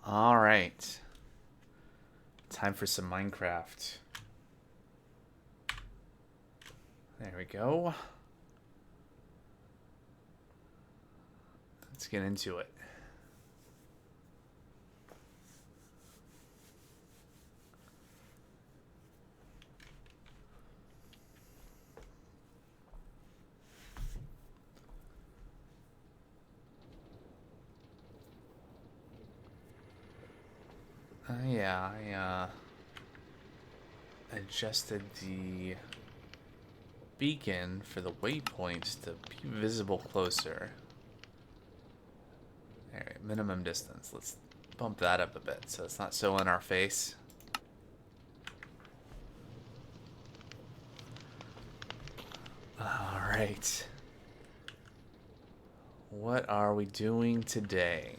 All right. Time for some Minecraft. There we go. Let's get into it. Yeah, I adjusted the beacon for the waypoints to be visible closer. Alright, minimum distance. Let's bump that up a bit so it's not so in our face. Alright. What are we doing today?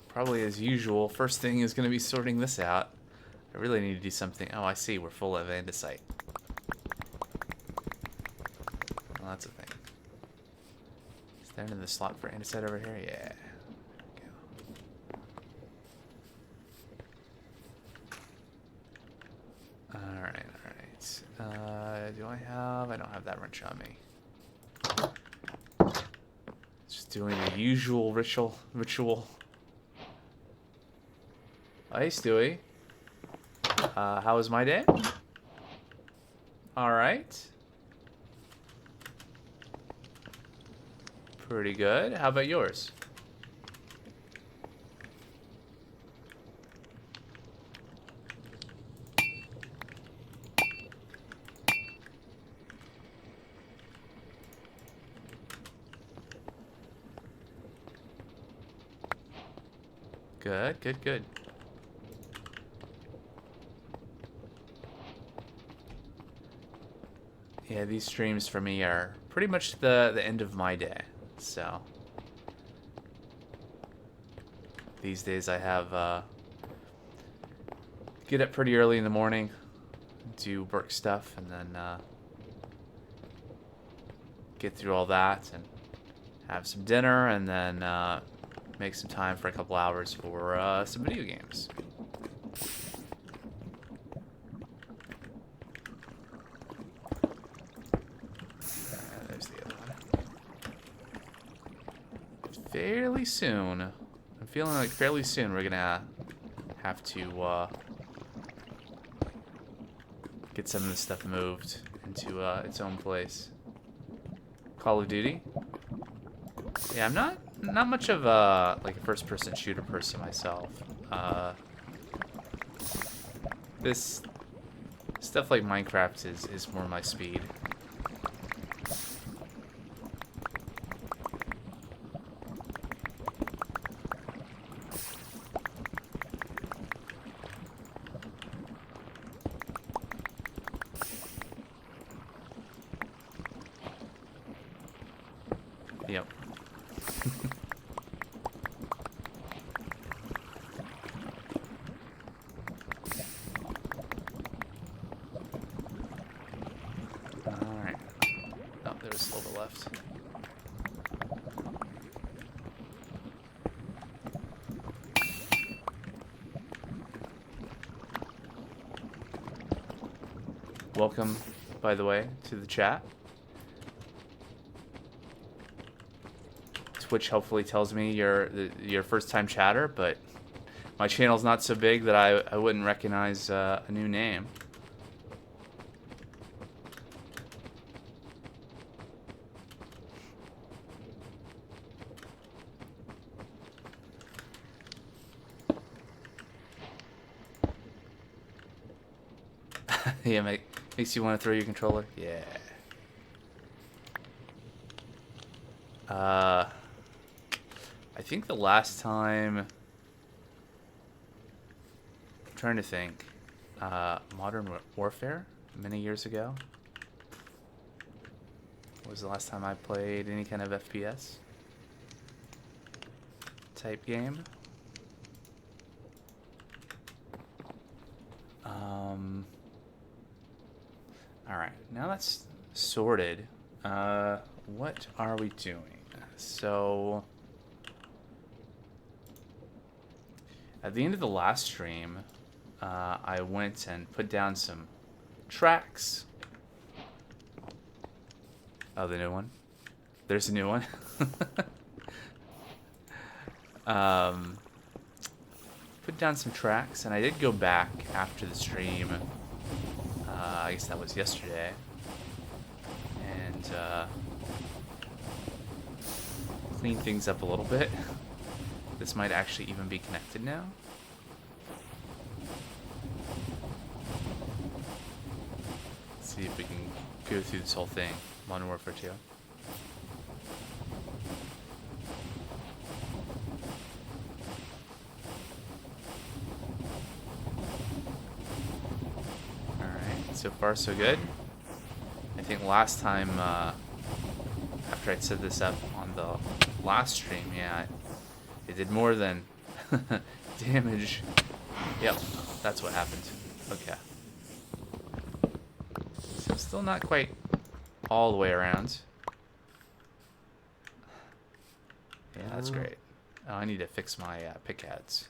Probably as usual, first thing is going to be sorting this out. I really need to do something. Oh, I see. We're full of andesite. Well, that's a thing. Is there another slot for andesite over here? Yeah. There we go. Alright, alright. Do I have... I don't have that wrench on me. Just doing the usual ritual. Hey, Stewie. How was my day? Alright. Pretty good. How about yours? Good, good, good. Yeah, these streams for me are pretty much the end of my day. So these days I have get up pretty early in the morning, do work stuff, and then get through all that and have some dinner, and then make some time for a couple hours for some video games. There's the other one. Fairly soon, I'm feeling like fairly soon we're gonna have to get some of this stuff moved into its own place. Call of Duty. Yeah, I'm not much of a like a first-person shooter person myself. This stuff like Minecraft is more my speed. Yep. Alright. Oh, there's silver left. Welcome, by the way, to the chat. Twitch hopefully tells me you're your first time chatter, but my channel's not so big that I wouldn't recognize a new name. Yeah, makes you want to throw your controller. Yeah. I think the last time, I'm trying to think, Modern Warfare, many years ago, was the last time I played any kind of FPS type game. Alright, now that's sorted. What are we doing? So, At the end of the last stream, I went and put down some tracks. Oh, the new one? There's a new one. Put down some tracks, and I did go back after the stream. I guess that was yesterday. And clean things up a little bit. This might actually even be connected now. Let's see if we can go through this whole thing. Modern Warfare 2. Alright, so far so good. I think last time, after I'd set this up on the last stream, yeah, it did more than damage. Yep, that's what happened. Okay. So still not quite all the way around. Yeah, that's great. Oh, I need to fix my pickaxe.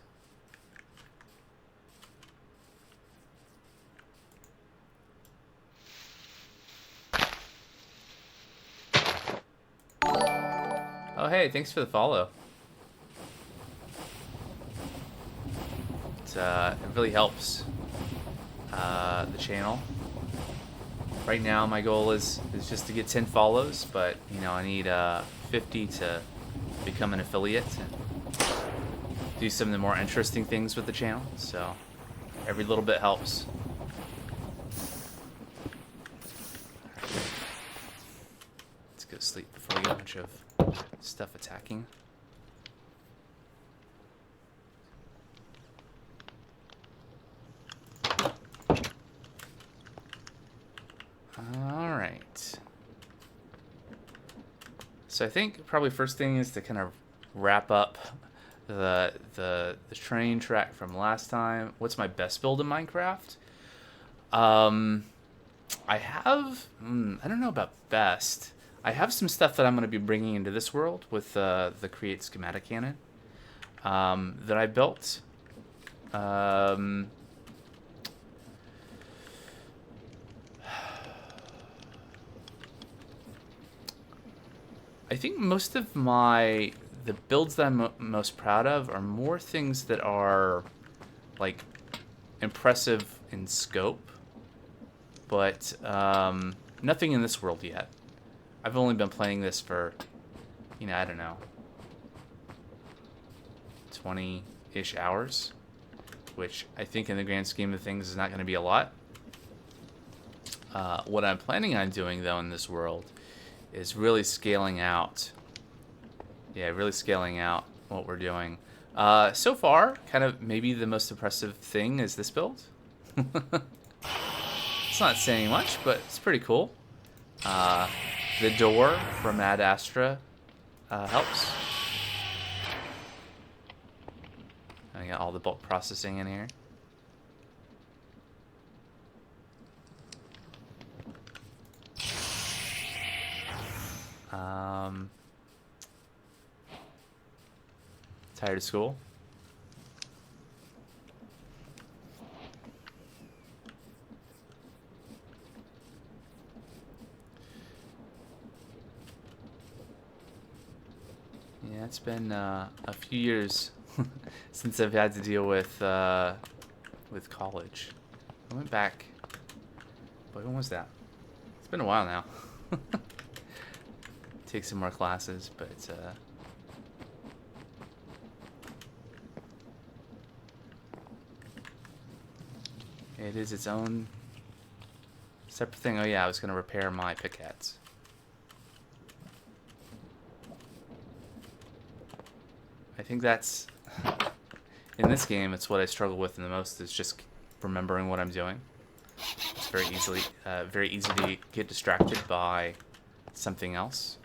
Oh, hey, thanks for the follow. It really helps the channel. Right now, my goal is just to get 10 follows, but you know, I need 50 to become an affiliate and do some of the more interesting things with the channel. So every little bit helps. Let's go sleep before we get a bunch of stuff attacking. Alright. So I think probably first thing is to kind of wrap up the train track from last time. What's my best build in Minecraft? I have, I don't know about best. I have some stuff that I'm going to be bringing into this world with the Create Schematicannon that I built. I think most of the builds that I'm most proud of are more things that are like impressive in scope, but nothing in this world yet. I've only been playing this for, you know, I don't know, 20-ish hours, which I think in the grand scheme of things is not going to be a lot. What I'm planning on doing, though, in this world is really scaling out. Yeah, really scaling out what we're doing. So far, kind of maybe the most impressive thing is this build. It's not saying much, but it's pretty cool. The door from Ad Astra helps. I got all the bulk processing in here. Tired of school? Yeah, it's been a few years since I've had to deal with college. I went back. Boy, when was that? It's been a while now. Take some more classes, but it is its own separate thing. Oh yeah, I was gonna repair my pickaxe. I think that's in this game. It's what I struggle with the most is just remembering what I'm doing. It's very easy to get distracted by something else,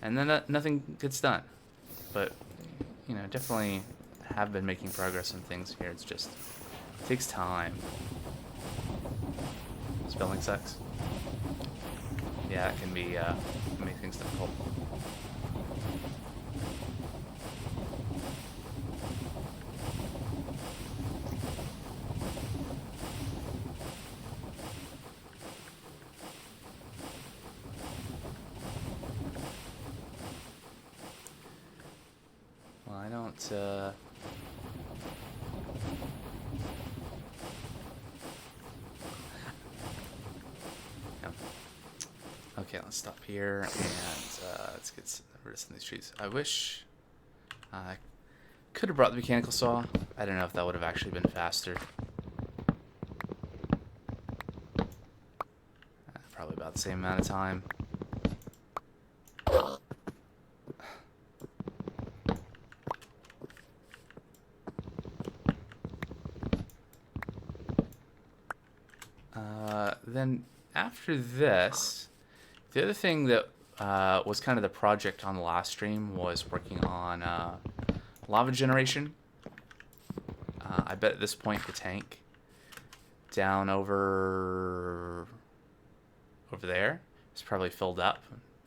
and then nothing gets done. But you know, definitely have been making progress on things here. It's just it takes time. Spelling sucks. Yeah, it can be make things difficult. Okay, let's stop here and let's get rid of some of these trees. I wish I could have brought the mechanical saw. I don't know if that would have actually been faster. Probably about the same amount of time. Then after this, the other thing that was kind of the project on the last stream was working on lava generation. I bet at this point the tank down over there is probably filled up.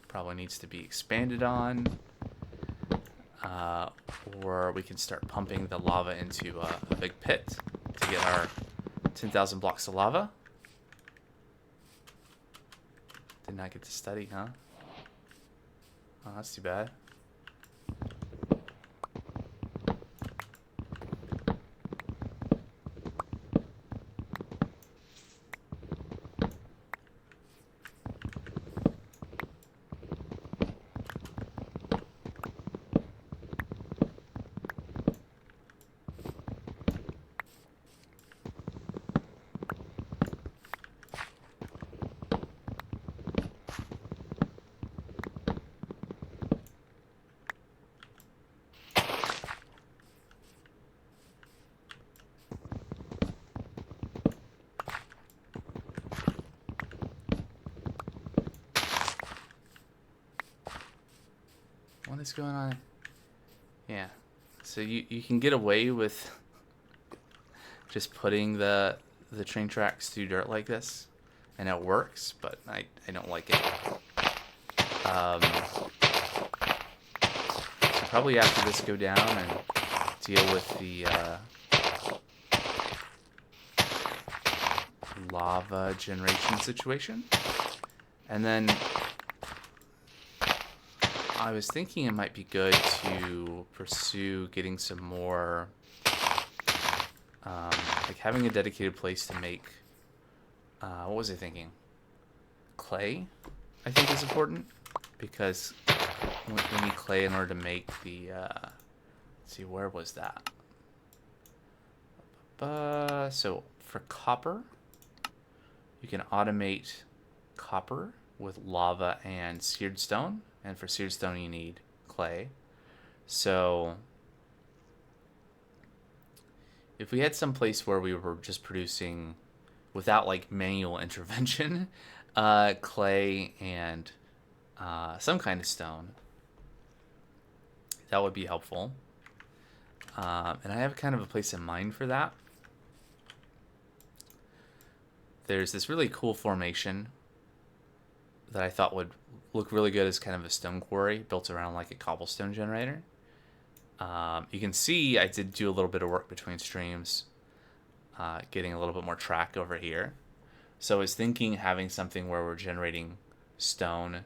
Probably needs to be expanded on. Or we can start pumping the lava into a big pit to get our 10,000 blocks of lava. Did not get to study, huh? Oh, that's too bad. What is going on? Yeah. So you can get away with just putting the train tracks through dirt like this, and it works, but I don't like it. So probably after this go down and deal with the lava generation situation. And then I was thinking it might be good to pursue getting some more, like having a dedicated place to make, what was I thinking? Clay, I think is important, because we need clay in order to make the, let's see, where was that? So for copper, you can automate copper with lava and seared stone. And for seared stone, you need clay. So if we had some place where we were just producing, without like manual intervention, clay and some kind of stone, that would be helpful. And I have kind of a place in mind for that. There's this really cool formation that I thought would look really good as kind of a stone quarry built around like a cobblestone generator. You can see I did do a little bit of work between streams, getting a little bit more track over here. So I was thinking having something where we're generating stone.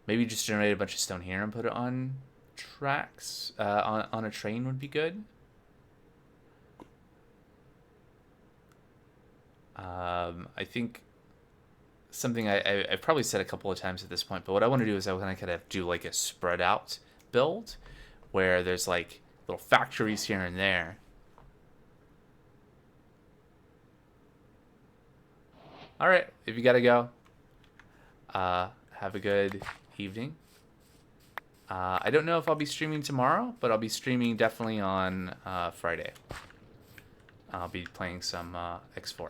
Maybe just generate a bunch of stone here and put it on tracks, on a train would be good. I think something I've probably said a couple of times at this point, but what I want to do is I want to kind of do like a spread out build where there's like little factories here and there. All right, if you gotta go, have a good evening. I don't know if I'll be streaming tomorrow, but I'll be streaming definitely on Friday. I'll be playing some X4.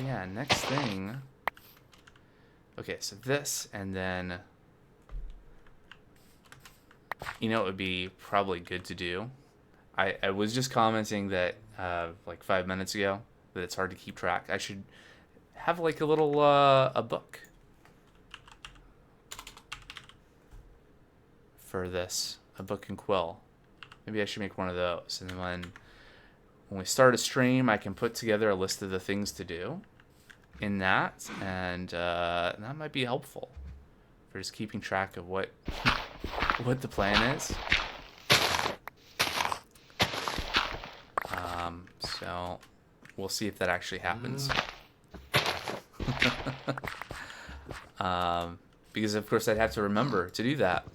Yeah, next thing. Okay, so this, and then You know, it would be probably good to do. I was just commenting that like 5 minutes ago that it's hard to keep track. I should have like a little a book for this, a book and quill. Maybe I should make one of those, and then when we start a stream, I can put together a list of the things to do in that, and that might be helpful for just keeping track of what the plan is. So we'll see if that actually happens. Because of course I'd have to remember to do that.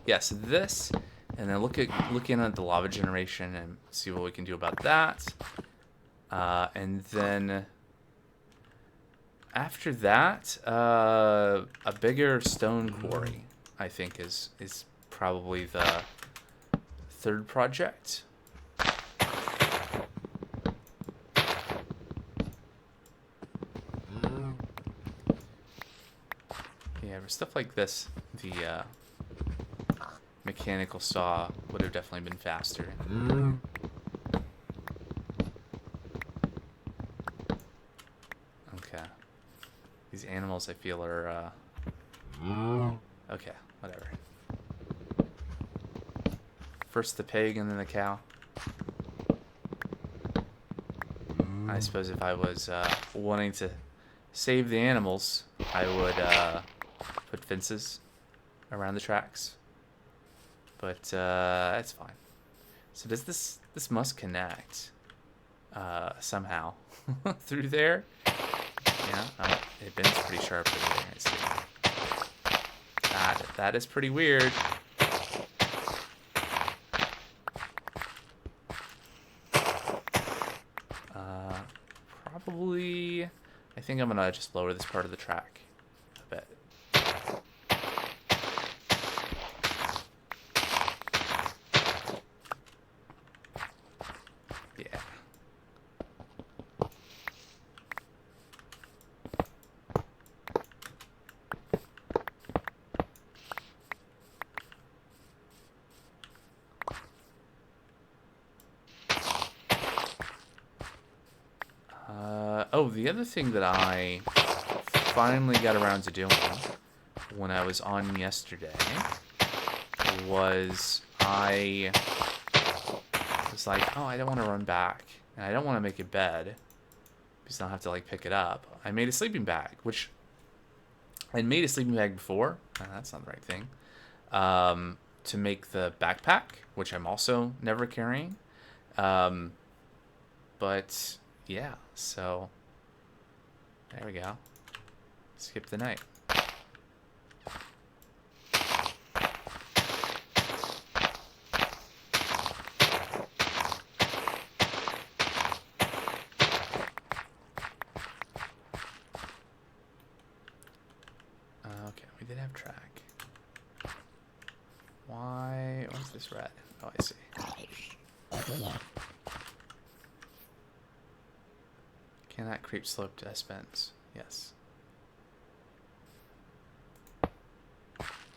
Yes, this, and then looking at the lava generation and see what we can do about that. And then after that, a bigger stone quarry, I think, is probably the third project. Yeah, for stuff like this, the mechanical saw would have definitely been faster. Okay. These animals, I feel, are... Okay, whatever. First the pig and then the cow. I suppose if I was wanting to save the animals, I would put fences around the tracks. But that's fine. So does this must connect somehow through there? Yeah, it bends pretty sharp through there. I see. That is pretty weird. Probably, I think I'm gonna just lower this part of the track a bit. Yeah. Oh, the other thing that I finally got around to doing when I was on yesterday was I was like, oh, I don't want to run back, and I don't want to make a bed because I don't have to like pick it up. I made a sleeping bag, which I'd made a sleeping bag before. That's not the right thing. To make the backpack, which I'm also never carrying. But yeah, so there we go. Skip the night. Okay, we did have track. Why is this red? Oh, I see. Cannot creep slope to S-bends. Yes.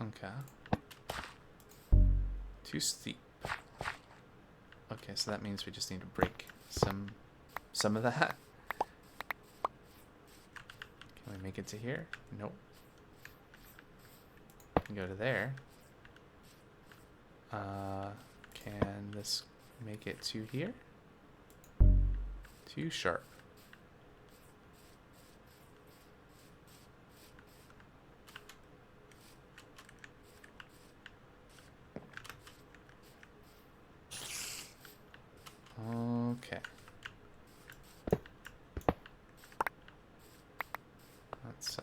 Okay. Too steep. Okay, so that means we just need to break some of that. Can we make it to here? Nope. Can go to there. Can this make it to here? Too sharp. Okay. Let's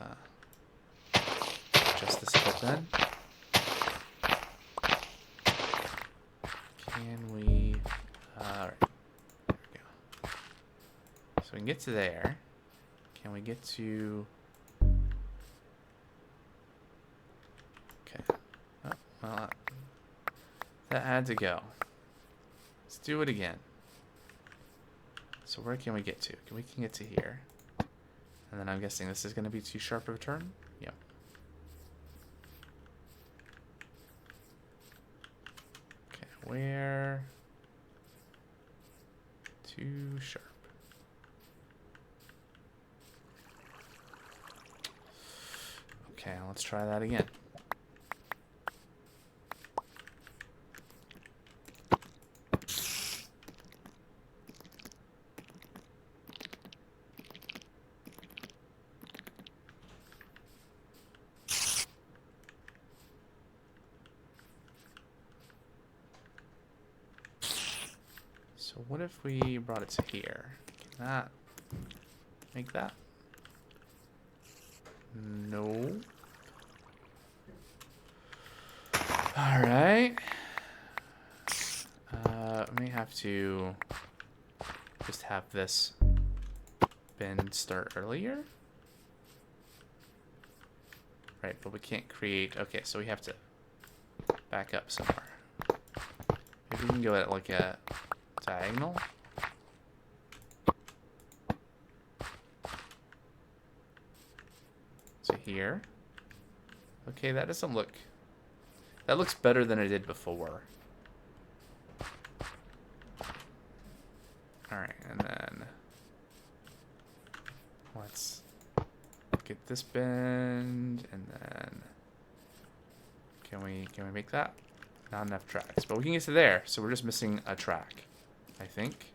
adjust this a bit then. Can we... Alright. There we go. So we can get to there. Can we get to... Okay. Oh, well, that had to go. Let's do it again. So where can we get to? We can get to here. And then I'm guessing this is going to be too sharp of a turn? Yep. where? Too sharp. Okay, let's try that again. So what if we brought it to here? Can that make that? No. Alright. We may have to just have this bin start earlier. Right, but we can't create... Okay, so we have to back up somewhere. Maybe we can go at like a diagonal. So here. Okay, that doesn't look... That looks better than it did before. Alright, and then... Let's get this bend, and then... Can we make that? Not enough tracks, but we can get to there, so we're just missing a track, I think.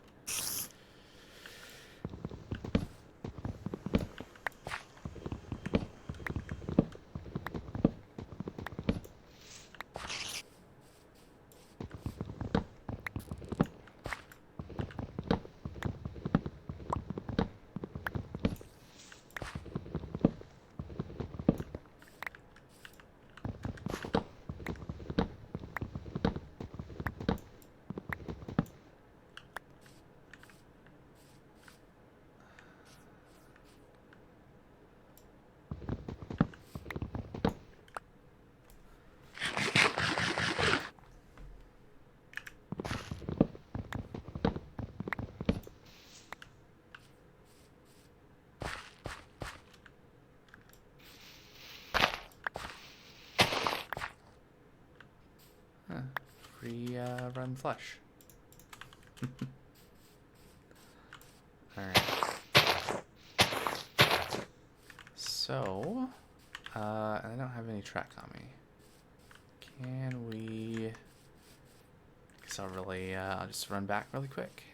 Free run flush. Alright. So, I don't have any track on me. Can we... I guess I'll just run back really quick.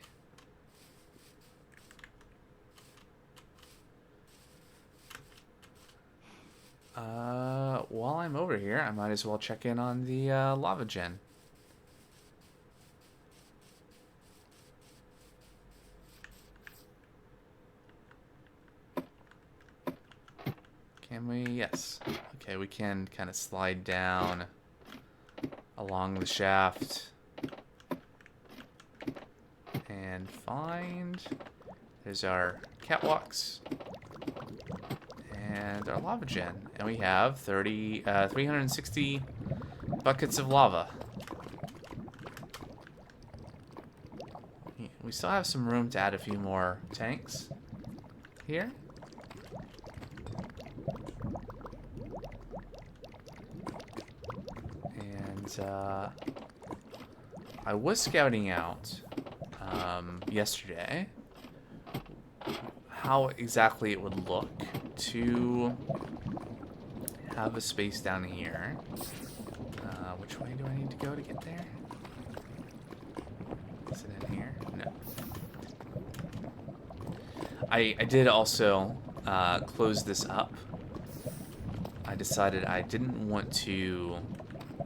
While I'm over here, I might as well check in on the lava gen. Can we? Yes. Okay, we can kind of slide down along the shaft and find... There's our catwalks and our lava gen. And we have 360 buckets of lava. We still have some room to add a few more tanks here. I was scouting out yesterday how exactly it would look to have a space down here. Which way do I need to go to get there? Is it in here? No. I did also close this up. I decided I didn't want to...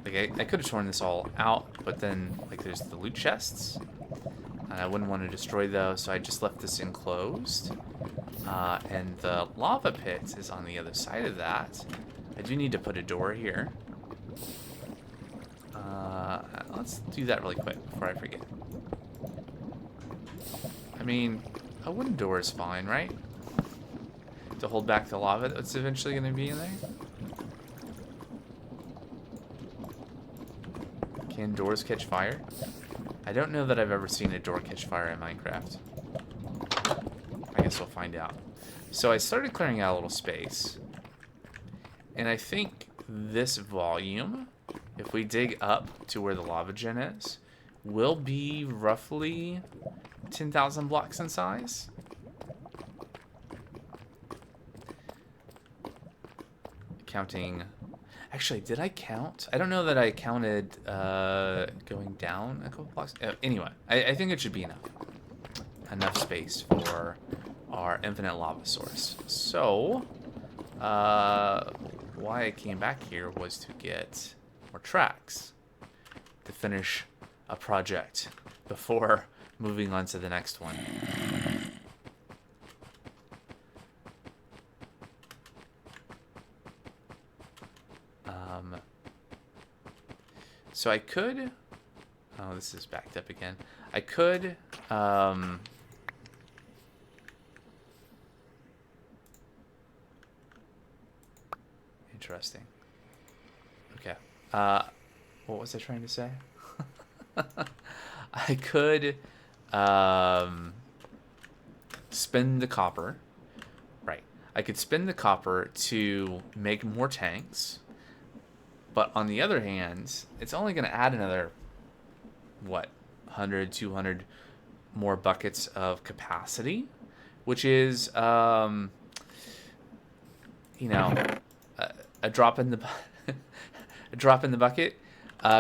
Like, I could have torn this all out, but then, like, there's the loot chests, and I wouldn't want to destroy those, so I just left this enclosed. And the lava pit is on the other side of that. I do need to put a door here. Let's do that really quick before I forget. I mean, a wooden door is fine, right? To hold back the lava that's eventually going to be in there. Can doors catch fire? I don't know that I've ever seen a door catch fire in Minecraft. I guess we'll find out. So I started clearing out a little space. And I think this volume, if we dig up to where the lava gen is, will be roughly 10,000 blocks in size. Counting. Actually, did I count? I don't know that I counted going down a couple blocks. Anyway, I think it should be enough. Enough space for our infinite lava source. So, why I came back here was to get more tracks to finish a project before moving on to the next one. So I could... Oh, this is backed up again. I could... Interesting. Okay. What was I trying to say? I could spend the copper. Right. I could spend the copper to make more tanks. But on the other hand, it's only going to add another, what, 100, 200 more buckets of capacity, which is, you know, a drop in the a drop in the bucket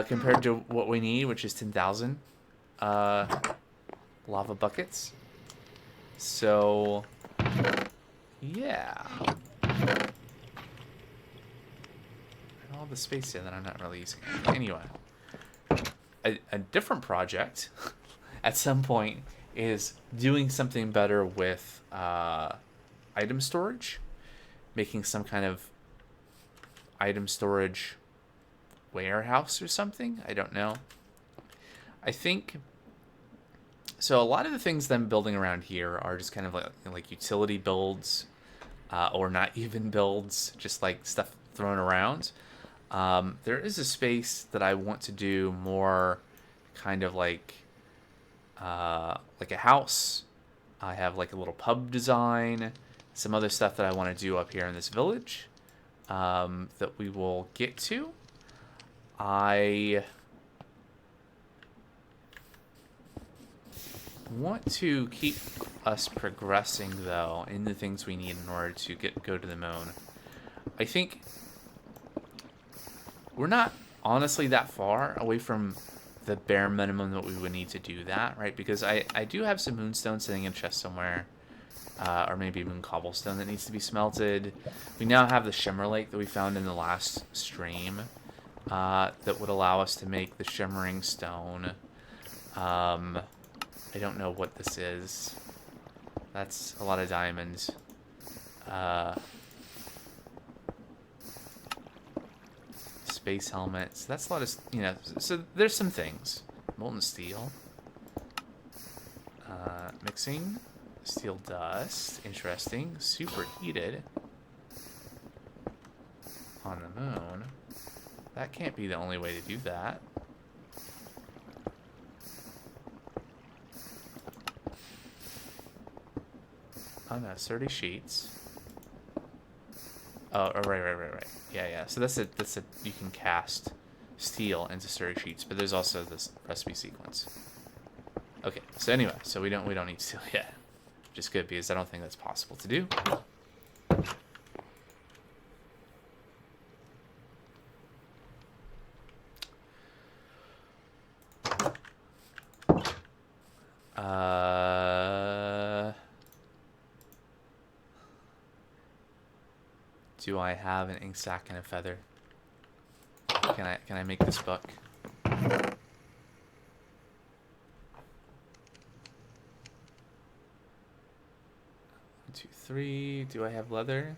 compared to what we need, which is 10,000 lava buckets. So, yeah. All the space in that I'm not really using. Anyway, a different project at some point is doing something better with item storage, making some kind of item storage warehouse or something. I don't know. I think so. A lot of the things that I'm building around here are just kind of like utility builds, or not even builds, just like stuff thrown around. There is a space that I want to do more kind of like a house. I have like a little pub design, some other stuff that I want to do up here in this village that we will get to. I want to keep us progressing, though, in the things we need in order to go to the moon. I think we're not honestly that far away from the bare minimum that we would need to do that, right? Because I do have some moonstone sitting in a chest somewhere, or maybe moon cobblestone that needs to be smelted. We now have the shimmer lake that we found in the last stream that would allow us to make the shimmering stone. I don't know what this is. That's a lot of diamonds. Space helmets. That's a lot of, so there's some things. Molten steel. Mixing. Steel dust. Interesting. Superheated. On the moon. That can't be the only way to do that. Oh no, 30 sheets. Oh, right. Yeah. So that's a you can cast steel into sturdy sheets, but there's also this recipe sequence. Okay, so anyway, so we don't need steel yet. Which is good because I don't think that's possible to do. Do I have an ink sac and a feather? Can I make this book? 1, 2, 3. Do I have leather?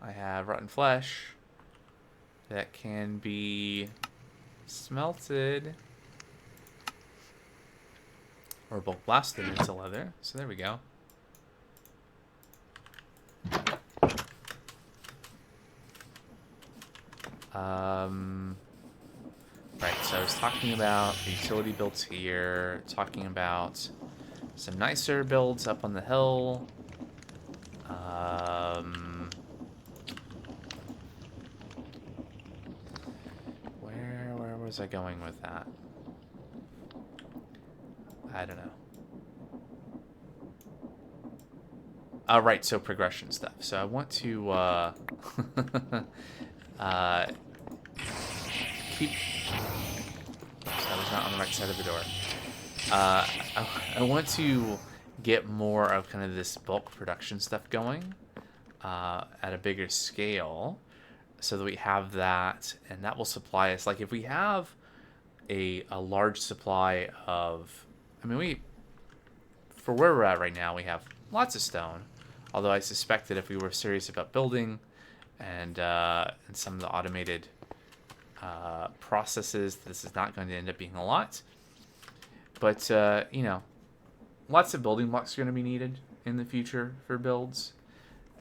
I have rotten flesh that can be smelted or bulk blasted into leather. So there we go. Right, so I was talking about the utility builds here, talking about some nicer builds up on the hill. was I going with that? I don't know. Right, so progression stuff. So I want to keep... Oops, I was not on the right side of the door. I want to get more of kind of this bulk production stuff going at a bigger scale, so that we have that, and that will supply us. Like if we have a large supply of, I mean, for where we're at right now, we have lots of stone. Although I suspect that if we were serious about building and some of the automated processes, this is not going to end up being a lot. But, you know, lots of building blocks are going to be needed in the future for builds.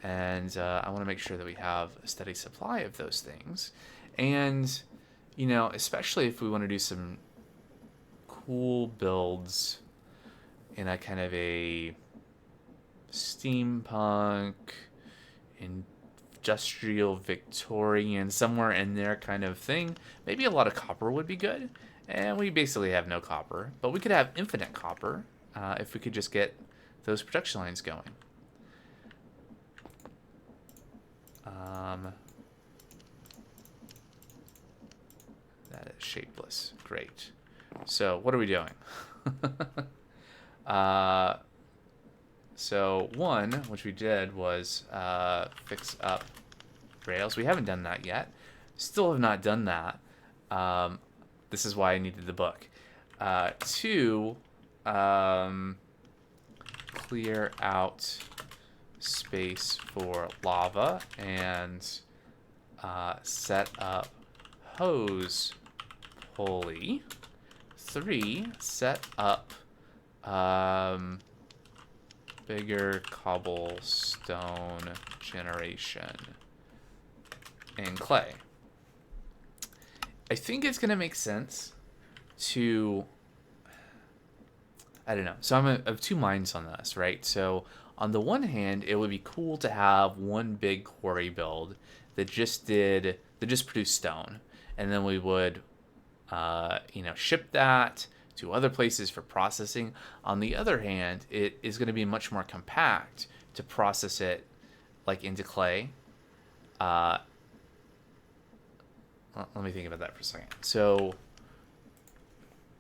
And I want to make sure that we have a steady supply of those things. And, you know, especially if we want to do some cool builds in a kind of a steampunk, industrial, Victorian, somewhere in there kind of thing, maybe a lot of copper would be good. And we basically have no copper, but we could have infinite copper if we could just get those production lines going. That is shapeless. Great. So what are we doing? So one, which we did, was fix up rails. We haven't done that yet. Still have not done that. This is why I needed the book. Two, clear out space for lava and set up hose pulley. Three, set up bigger cobblestone generation and clay. I think it's going to make sense to, I don't know. So I'm of two minds on this, right? So on the one hand, it would be cool to have one big quarry build that just produced stone, and then we would, you know, ship that to other places for processing. On the other hand, it is going to be much more compact to process it like into clay. Let me think about that for a second. So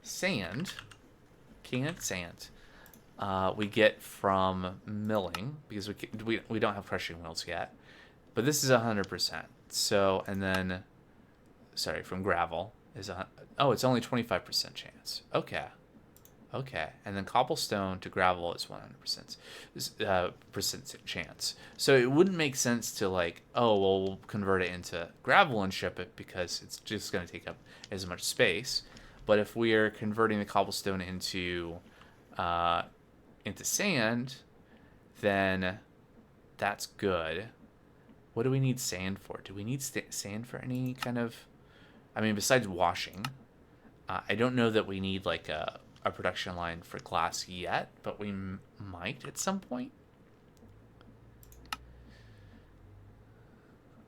canned sand, we get from milling, because we don't have crushing wheels yet, but this is 100%. So, and then, sorry, from gravel is it's only 25% chance. Okay. And then cobblestone to gravel is 100% percent chance. So it wouldn't make sense to like, oh, well, we'll convert it into gravel and ship it because it's just going to take up as much space. But if we are converting the cobblestone into sand, then that's good. What do we need sand for? Do we need sand for any kind of, I mean, besides washing? I don't know that we need like a production line for glass yet, but we might at some point.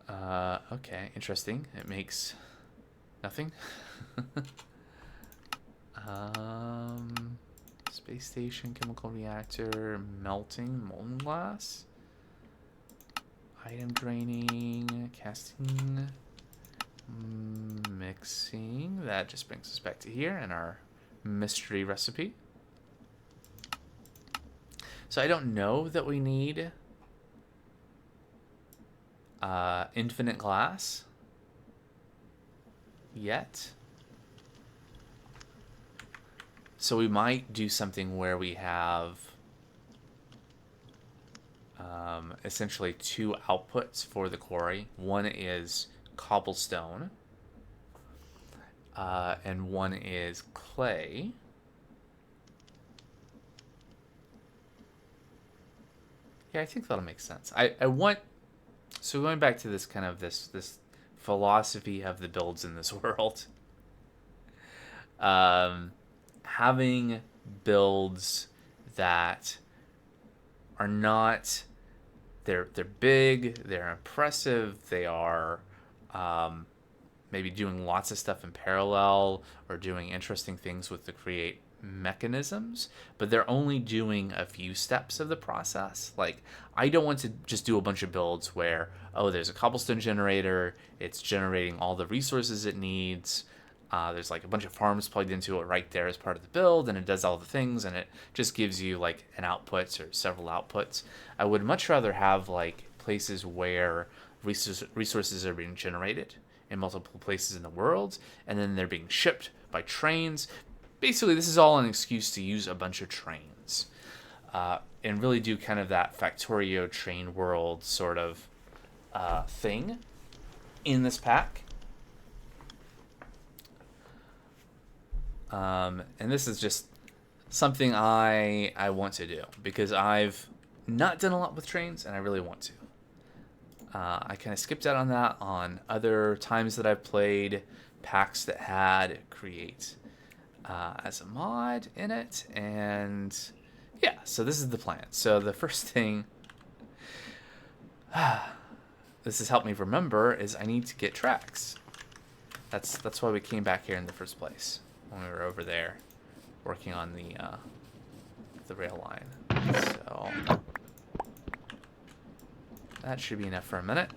Okay, interesting. It makes nothing. Space station, chemical reactor, melting, molten glass, item draining, casting, mixing. That just brings us back to here in our mystery recipe. So I don't know that we need infinite glass yet. So we might do something where we have essentially two outputs for the quarry. One is cobblestone, and one is clay. Yeah, I think that'll make sense. I want, so going back to this kind of this philosophy of the builds in this world, having builds that are not, they're big, they're impressive, they are maybe doing lots of stuff in parallel or doing interesting things with the create mechanisms, but they're only doing a few steps of the process. Like, I don't want to just do a bunch of builds where, oh, there's a cobblestone generator, it's generating all the resources it needs, there's like a bunch of farms plugged into it right there as part of the build, and it does all the things, and it just gives you like an output or several outputs. I would much rather have like places where resources are being generated in multiple places in the world, and then they're being shipped by trains. Basically, this is all an excuse to use a bunch of trains, and really do kind of that Factorio train world sort of thing in this pack. And this is just something I want to do because I've not done a lot with trains, and I really want to. I kind of skipped out on that on other times that I've played packs that had create as a mod in it, and yeah, so this is the plan. So the first thing this has helped me remember is I need to get tracks. That's why we came back here in the first place when we were over there working on the rail line. So that should be enough for a minute.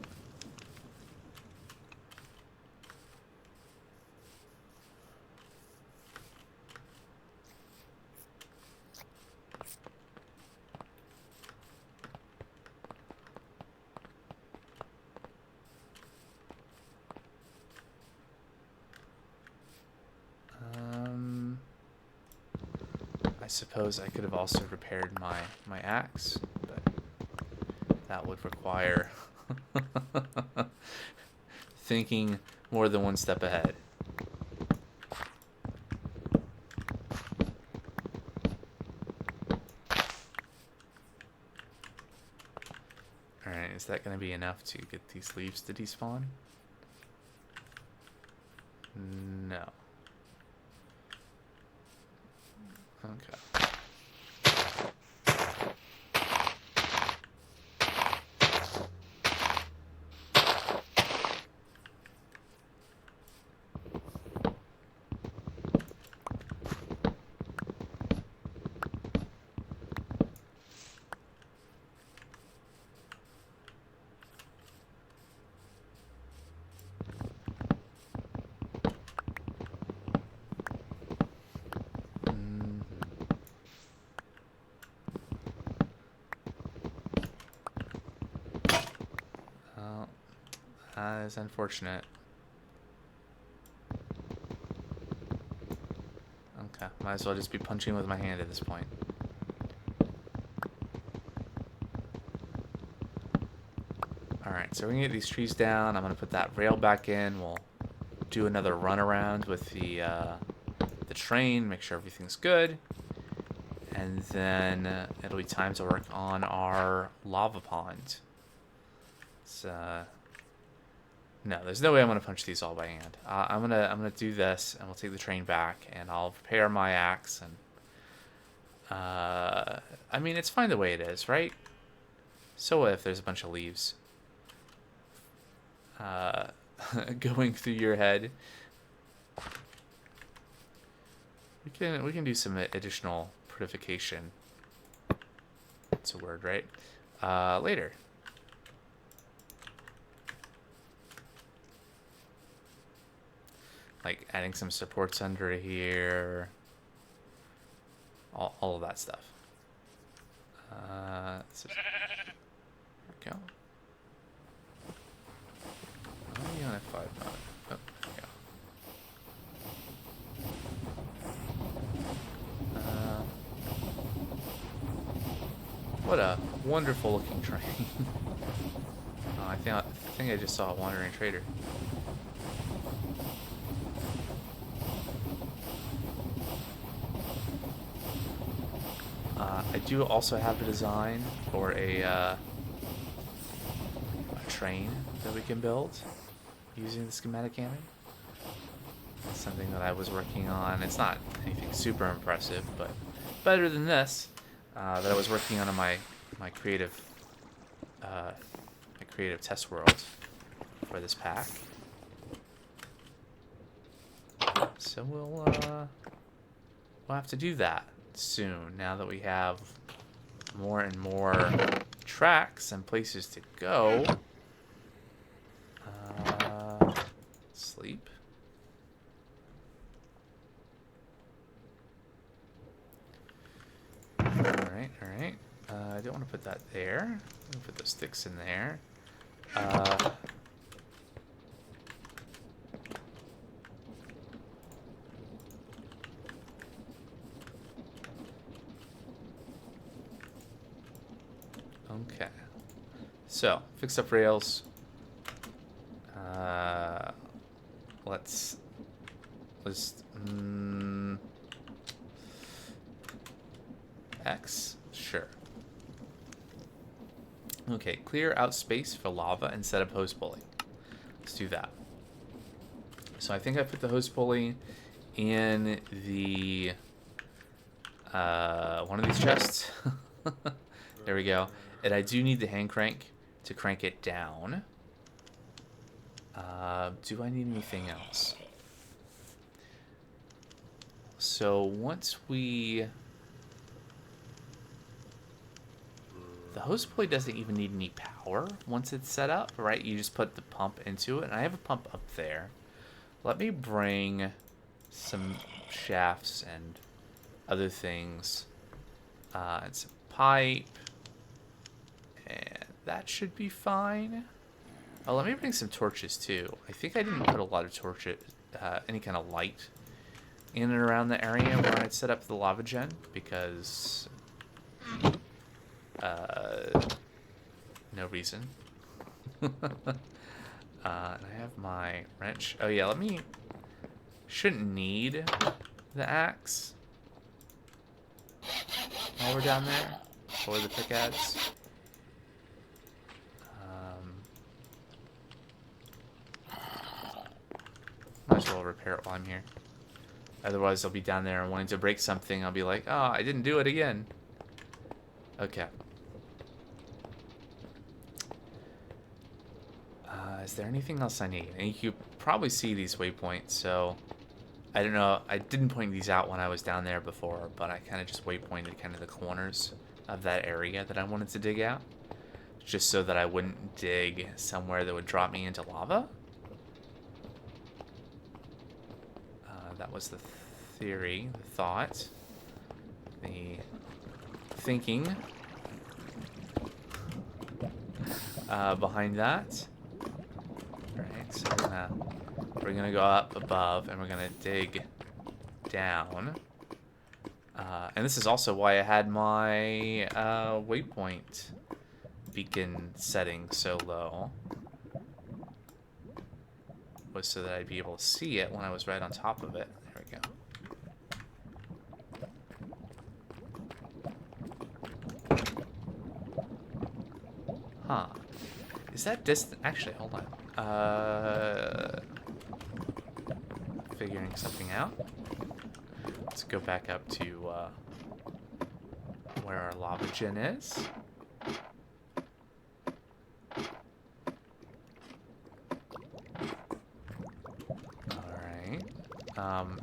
I suppose I could have also repaired my axe, but that would require thinking more than one step ahead. Alright, is that going to be enough to get these leaves to despawn? No. Okay. That is unfortunate. Okay, might as well just be punching with my hand at this point. Alright, so we're gonna get these trees down. I'm gonna put that rail back in. We'll do another run around with the train, make sure everything's good. And then it'll be time to work on our lava pond. It's, no, there's no way I'm gonna punch these all by hand. I'm gonna do this, and we'll take the train back, and I'll repair my axe. And I mean, it's fine the way it is, right? So what if there's a bunch of leaves going through your head? We can do some additional purification. That's a word, right? Later. Like adding some supports under here. All of that stuff. There we go. Oh, you only have 5 mode. Oh, there we go. What a wonderful looking train. Oh, I think I just saw a wandering trader. I do also have a design for a train that we can build using the Schematicannon. That's something that I was working on. It's not anything super impressive, but better than this that I was working on in my creative test world for this pack. So we'll have to do that soon, now that we have more and more tracks and places to go. Sleep. Alright, alright. I don't want to put that there. I'm going to put those sticks in there. Okay. So, fix up rails. Let's X? Sure. Okay, clear out space for lava and set up hose pulley. Let's do that. So I think I put the hose pulley in the one of these chests. There we go. And I do need the hand crank to crank it down. Do I need anything else? So once we... The hose pulley doesn't even need any power once it's set up, right? You just put the pump into it. And I have a pump up there. Let me bring some shafts and other things. And some pipe. And that should be fine. Oh, let me bring some torches too. I think I didn't put a lot of torches, any kind of light in and around the area where I'd set up the lava gen, because no reason. And I have my wrench. Oh yeah, shouldn't need the axe while we're down there, or the pickaxe. Might as well repair it while I'm here. Otherwise, I'll be down there and wanting to break something. I'll be like, oh, I didn't do it again. Okay. Is there anything else I need? And you can probably see these waypoints, so... I don't know. I didn't point these out when I was down there before, but I kind of just waypointed kind of the corners of that area that I wanted to dig out. Just so that I wouldn't dig somewhere that would drop me into lava. That was the theory, the thought, the thinking behind that. Alright, so we're gonna go up above and we're gonna dig down. And this is also why I had my waypoint beacon setting so low. Was so that I'd be able to see it when I was right on top of it. There we go. Huh. Is that distant? Actually, hold on. Figuring something out. Let's go back up to where our lava gen is.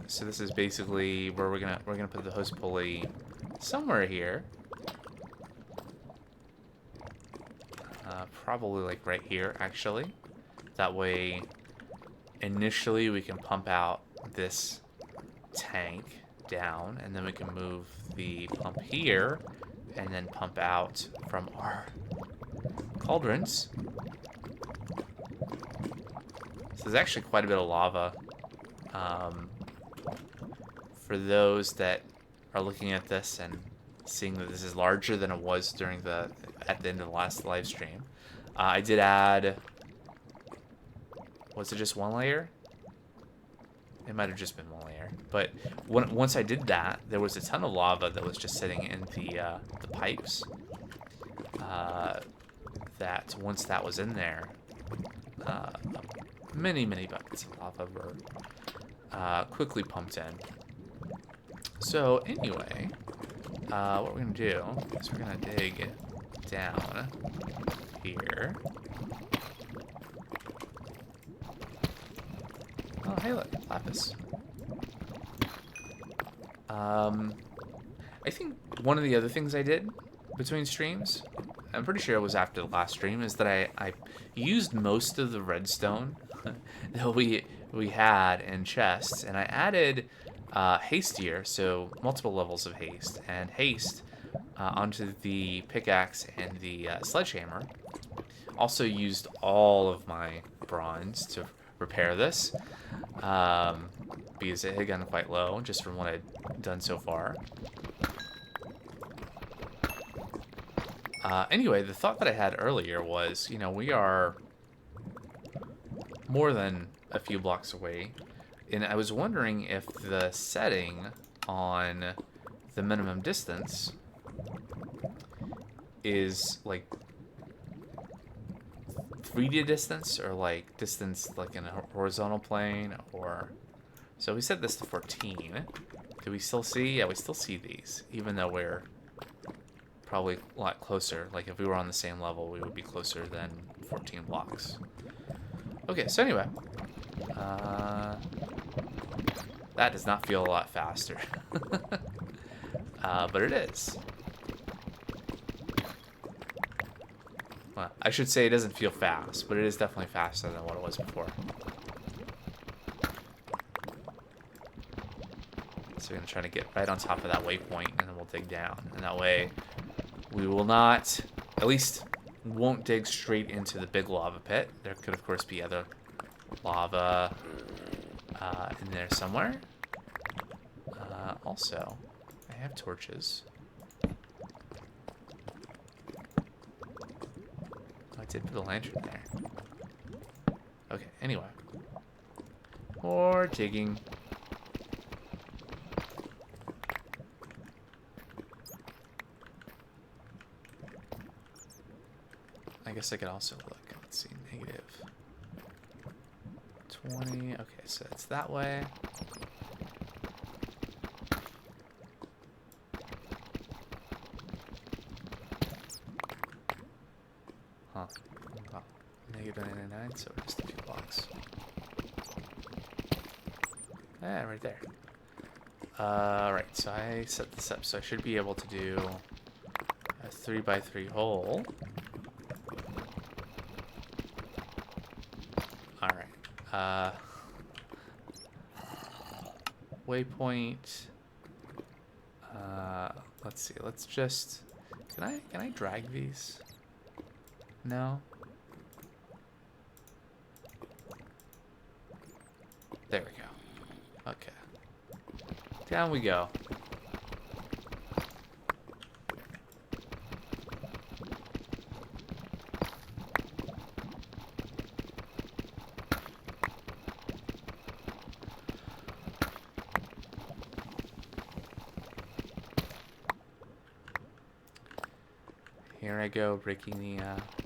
So this is basically where we're gonna put the hose pulley somewhere here. Probably like right here, actually. That way, initially we can pump out this tank down, and then we can move the pump here, and then pump out from our cauldrons. So there's actually quite a bit of lava. For those that are looking at this and seeing that this is larger than it was during at the end of the last live stream, I did add, was it just one layer? It might have just been one layer, but once I did that, there was a ton of lava that was just sitting in the pipes. That once that was in there, many buckets of lava were quickly pumped in. So anyway, what we're gonna do is we're gonna dig down here. Oh, hey, look, lapis. I think one of the other things I did between streams, I'm pretty sure it was after the last stream, is that I used most of the redstone that we had in chests, and I added hastier, so multiple levels of haste, and haste onto the pickaxe and the sledgehammer. Also used all of my bronze to repair this, because it had gotten quite low just from what I'd done so far. Anyway, the thought that I had earlier was, you know, we are more than a few blocks away, and I was wondering if the setting on the minimum distance is like 3D distance, or like distance like in a horizontal plane, or... So we set this to 14. Do we still see? Yeah, we still see these, even though we're probably a lot closer. Like if we were on the same level, we would be closer than 14 blocks. Okay, so anyway, that does not feel a lot faster, but it is. Well, I should say it doesn't feel fast, but it is definitely faster than what it was before. So we're gonna try to get right on top of that waypoint, and then we'll dig down, and that way we will not, at least won't dig straight into the big lava pit. There could, of course, be other lava in there somewhere. Also, I have torches. I did put a lantern there. Okay, anyway. More digging. I guess I could also look. Let's see, negative 20. Okay, so it's that way. Huh. Well, negative 99, so just a few blocks. Yeah, right there. Right, so I set this up, so I should be able to do a 3x3 hole. Alright. Waypoint. Let's see, let's just... Can I drag these? No? There we go. Okay. Down we go. Here I go, breaking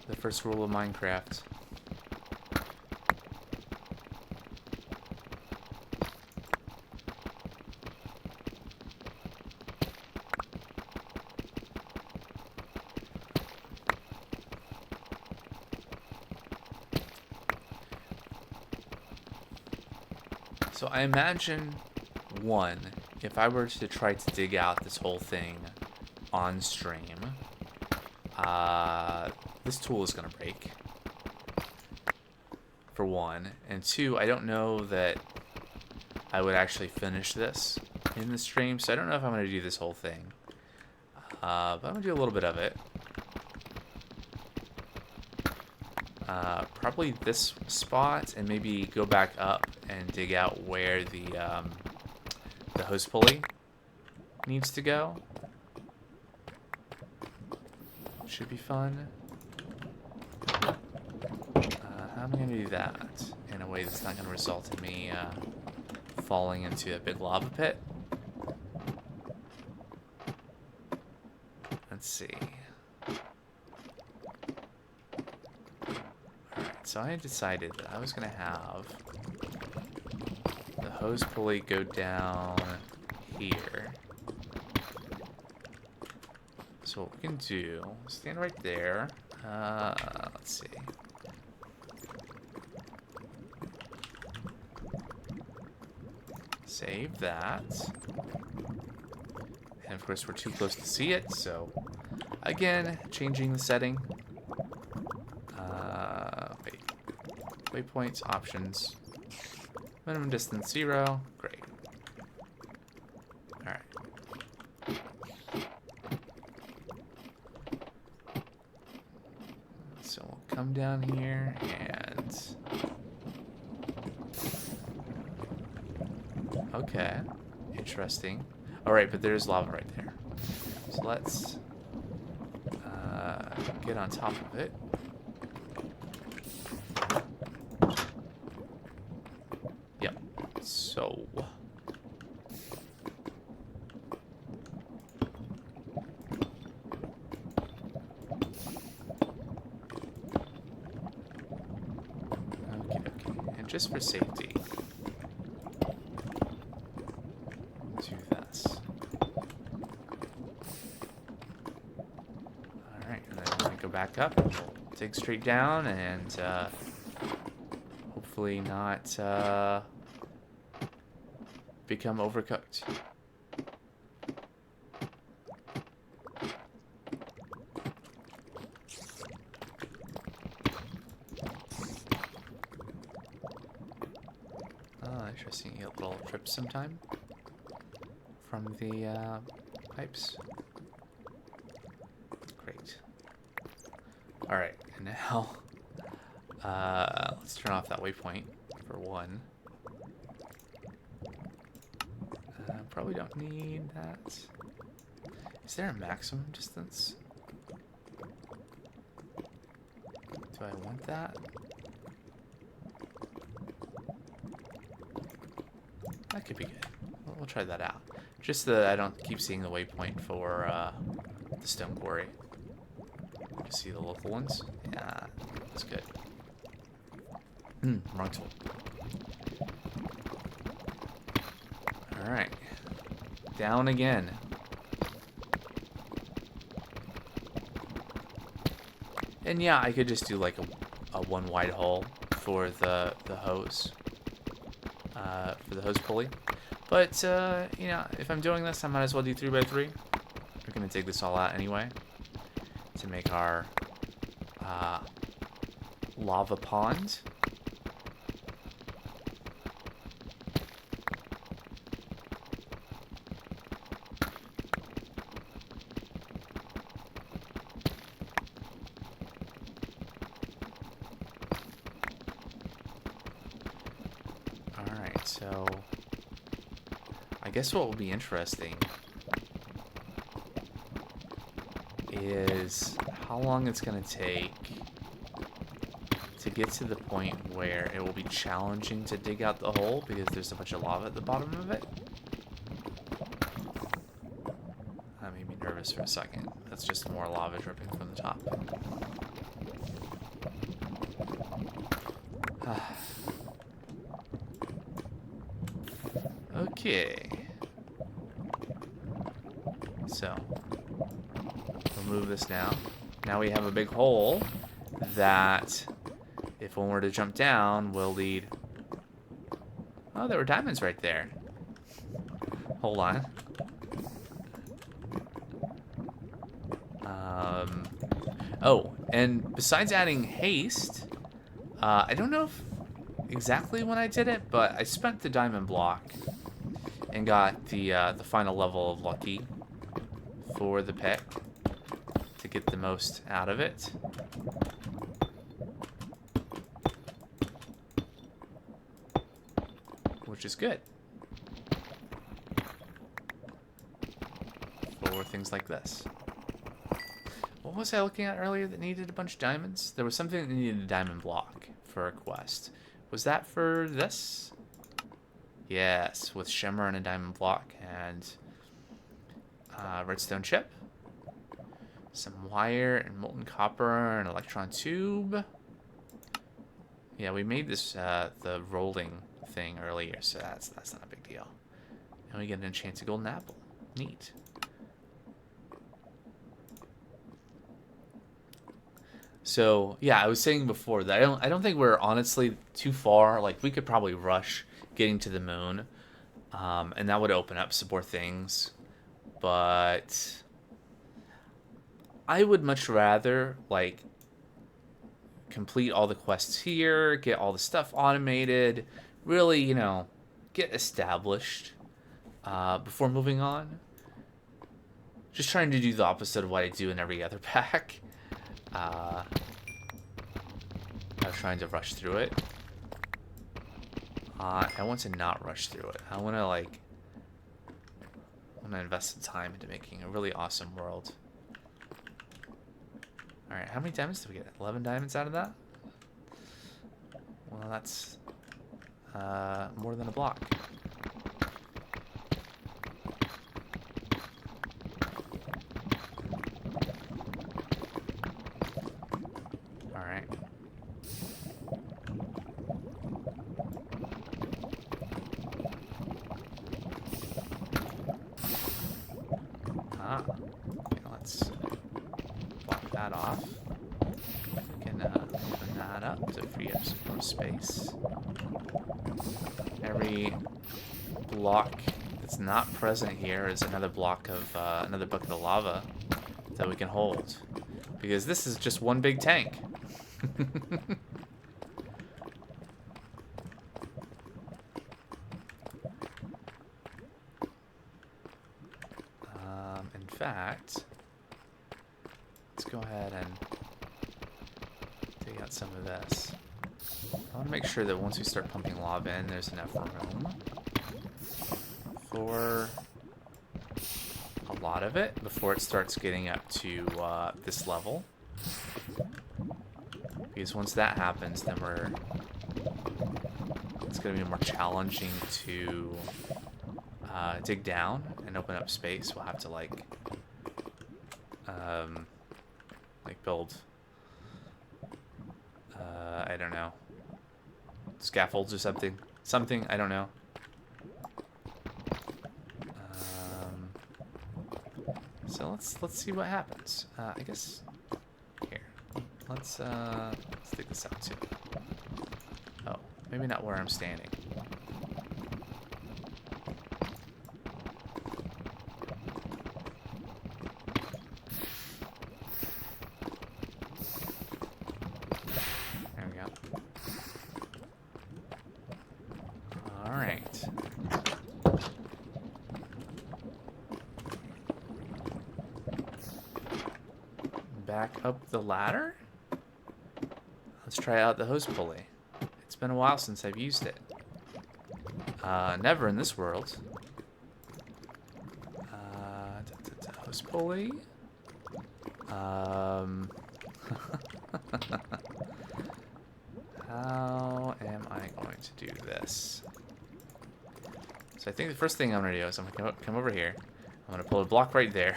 the first rule of Minecraft. So I imagine, one, if I were to try to dig out this whole thing on stream, this tool is going to break, for one. And two, I don't know that I would actually finish this in the stream, so I don't know if I'm going to do this whole thing. But I'm going to do a little bit of it. Probably this spot, and maybe go back up and dig out where the hose pulley needs to go. Should be fun. How am I going to do that in a way that's not going to result in me falling into a big lava pit? Let's see. Alright, so I decided that I was going to have the hose pulley go down here. So what we can do, stand right there. Let's see. Save that. of course, we're too close to see it, so again, changing the setting. Wait. Waypoints, options. Minimum distance 0. Great. Alright. So we'll come down here and... Okay. Interesting. Alright, but there's lava right there. So let's get on top of it. Yep. So... Okay. And just for safety... do this. Alright, and then we're going to go back up. We'll dig straight down and hopefully not become overcooked. Oh, interesting. You get little trips sometime from the pipes. Great. Alright, and now let's turn off that waypoint for one. Probably don't need that. Is there a maximum distance? Do I want that? That could be good. We'll try that out. Just so that I don't keep seeing the waypoint for the stone quarry. You see the local ones? Yeah, that's good. Wrong tool. Alright. Down again. And yeah, I could just do like a one wide hole for the hose. For the hose pulley. But, you know, if I'm doing this, I might as well do 3x3. We're going to dig this all out anyway. To make our lava pond. Alright, so... I guess what will be interesting is how long it's going to take to get to the point where it will be challenging to dig out the hole because there's a bunch of lava at the bottom of it. That made me nervous for a second. That's just more lava dripping from the top. Okay. So, we'll move this now. Now we have a big hole that, if one were to jump down, will lead... Oh, there were diamonds right there. Hold on. Oh, and besides adding haste, I don't know exactly when I did it, but I spent the diamond block and got the final level of lucky for the pick to get the most out of it. Which is good for things like this. What was I looking at earlier that needed a bunch of diamonds? There was something that needed a diamond block for a quest. Was that for this? Yes, with shimmer and a diamond block and redstone chip. Some wire and molten copper and electron tube. Yeah, we made this the rolling thing earlier, so that's not a big deal. And we get an enchanted golden apple. Neat. So yeah, I was saying before that I don't think we're honestly too far. Like we could probably rush getting to the moon, and that would open up some more things. but I would much rather, like, complete all the quests here, get all the stuff automated, really, you know, get established before moving on. Just trying to do the opposite of what I do in every other pack. I was trying to rush through it. I want to not rush through it. I want to invest some time into making a really awesome world. Alright, how many diamonds did we get? 11 diamonds out of that? Well, that's more than a block. Alright. Okay, let's block that off. We can open that up to free up some more space. Every block that's not present here is another block of another bucket of lava that we can hold, because this is just one big tank. In fact, let's go ahead and take out some of this. I want to make sure that once we start pumping lava in, there's enough room for a lot of it before it starts getting up to this level. Because once that happens, then it's going to be more challenging to dig down and open up space. We'll have to like build I don't know, scaffolds or something, I don't know. So let's see what happens. I guess here, let's take this out too. Oh, maybe not where I'm standing. Back up the ladder. Let's try out the hose pulley. It's been a while since I've used it. Never in this world. Hose pulley. How am I going to do this? So I think the first thing I'm going to do is I'm going to come over here. I'm going to pull a block right there.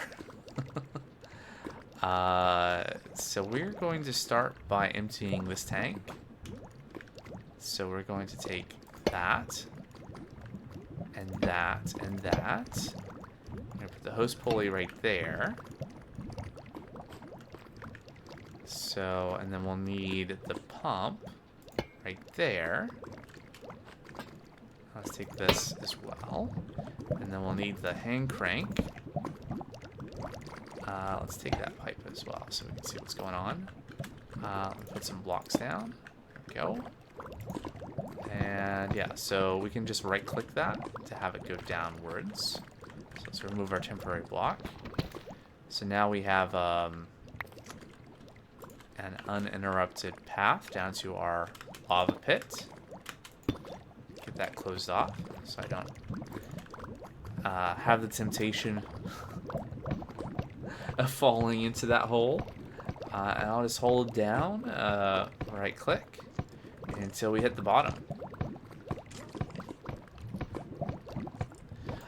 So we're going to start by emptying this tank. So we're going to take that, and that, and that. I'm going to put the hose pulley right there. So, and then we'll need the pump right there. Let's take this as well. And then we'll need the hand crank. Let's take that pipe as well so we can see what's going on. Put some blocks down. There we go. And yeah, so we can just right click that to have it go downwards. So let's remove our temporary block. So now we have an uninterrupted path down to our lava pit. Get that closed off so I don't have the temptation of falling into that hole. And I'll just hold down, right click, until we hit the bottom.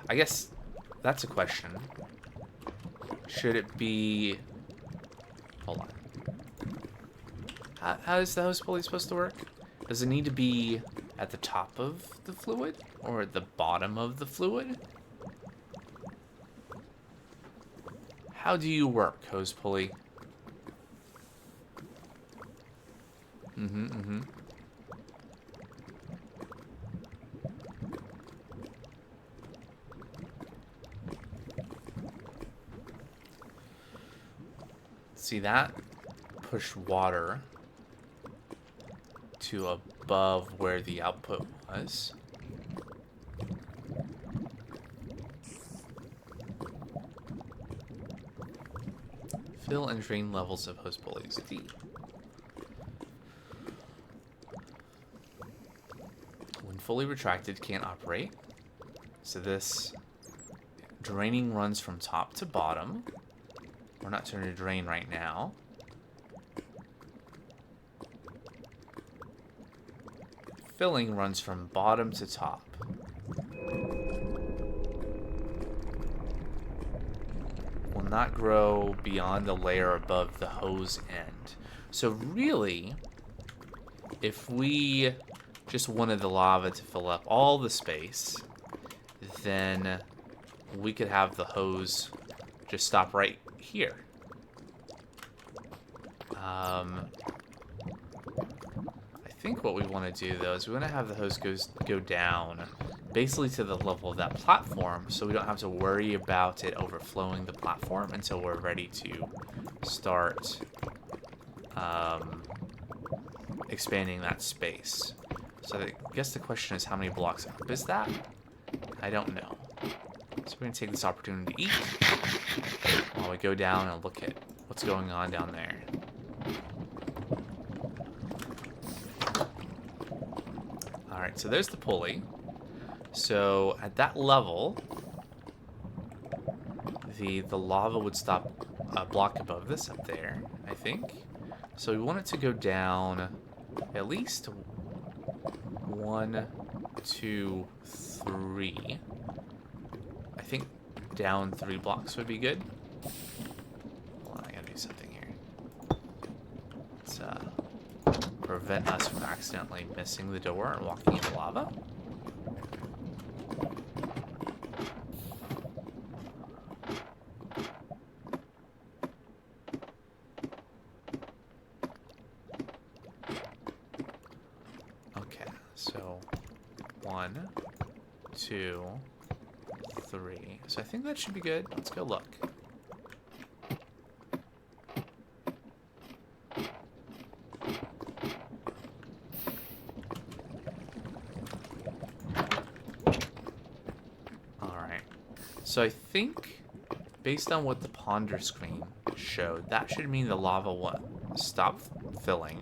I guess that's a question. Should it be... Hold on. How is the hose pulley supposed to work? Does it need to be at the top of the fluid or at the bottom of the fluid? How do you work, hose pulley? See that? Push water to above where the output was. Fill and drain levels of hose pulleys. D. When fully retracted, can't operate. So this draining runs from top to bottom. We're not turning to drain right now. Filling runs from bottom to top. Will not grow beyond the layer above the hose end. So really, if we just wanted the lava to fill up all the space, then we could have the hose just stop right here. I think what we want to do, though, is we want to have the hose go down basically to the level of that platform, so we don't have to worry about it overflowing the platform until we're ready to start expanding that space. So I guess the question is, how many blocks up is that? I don't know. So we're going to take this opportunity to eat while we go down and look at what's going on down there. Alright, so there's the pulley. So at that level, the lava would stop a block above this up there, I think. So we want it to go down at least 1, 2, 3. I think down 3 blocks would be good. Hold on, I gotta do something here. Let's prevent us from accidentally missing the door and walking into lava. Okay, so 1, 2, 3. So I think that should be good. Let's go look. Alright. So I think, based on what the ponder screen showed, that should mean the lava will stop filling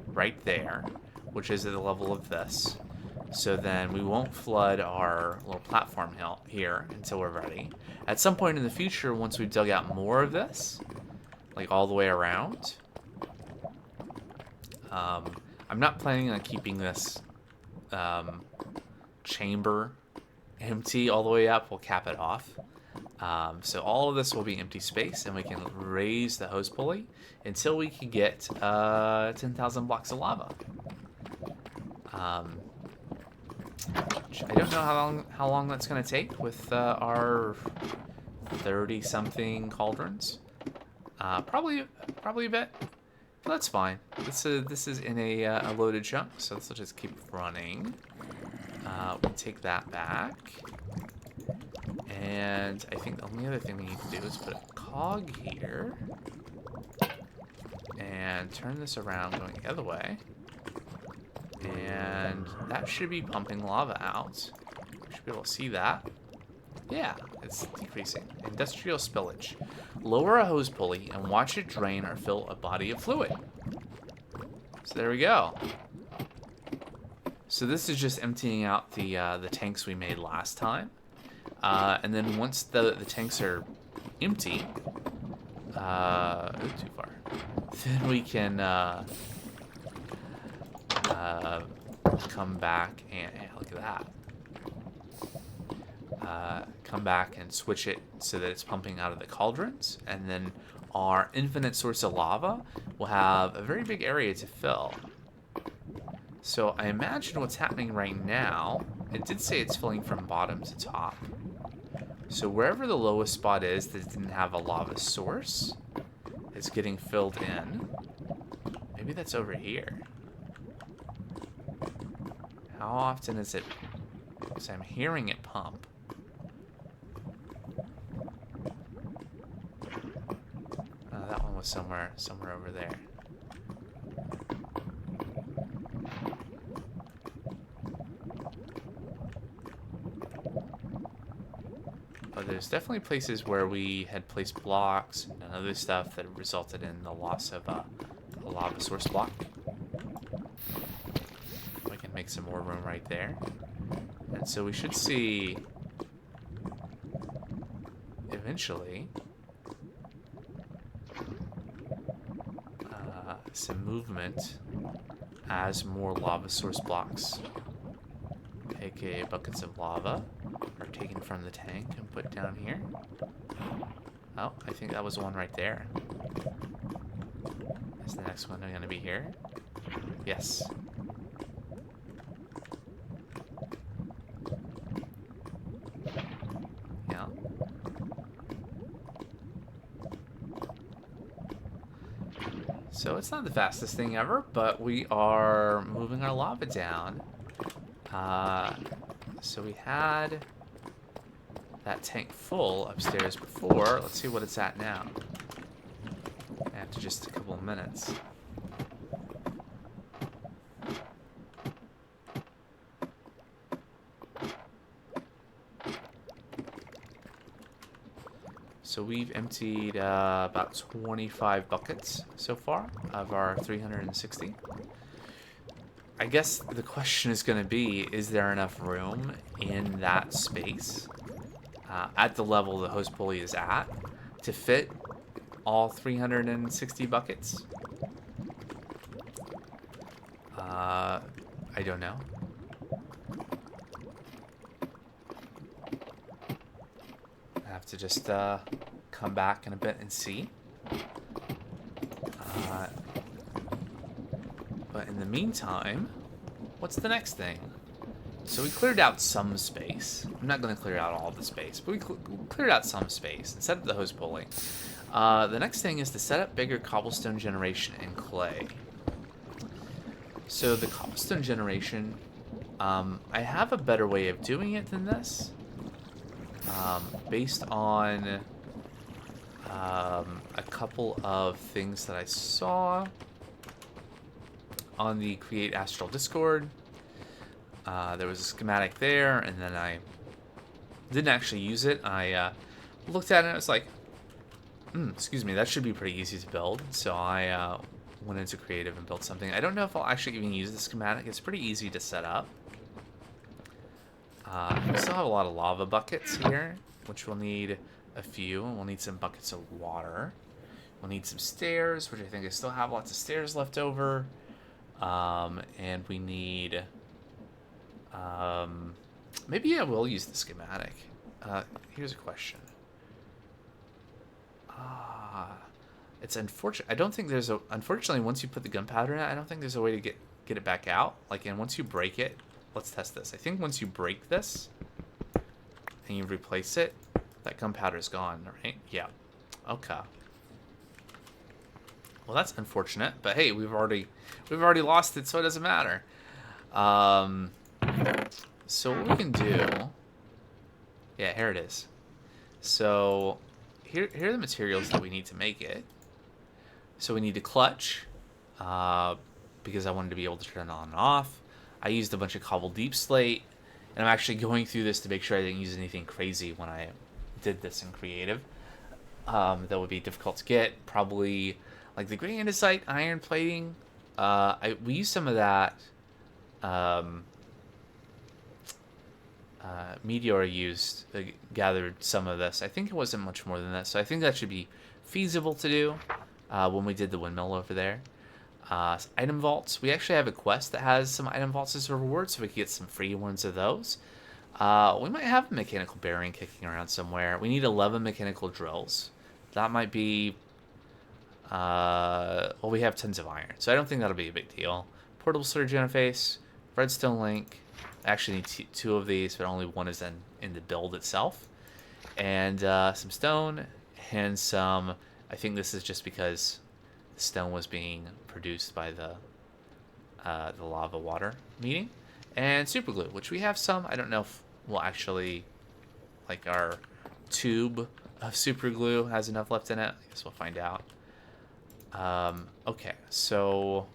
right there, which is at the level of this. So then we won't flood our little platform here until we're ready. At some point in the future, once we've dug out more of this, like all the way around, I'm not planning on keeping this chamber empty all the way up. We'll cap it off. So all of this will be empty space, and we can raise the hose pulley until we can get 10,000 blocks of lava. I don't know how long that's going to take with our 30-something cauldrons. Probably a bit. But that's fine. This is in a loaded chunk, so this will just keep running. We'll take that back. And I think the only other thing we need to do is put a cog here. And turn this around going the other way. And that should be pumping lava out. We should be able to see that. Yeah, it's decreasing. Industrial spillage. Lower a hose pulley and watch it drain or fill a body of fluid. So there we go. So this is just emptying out the tanks we made last time. And then once the tanks are empty, too far, then we can come back and look at that. Come back and switch it so that it's pumping out of the cauldrons, and then our infinite source of lava will have a very big area to fill. So I imagine what's happening right now, it did say it's filling from bottom to top. So wherever the lowest spot is that didn't have a lava source, it's getting filled in. Maybe that's over here. How often is it? Because I'm hearing it pump. That one was somewhere over there. But there's definitely places where we had placed blocks and other stuff that resulted in the loss of a lava source block. We can make some more room right there. And so we should see eventually some movement as more lava source blocks, aka buckets of lava, are taken from the tank and put down here. Oh, I think that was one right there. Is the next one going to be here? Yes. Yeah. So it's not the fastest thing ever, but we are moving our lava down. So we had that tank full upstairs before. Let's see what it's at now. After just a couple of minutes. So we've emptied about 25 buckets so far of our 360. I guess the question is going to be, is there enough room in that space at the level the host pulley is at to fit all 360 buckets? I don't know. I have to just come back in a bit and see. But in the meantime, what's the next thing? So we cleared out some space. I'm not going to clear out all the space, but we cleared out some space and set up the host pulley. The next thing is to set up bigger cobblestone generation and clay. So the cobblestone generation, I have a better way of doing it than this. Based on a couple of things that I saw on the Create Astral Discord. There was a schematic there, and then I didn't actually use it. I looked at it and I was like, excuse me, that should be pretty easy to build. So I went into Creative and built something. I don't know if I'll actually even use the schematic. It's pretty easy to set up. We still have a lot of lava buckets here, which we'll need a few. And we'll need some buckets of water. We'll need some stairs, which I think I still have lots of stairs left over. And we need... maybe I will use the schematic. Here's a question. It's unfortunate. I don't think there's a... Unfortunately, once you put the gunpowder in it, I don't think there's a way to get it back out. Like, and once you break it... Let's test this. I think once you break this and you replace it, that gunpowder's gone, right? Yeah. Okay. Well, that's unfortunate, but hey, we've already lost it, so it doesn't matter. So what we can do... Yeah, here it is. So here are the materials that we need to make it. So we need a clutch, because I wanted to be able to turn it on and off. I used a bunch of cobble deep slate, and I'm actually going through this to make sure I didn't use anything crazy when I did this in creative. That would be difficult to get. Probably like the gray andesite, iron plating. We used some of that. Meteor used gathered some of this. I think it wasn't much more than that, so I think that should be feasible to do when we did the windmill over there. Item vaults. We actually have a quest that has some item vaults as a reward, so we can get some free ones of those. We might have a mechanical bearing kicking around somewhere. We need 11 mechanical drills. That might be... well, we have tons of iron, so I don't think that'll be a big deal. Portable storage interface, redstone link. I actually need two of these, but only one is in the build itself. And some stone and some... I think this is just because the stone was being produced by the lava water meeting. And super glue, which we have some. I don't know if we'll actually... Like our tube of super glue has enough left in it. I guess we'll find out. Okay, so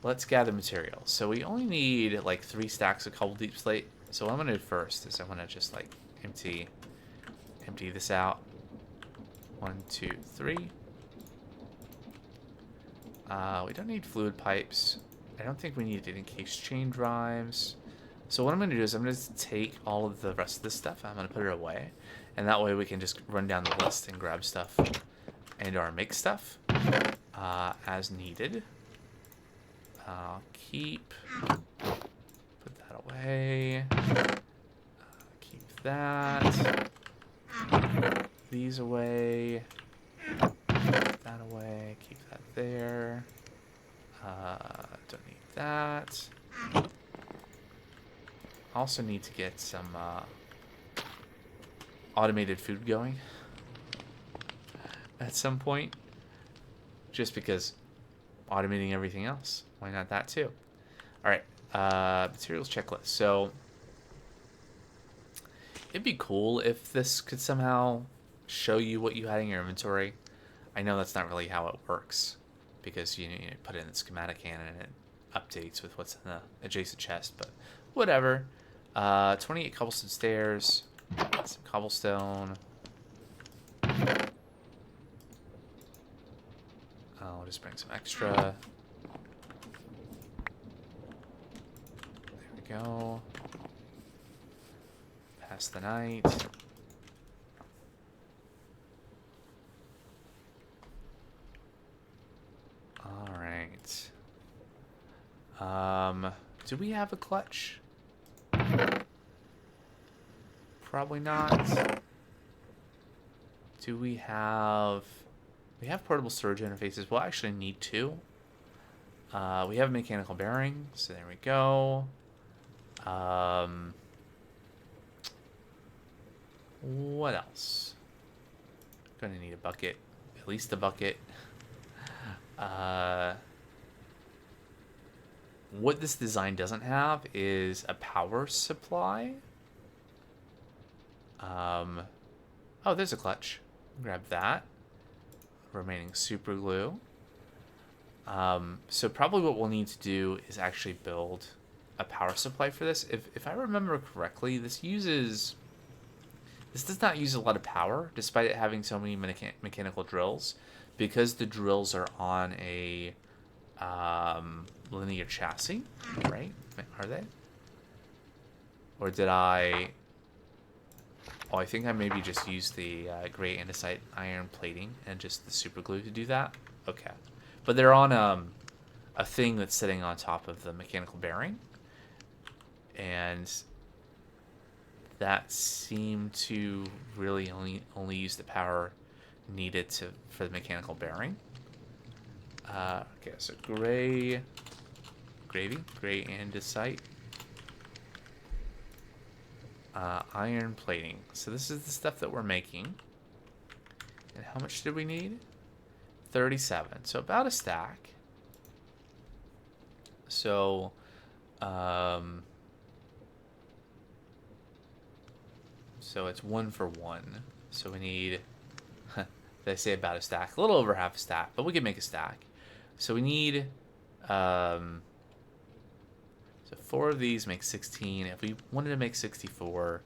let's gather materials. So we only need like 3 stacks of cobble deep slate. So what I'm gonna do first is I'm gonna just like empty this out. 1, 2, 3. We don't need fluid pipes. I don't think we need any case chain drives. So what I'm going to do is I'm going to take all of the rest of this stuff. I'm going to put it away. And that way we can just run down the list and grab stuff and/or make stuff as needed. I'll put that away. Keep that. These away. Put that away. Keep that there. Don't need that. Also need to get some automated food going at some point. Just because automating everything else. Why not that too? Alright, materials checklist. So, it'd be cool if this could somehow show you what you had in your inventory. I know that's not really how it works, because you put it in the Schematicannon and it updates with what's in the adjacent chest, but whatever. 28 cobblestone stairs, some cobblestone. I'll just bring some extra. There we go. Pass the night. Alright. Do we have a clutch? Probably not. Do we have... We have portable storage interfaces. We'll actually need 2. We have a mechanical bearing, so there we go. What else? Gonna need a bucket. At least a bucket. What this design doesn't have is a power supply. Oh, there's a clutch. Grab that. Remaining super glue. So probably what we'll need to do is actually build a power supply for this. If I remember correctly, this does not use a lot of power, despite it having so many mechanical drills, because the drills are on a linear chassis, right? Are they? Or did I... Oh, I think I maybe just used the gray andesite iron plating and just the super glue to do that. Okay. But they're on a thing that's sitting on top of the mechanical bearing. And that seemed to really only use the power needed for the mechanical bearing. Okay, so gray andesite. Iron plating. So this is the stuff that we're making. And how much did we need? 37. So about a stack. So, so it's 1 for 1. So we need, they say about a stack, a little over half a stack, but we can make a stack. So we need, so 4 of these make 16. If we wanted to make 64,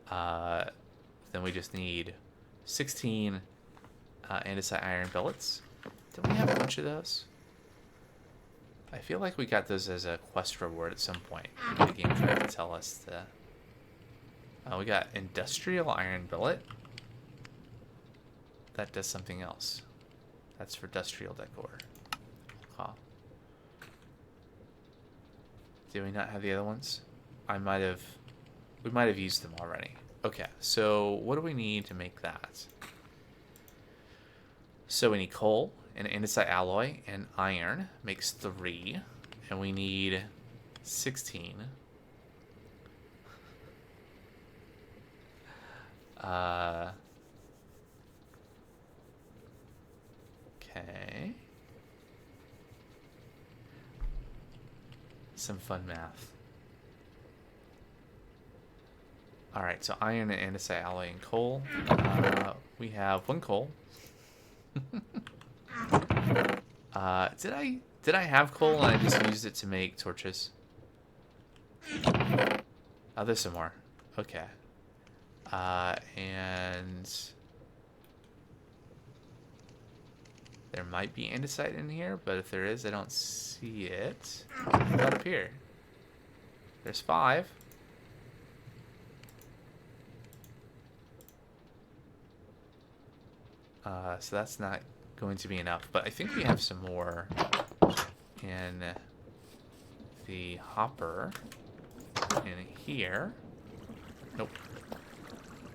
then we just need 16 andesite iron billets. Don't we have a bunch of those? I feel like we got those as a quest reward at some point. The game tried to tell us to... we got industrial iron billet. That does something else. That's for industrial decor. Huh. Do we not have the other ones? We might have used them already. Okay, so what do we need to make that? So we need coal, and andesite alloy, and iron makes 3. And we need 16. Okay. Some fun math. Alright, so iron and andesite alloy and coal. We have 1 coal. Did I have coal and I just used it to make torches? Oh, there's some more. Okay. And there might be andesite in here, but if there is, I don't see it. What about up here? There's 5. So that's not going to be enough, but I think we have some more in the hopper in here. Nope.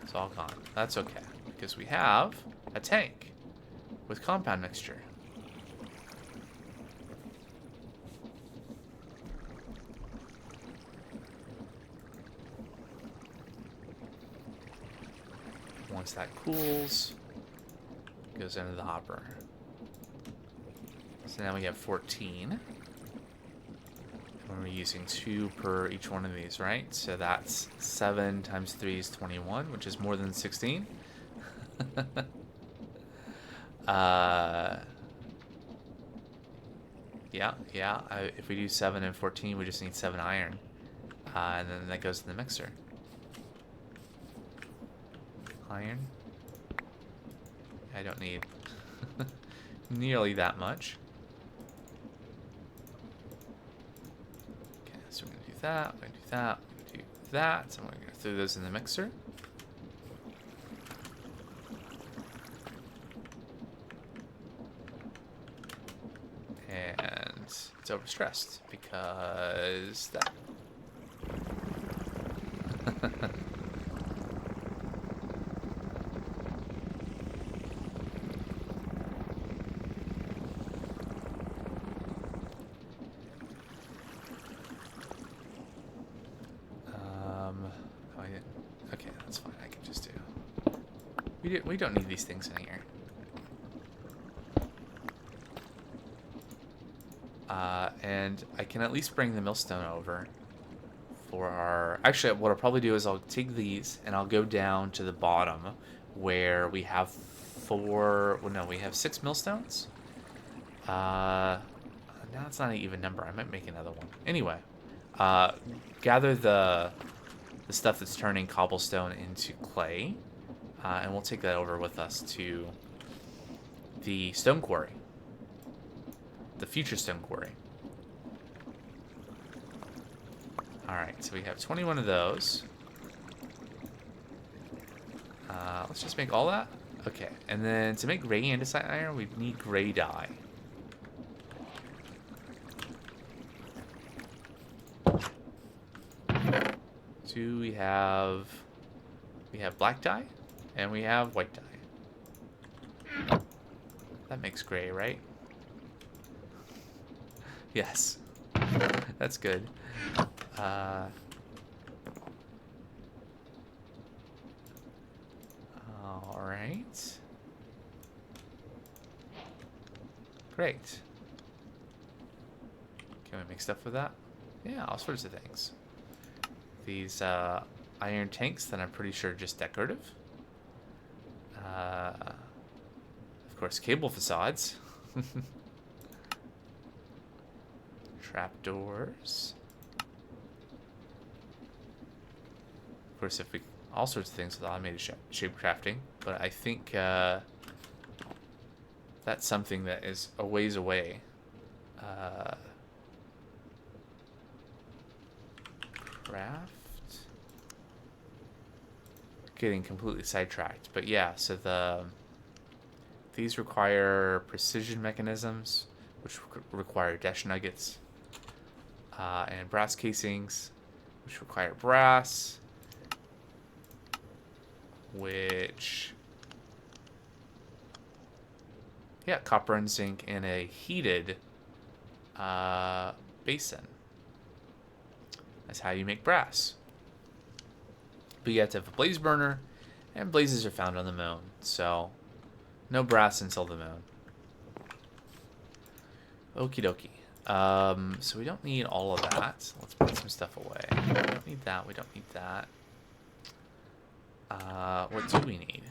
It's all gone. That's okay, because we have a tank with compound mixture. Once that cools, it goes into the hopper. So now we have 14. And we're using 2 per each one of these, right? So that's 7 times 3 is 21, which is more than 16. Yeah. If we do 7 and 14, we just need 7 iron. And then that goes in the mixer. Iron. I don't need nearly that much. Okay, so we're going to do that, we're going to do that, we're going to do that. So we're going to throw those in the mixer. And it's overstressed because that. Okay, that's fine. I can just do. We don't need these things in here. And I can at least bring the millstone over for our... Actually, what I'll probably do is I'll take these and I'll go down to the bottom where we have 4... Well, no, we have 6 millstones. Now it's not an even number. I might make another one. Anyway, gather the stuff that's turning cobblestone into clay, and we'll take that over with us to the stone quarry. The future stone quarry. Alright, so we have 21 of those. Let's just make all that. Okay, and then to make gray andesite iron, we need gray dye. We have black dye and we have white dye. That makes gray, right? Yes. That's good. All right. Great. Can we make stuff with that? Yeah, all sorts of things. These iron tanks that I'm pretty sure are just decorative. Of course, cable facades. Trapdoors. Of course, if we... all sorts of things with automated shape crafting. But I think that's something that is a ways away. Craft? Getting completely sidetracked, but yeah, so these require precision mechanisms, which require dash nuggets, and brass casings, which require brass, which, yeah, copper and zinc in a heated basin. That's how you make brass. But you have to have a blaze burner, and blazes are found on the moon, so no brass until the moon. Okie dokie. So we don't need all of that. Let's put some stuff away. We don't need that. We don't need that. What do we need?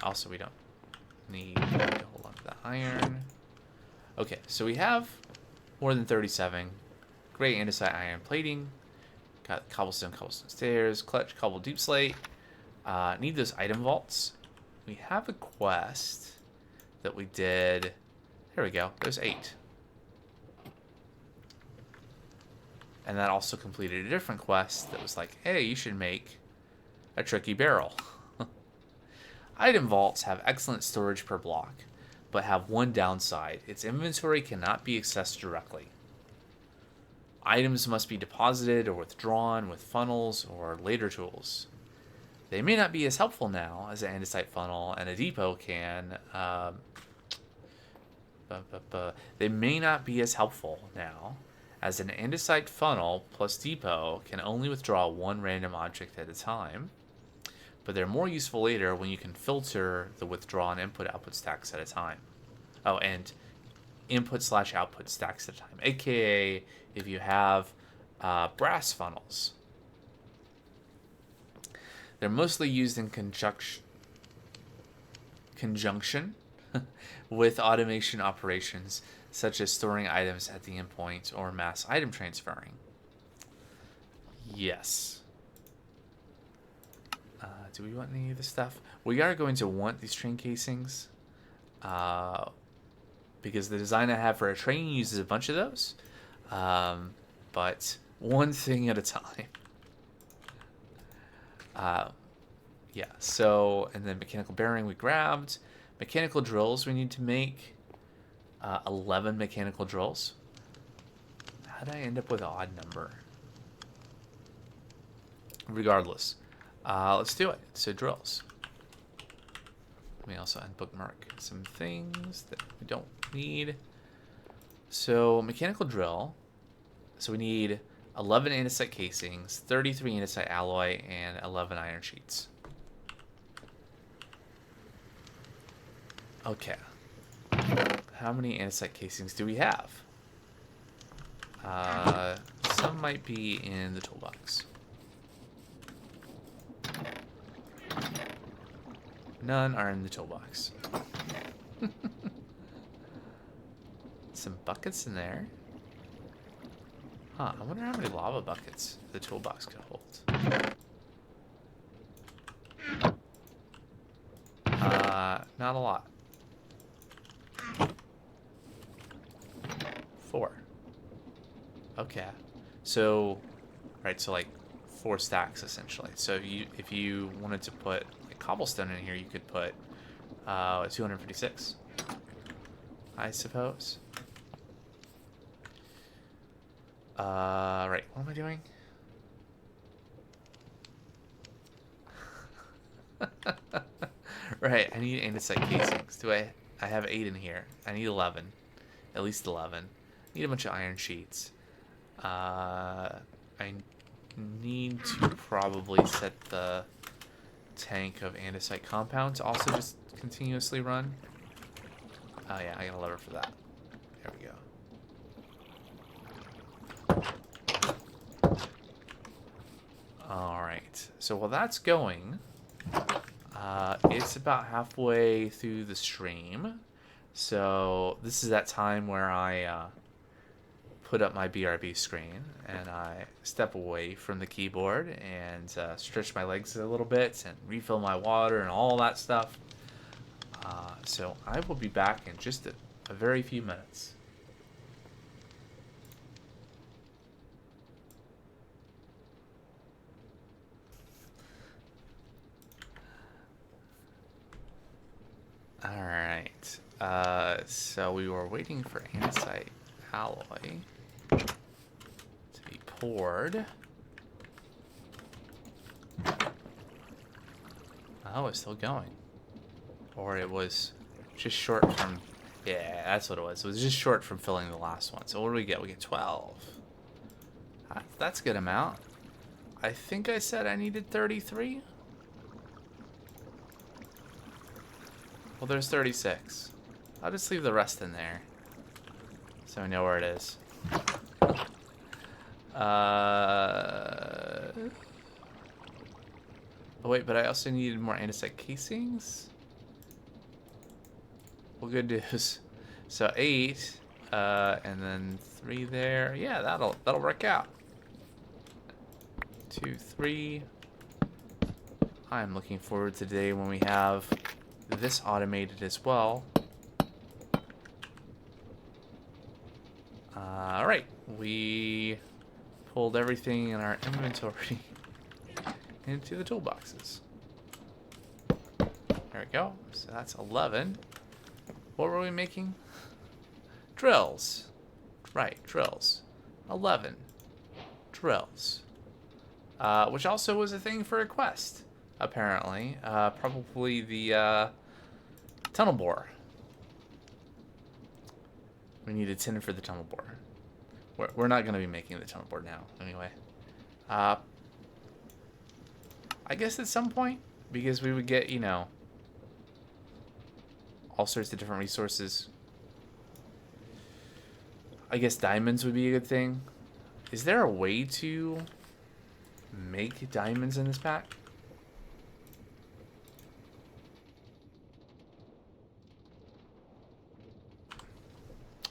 Also, we don't need iron. Okay, so we have more than 37. Great andesite iron plating. Got cobblestone stairs, clutch, cobble deep slate. Need those item vaults. We have a quest that we did. There we go. There's 8. And that also completed a different quest that was like, hey, you should make a tricky barrel. Item vaults have excellent storage per block, but have one downside. Its inventory cannot be accessed directly. Items must be deposited or withdrawn with funnels or later tools. They may not be as helpful now as an andesite funnel and a depot can. They may not be as helpful now as an andesite funnel plus depot can only withdraw one random object at a time. But they're more useful later when you can filter the withdrawn input-output stacks at a time. Oh, and input/output stacks at a time. AKA if you have brass funnels. They're mostly used in conjunction with automation operations, such as storing items at the endpoint or mass item transferring. Yes. Do we want any of this stuff? We are going to want these train casings because the design I have for a train uses a bunch of those. But one thing at a time. Yeah, so, and then mechanical bearing we grabbed. Mechanical drills we need to make 11 mechanical drills. How did I end up with an odd number? Regardless. Let's do it. So drills. Let me also unbookmark some things that we don't need. So mechanical drill. So we need 11 andesite casings, 33 andesite alloy, and 11 iron sheets. Okay. How many andesite casings do we have? Some might be in the toolbox. None are in the toolbox. Some buckets in there. Huh, I wonder how many lava buckets the toolbox could hold. Not a lot. 4. Okay. So, right, so like 4 stacks essentially. So if you wanted to put a cobblestone in here, you could put 256, I suppose. Right, what am I doing? Right, I need andesite casings. I have 8 in here. I need 11. At least 11. I need a bunch of iron sheets. I need to probably set the tank of andesite compound to also just continuously run. Oh yeah, I got a lever for that. There we go. Alright, so while that's going, it's about halfway through the stream. So this is that time where I put up my BRB screen and I step away from the keyboard and stretch my legs a little bit and refill my water and all that stuff. So I will be back in just a very few minutes. Alright, so we were waiting for andesite alloy to be poured. Oh, it's still going. Or it was just short from... Yeah, that's what it was. It was just short from filling the last one. So what do we get? We get 12. That's a good amount. I think I said I needed 33. Well, there's 36. I'll just leave the rest in there, so we know where it is. Oh wait, but I also needed more andesite casings. Well, good news. So 8, and then 3 there. Yeah, that'll work out. 2, 3. I'm looking forward to the day when we have this automated as well. Alright, we pulled everything in our inventory into the toolboxes. There we go. So that's 11. What were we making? Drills. Right, drills. 11 drills. Which also was a thing for a quest, apparently. Probably the tunnel bore. We need a tin for the tunnel bore. We're not going to be making the tunnel bore now, anyway. I guess at some point, because we would get, you know, all sorts of different resources. I guess diamonds would be a good thing. Is there a way to make diamonds in this pack?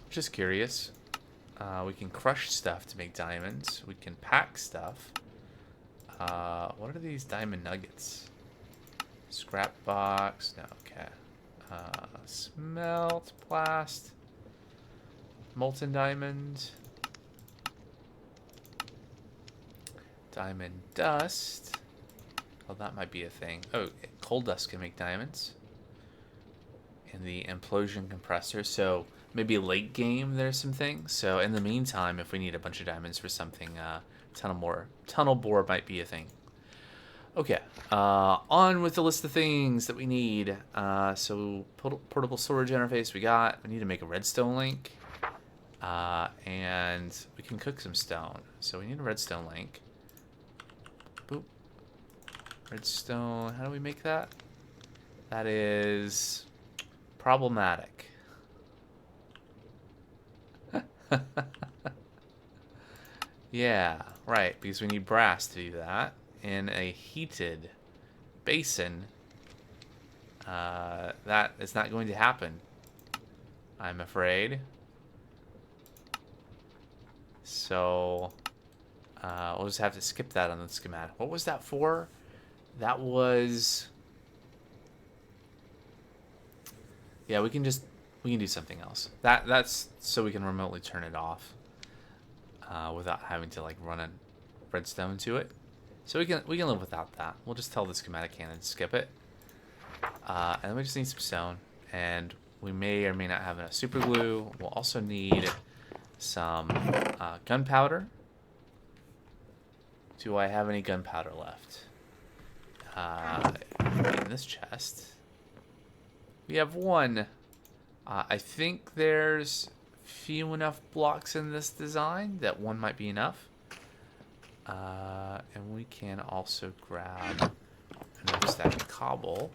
Just curious. We can crush stuff to make diamonds. We can pack stuff. What are these diamond nuggets? Scrap box. No, okay. Smelt, blast, molten diamond, diamond dust. Well, that might be a thing. Oh, coal dust can make diamonds. And the implosion compressor. So maybe late game there's some things. So in the meantime, if we need a bunch of diamonds for something, tunnel bore might be a thing. Okay, on with the list of things that we need. So portable storage interface we got. We need to make a redstone link. And we can cook some stone. So we need a redstone link. Boop. Redstone, how do we make that? That is problematic. Yeah, right, because we need brass to do that. In a heated basin, that is not going to happen, I'm afraid. So we'll just have to skip that on the schematic. What was that for? That was... Yeah, we can do something else. That's so we can remotely turn it off without having to like run a redstone to it. So we can live without that. We'll just tell the Schematicannon to skip it. And then we just need some stone. And we may or may not have enough super glue. We'll also need some gunpowder. Do I have any gunpowder left? In this chest. We have one. I think there's few enough blocks in this design that one might be enough. And we can also grab another stack of cobble.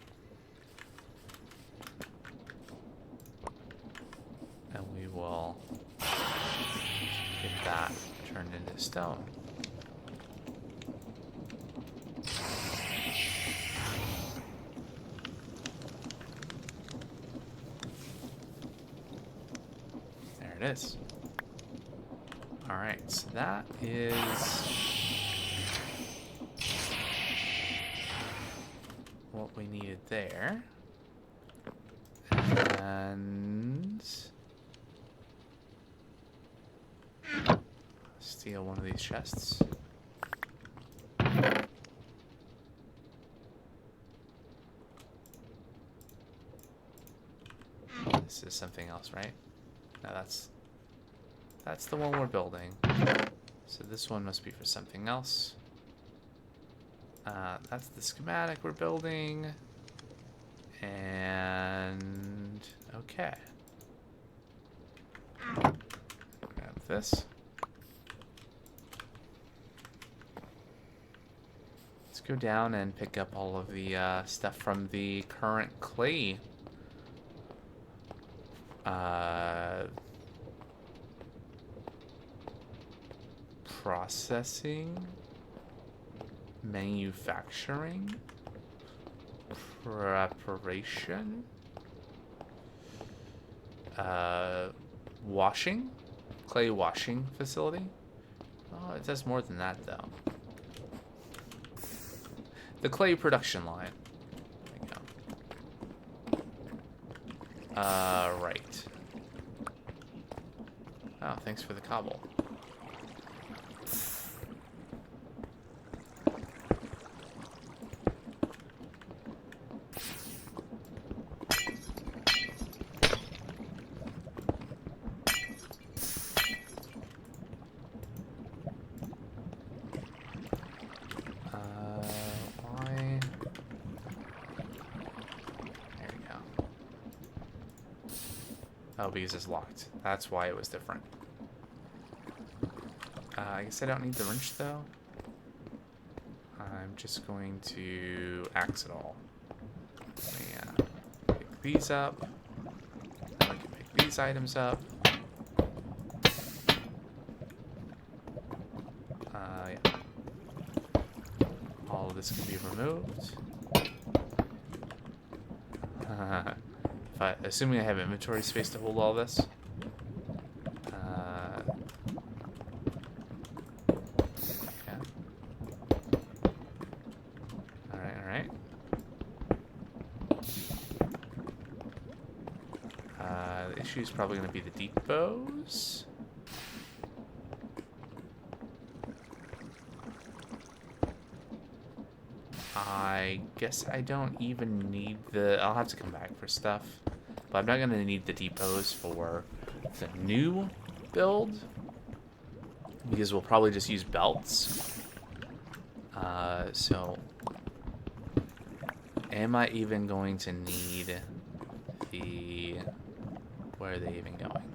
And we will get that turned into stone. There it is. Alright, so that is... what we needed there. And... steal one of these chests. This is something else, right? No, that's the one we're building. So this one must be for something else. That's the schematic we're building. And okay. Grab this. Let's go down and pick up all of the stuff from the current clay processing, manufacturing, preparation. washing? Clay washing facility? Oh, it does more than that, though. The clay production line. There you go. Right. Oh, thanks for the cobble. Why? There we go. Oh, because it's locked. That's why it was different. I guess I don't need the wrench, though. I'm just going to axe it all. Yeah. Pick these up. And we can pick these items up. Yeah. All of this can be removed. Assuming I have inventory space to hold all this. The issue is probably going to be the depots. I guess I don't even need the... I'll have to come back for stuff. But I'm not going to need the depots for the new build. Because we'll probably just use belts. So... Am I even going to need the... Where are they even going?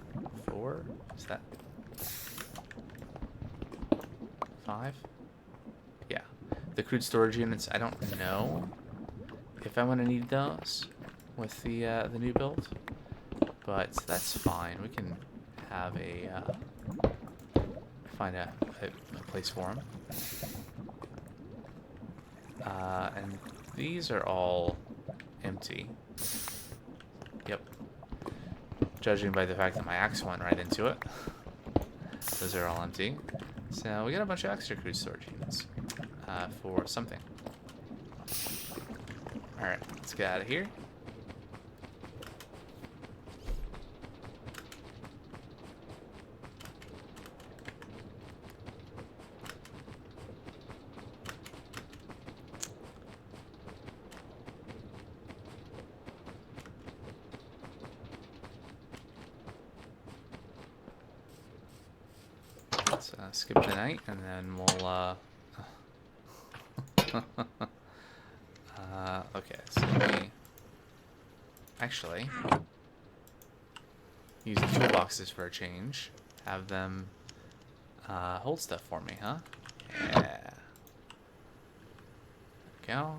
4? Is that 5? Yeah. The crude storage units, I don't know if I'm going to need those with the new build. But that's fine. We can have find a place for them. And these are all empty. Yep. Judging by the fact that my axe went right into it. Those are all empty. So we got a bunch of extra crude storage units for something. Alright, let's get out of here. Let's skip the night, and then we'll, okay, so we actually use the toolboxes for a change. Have them, hold stuff for me, huh? Yeah. There we go.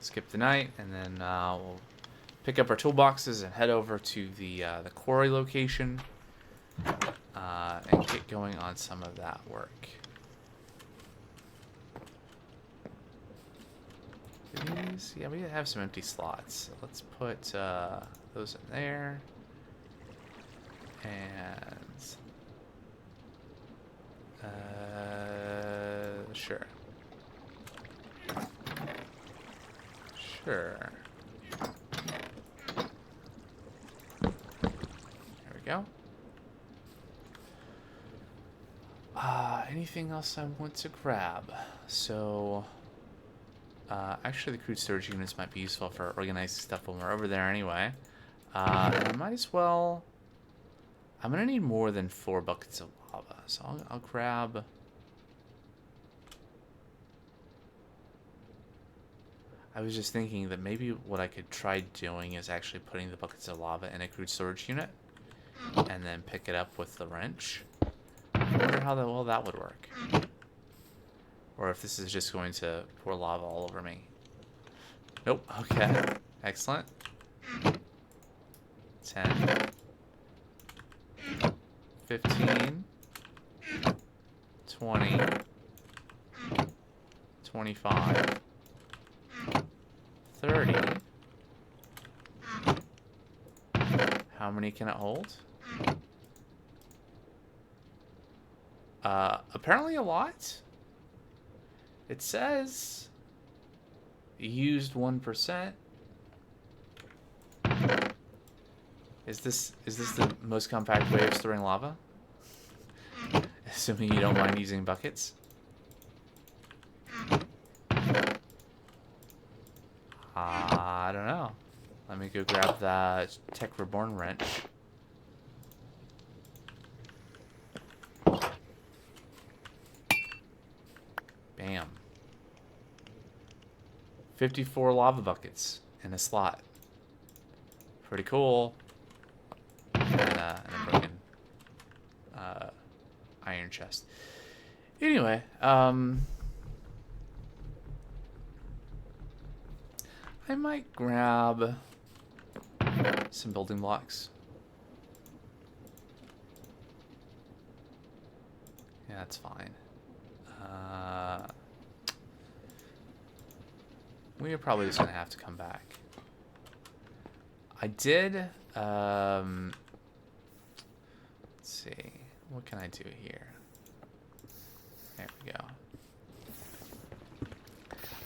Skip the night, and then, we'll pick up our toolboxes and head over to the quarry location. And get going on some of that work. These, yeah, we have some empty slots. So let's put those in there. And sure. Sure. There we go. Anything else I want to grab? So, actually the crude storage units might be useful for organizing stuff when we're over there anyway. And I might as well... I'm going to need more than 4 buckets of lava, so I'll grab... I was just thinking that maybe what I could try doing is actually putting the buckets of lava in a crude storage unit, and then pick it up with the wrench. I wonder how well that would work. Or if this is just going to pour lava all over me. Nope. Okay. Excellent. 10. 15. 20. 25. 30. How How many can it hold? Apparently a lot. It says used 1%. Is this the most compact way of storing lava? Assuming you don't mind using buckets. I don't know. Let me go grab the Tech Reborn wrench. Bam. 54 lava buckets in a slot. Pretty cool. And a broken iron chest. Anyway, I might grab some building blocks. Yeah, that's fine. We're probably just gonna have to come back. I did, let's see, what can I do here? There we go.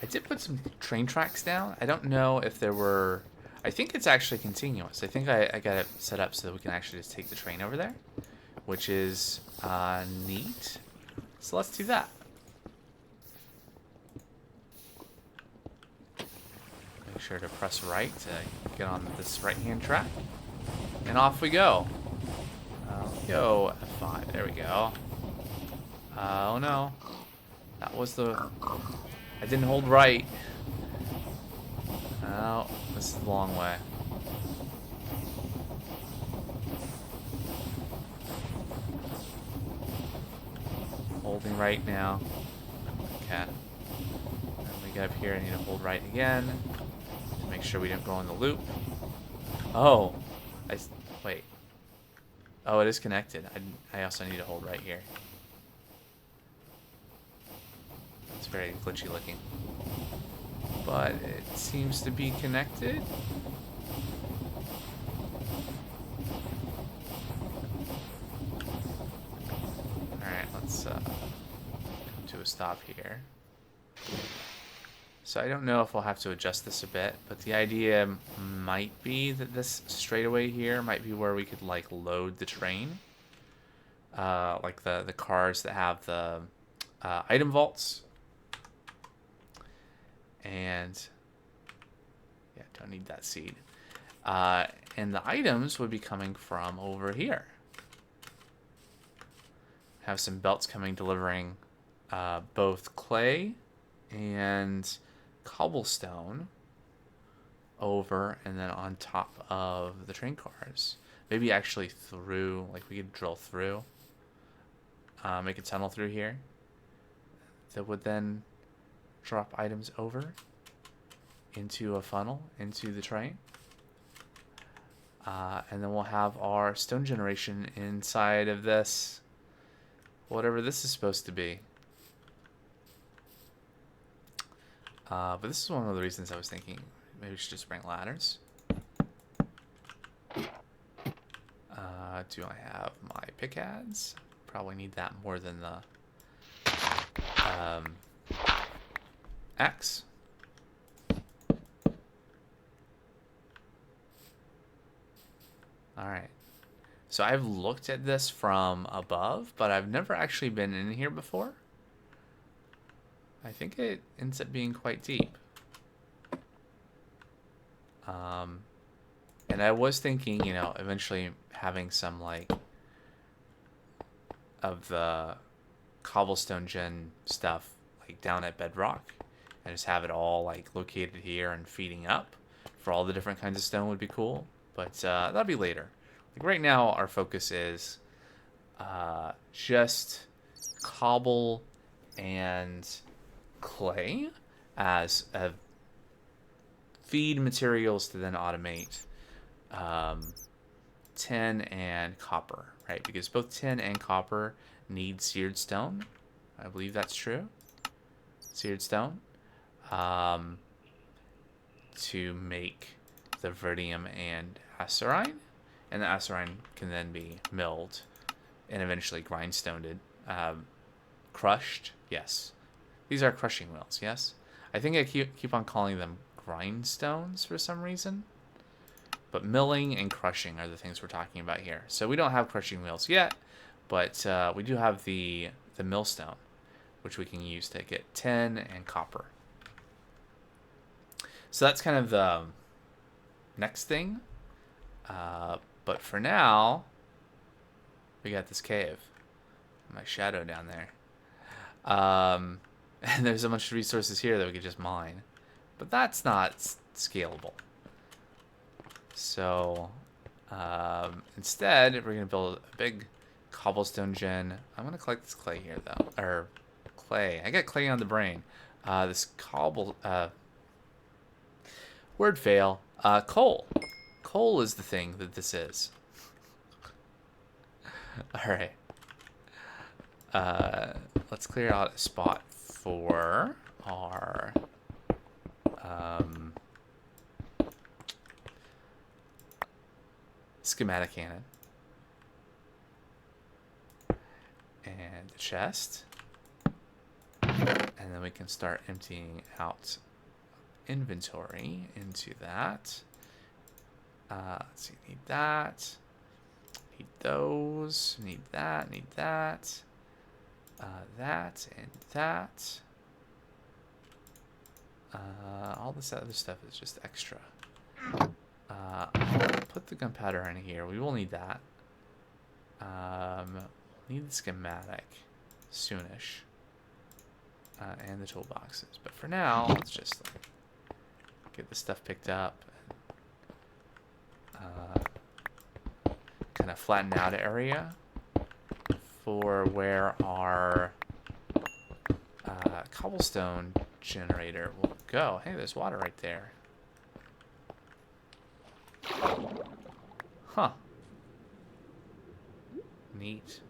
I did put some train tracks down. I don't know if there were, I think it's actually continuous. I think I got it set up so that we can actually just take the train over there, which is neat. So let's do that. Make sure to press right to get on this right-hand track. And off we go. Go F5. There we go. Oh no. That was the... I didn't hold right. Oh, this is the long way. Holding right now. Okay. And we get up here, I need to hold right again. To make sure we don't go in the loop. Oh. Wait. Oh, it is connected. I also need to hold right here. It's very glitchy looking. But it seems to be connected. Alright, let's come to a stop here. So I don't know if we'll have to adjust this a bit, but the idea might be that this straightaway here might be where we could like load the train. Like the cars that have the item vaults. And yeah, don't need that seed. And the items would be coming from over here. Have some belts coming delivering both clay and cobblestone over and then on top of the train cars. Maybe actually through, like we could drill through, make a tunnel through here that would then drop items over into a funnel into the train. And then we'll have our stone generation inside of this, whatever this is supposed to be. But this is one of the reasons I was thinking maybe we should just bring ladders. Do I have my pickads? Probably need that more than the axe. Alright. So I've looked at this from above, but I've never actually been in here before. I think it ends up being quite deep. And I was thinking, you know, eventually having some, like, of the cobblestone gen stuff, like, down at bedrock. And just have it all, like, located here and feeding up for all the different kinds of stone would be cool. But that'll be later. Like, right now, our focus is just cobble and clay as a feed materials to then automate tin and copper, right? Because both tin and copper need seared stone. I believe that's true. Seared stone to make the verdium and acerine. and the acerine can then be milled and eventually grindstoneed. Crushed, yes. These are crushing wheels, yes. I think I keep on calling them grindstones for some reason. But milling and crushing are the things we're talking about here. So we don't have crushing wheels yet, but we do have the millstone, which we can use to get tin and copper. So that's kind of the next thing. But for now, we got this cave. My shadow down there. And there's a bunch of resources here that we could just mine. But that's not scalable. So instead, we're going to build a big cobblestone gen. I'm going to collect this clay here, though. Or clay. I got clay on the brain. This cobble... word fail. Coal. Coal is the thing that this is. Alright. Let's clear out a spot for our... Schematicannon. And the chest. And then we can start emptying out inventory into that. Let's see, need that. Need those. Need that. Need that. That and that. All this other stuff is just extra. Put the gunpowder in here. We will need that. Need the schematic soonish. And the toolboxes. But for now, let's just get this stuff picked up. Kind of flatten out area for where our cobblestone generator will go. Hey, there's water right there. Huh. Neat.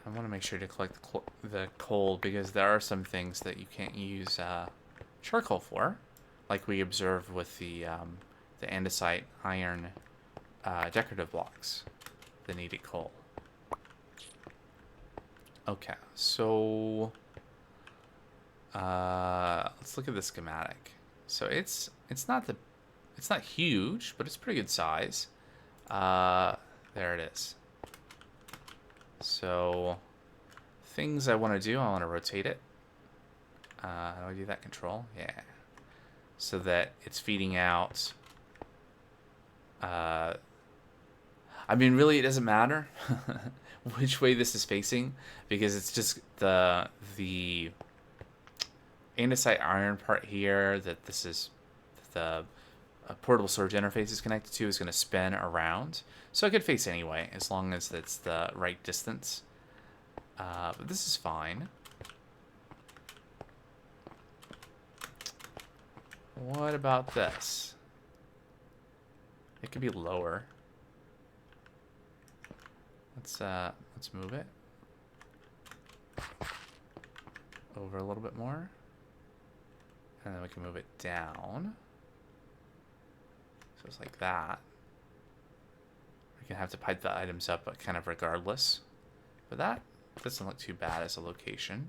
I want to make sure to collect the coal because there are some things that you can't use charcoal for, like we observed with the andesite iron decorative blocks, the needed coal. Okay, so let's look at the schematic. So it's not huge, but it's pretty good size. There it is. So, things I want to do, I want to rotate it. How do I do that? Control? Yeah. So that it's feeding out. I mean, really, it doesn't matter which way this is facing, because it's just the andesite iron part here that this is the portable storage interface is connected to is going to spin around. So it could face anyway, as long as it's the right distance. But this is fine. What about this? It could be lower. Let's move it over a little bit more. And then we can move it down. So it's like that. We can have to pipe the items up, but kind of regardless. But that doesn't look too bad as a location.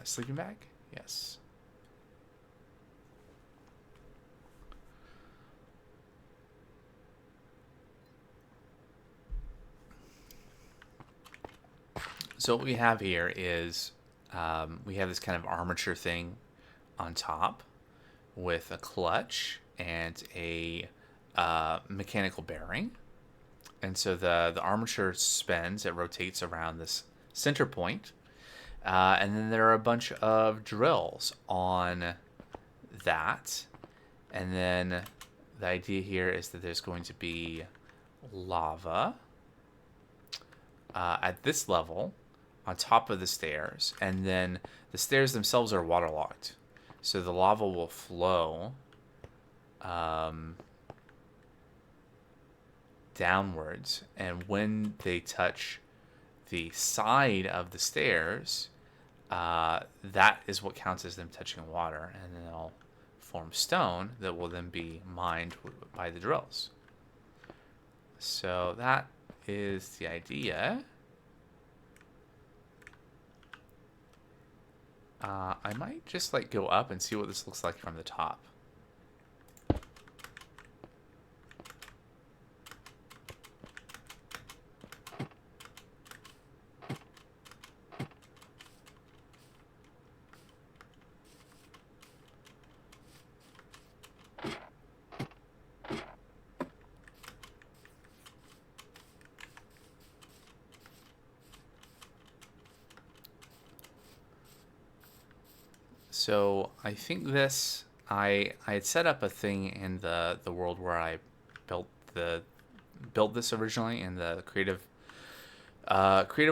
Sleeping bag? Yes. So what we have here is we have this kind of armature thing on top with a clutch and a mechanical bearing. And so the armature spins, it rotates around this center point. And then there are a bunch of drills on that. And then the idea here is that there's going to be lava at this level on top of the stairs, and then the stairs themselves are waterlogged. So the lava will flow downwards, and when they touch the side of the stairs, that is what counts as them touching water, and then they'll form stone that will then be mined by the drills. So that is the idea. I might just like go up and see what this looks like from the top. So I think this, I had set up a thing in the world where I built this originally in the creative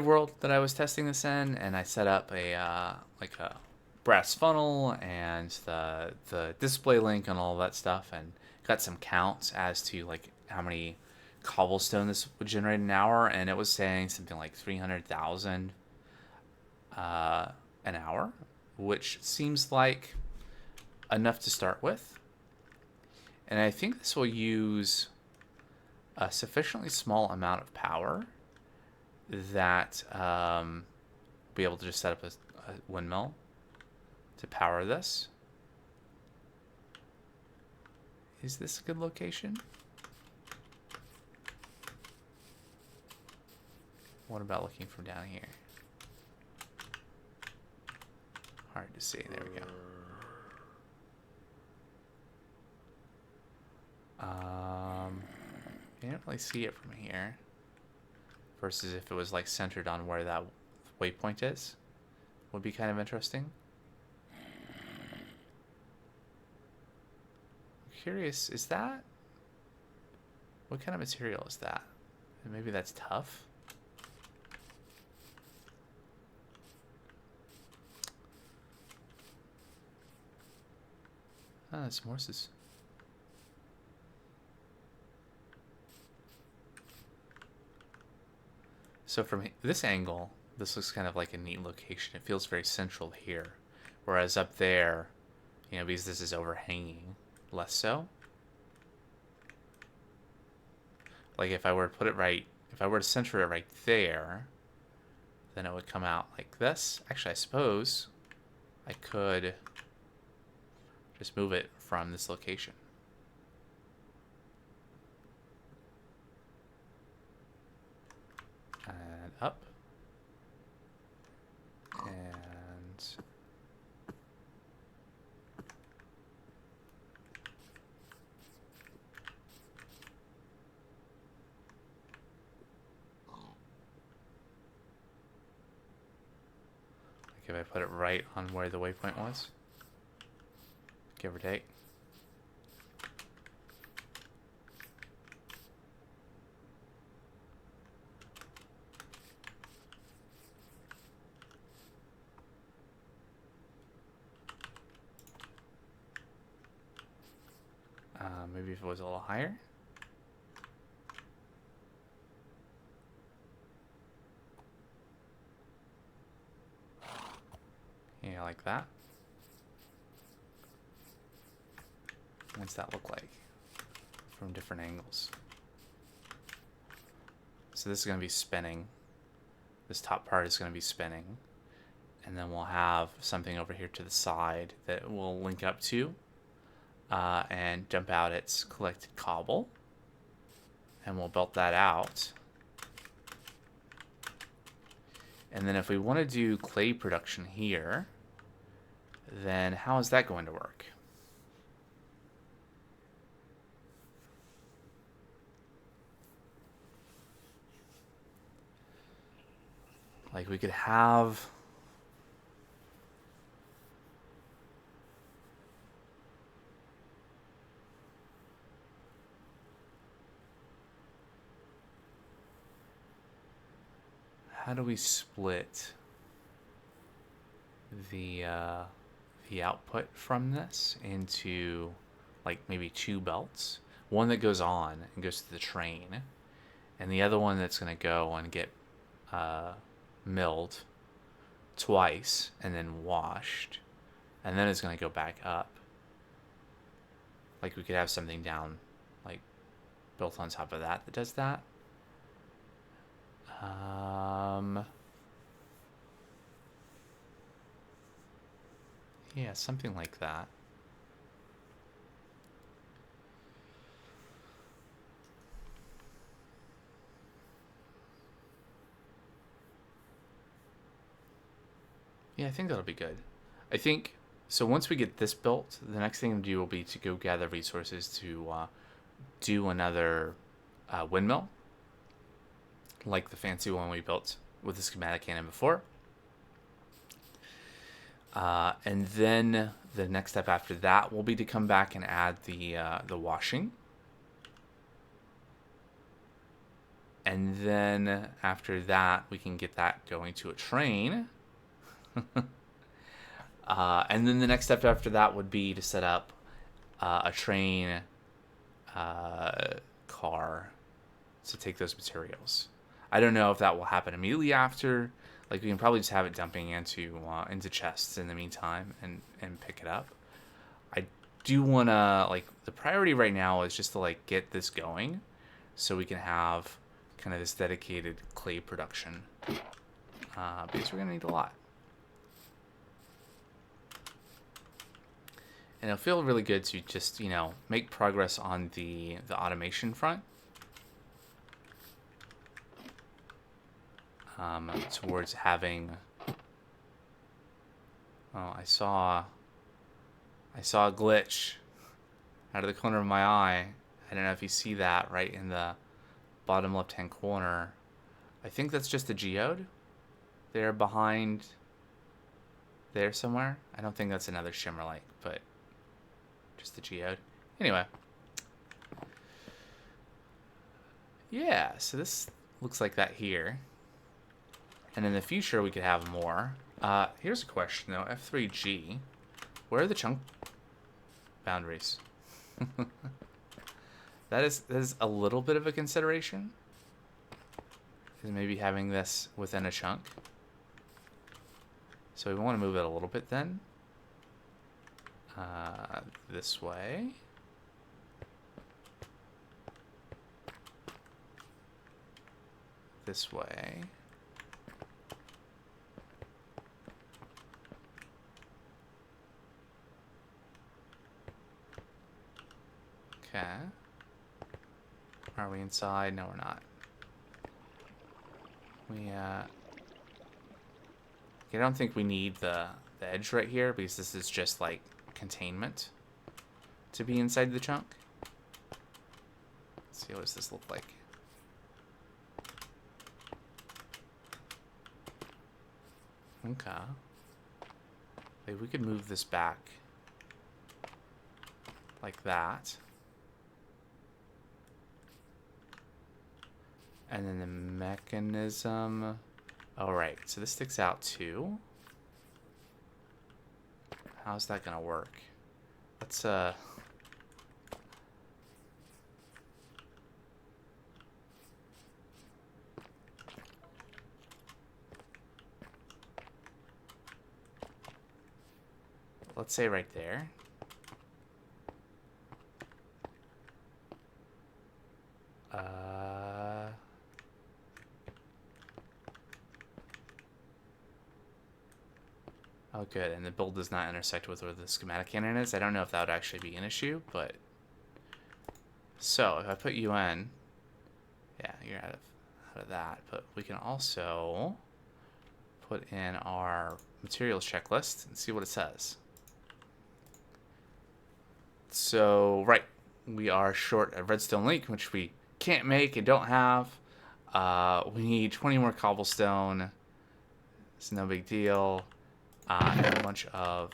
world that I was testing this in, and I set up a like a brass funnel and the display link and all that stuff, and got some counts as to like how many cobblestone this would generate an hour, and it was saying something like 300,000 an hour, which seems like enough to start with. And I think this will use a sufficiently small amount of power that be able to just set up a windmill to power this. Is this a good location? What about looking from down here? Hard to see. There we go. Can't really see it from here. Versus if it was like centered on where that waypoint is, would be kind of interesting. I'm curious, is that? What kind of material is that? Maybe that's tough. Ah, some horses. So from this angle, this looks kind of like a neat location. It feels very central here. Whereas up there, you know, because this is overhanging, less so. Like if I were to put it right, if I were to center it right there, then it would come out like this. Actually, I suppose I could just move it from this location. And up. And like if I put it right on where the waypoint was, give or take. Maybe if it was a little higher. Yeah, like that. What's that look like from different angles? So this is going to be spinning. This top part is going to be spinning. And then we'll have something over here to the side that will link up to and dump out its collected cobble. And we'll belt that out. And then if we want to do clay production here, then how is that going to work? Like we could have... How do we split the output from this into like maybe 2 belts. One that goes on and goes to the train, and the other one that's going to go and get milled twice and then washed, and then it's going to go back up. Like we could have something down, like built on top of that does that. Yeah, something like that. Yeah, I think that'll be good. I think, so once we get this built, the next thing to do will be to go gather resources to do another windmill, like the fancy one we built with the Schematicannon before. And then the next step after that will be to come back and add the washing. And then after that, we can get that going to a train. And then the next step after that would be to set up a train car to take those materials. I don't know if that will happen immediately after. Like, we can probably just have it dumping into chests in the meantime and pick it up. I do want to, like, the priority right now is just to, like, get this going so we can have kind of this dedicated clay production. Because we're going to need a lot. And it'll feel really good to just, you know, make progress on the automation front. Towards having... Oh, I saw a glitch out of the corner of my eye. I don't know if you see that right in the bottom left-hand corner. I think that's just a geode. There behind there somewhere. I don't think that's another shimmerlight, but just the geode. Anyway. Yeah, so this looks like that here. And in the future, we could have more. Here's a question, though. F3G. Where are the chunk boundaries? That is a little bit of a consideration. Is maybe having this within a chunk. So we want to move it a little bit then. This way. This way. Okay. Are we inside? No, we're not. I don't think we need the edge right here because this is just like containment to be inside the chunk. Let's see, what does this look like? Okay. Maybe we could move this back like that. And then the mechanism. Oh, right. So this sticks out too. How's that gonna work? Let's say right there. Oh, good. And the build does not intersect with where the Schematicannon is. I don't know if that would actually be an issue, but... So, if I put you in... Yeah, you're out of that. But we can also put in our materials checklist and see what it says. So, right. We are short a redstone link, which we can't make and don't have. We need 20 more cobblestone. It's no big deal. And a bunch of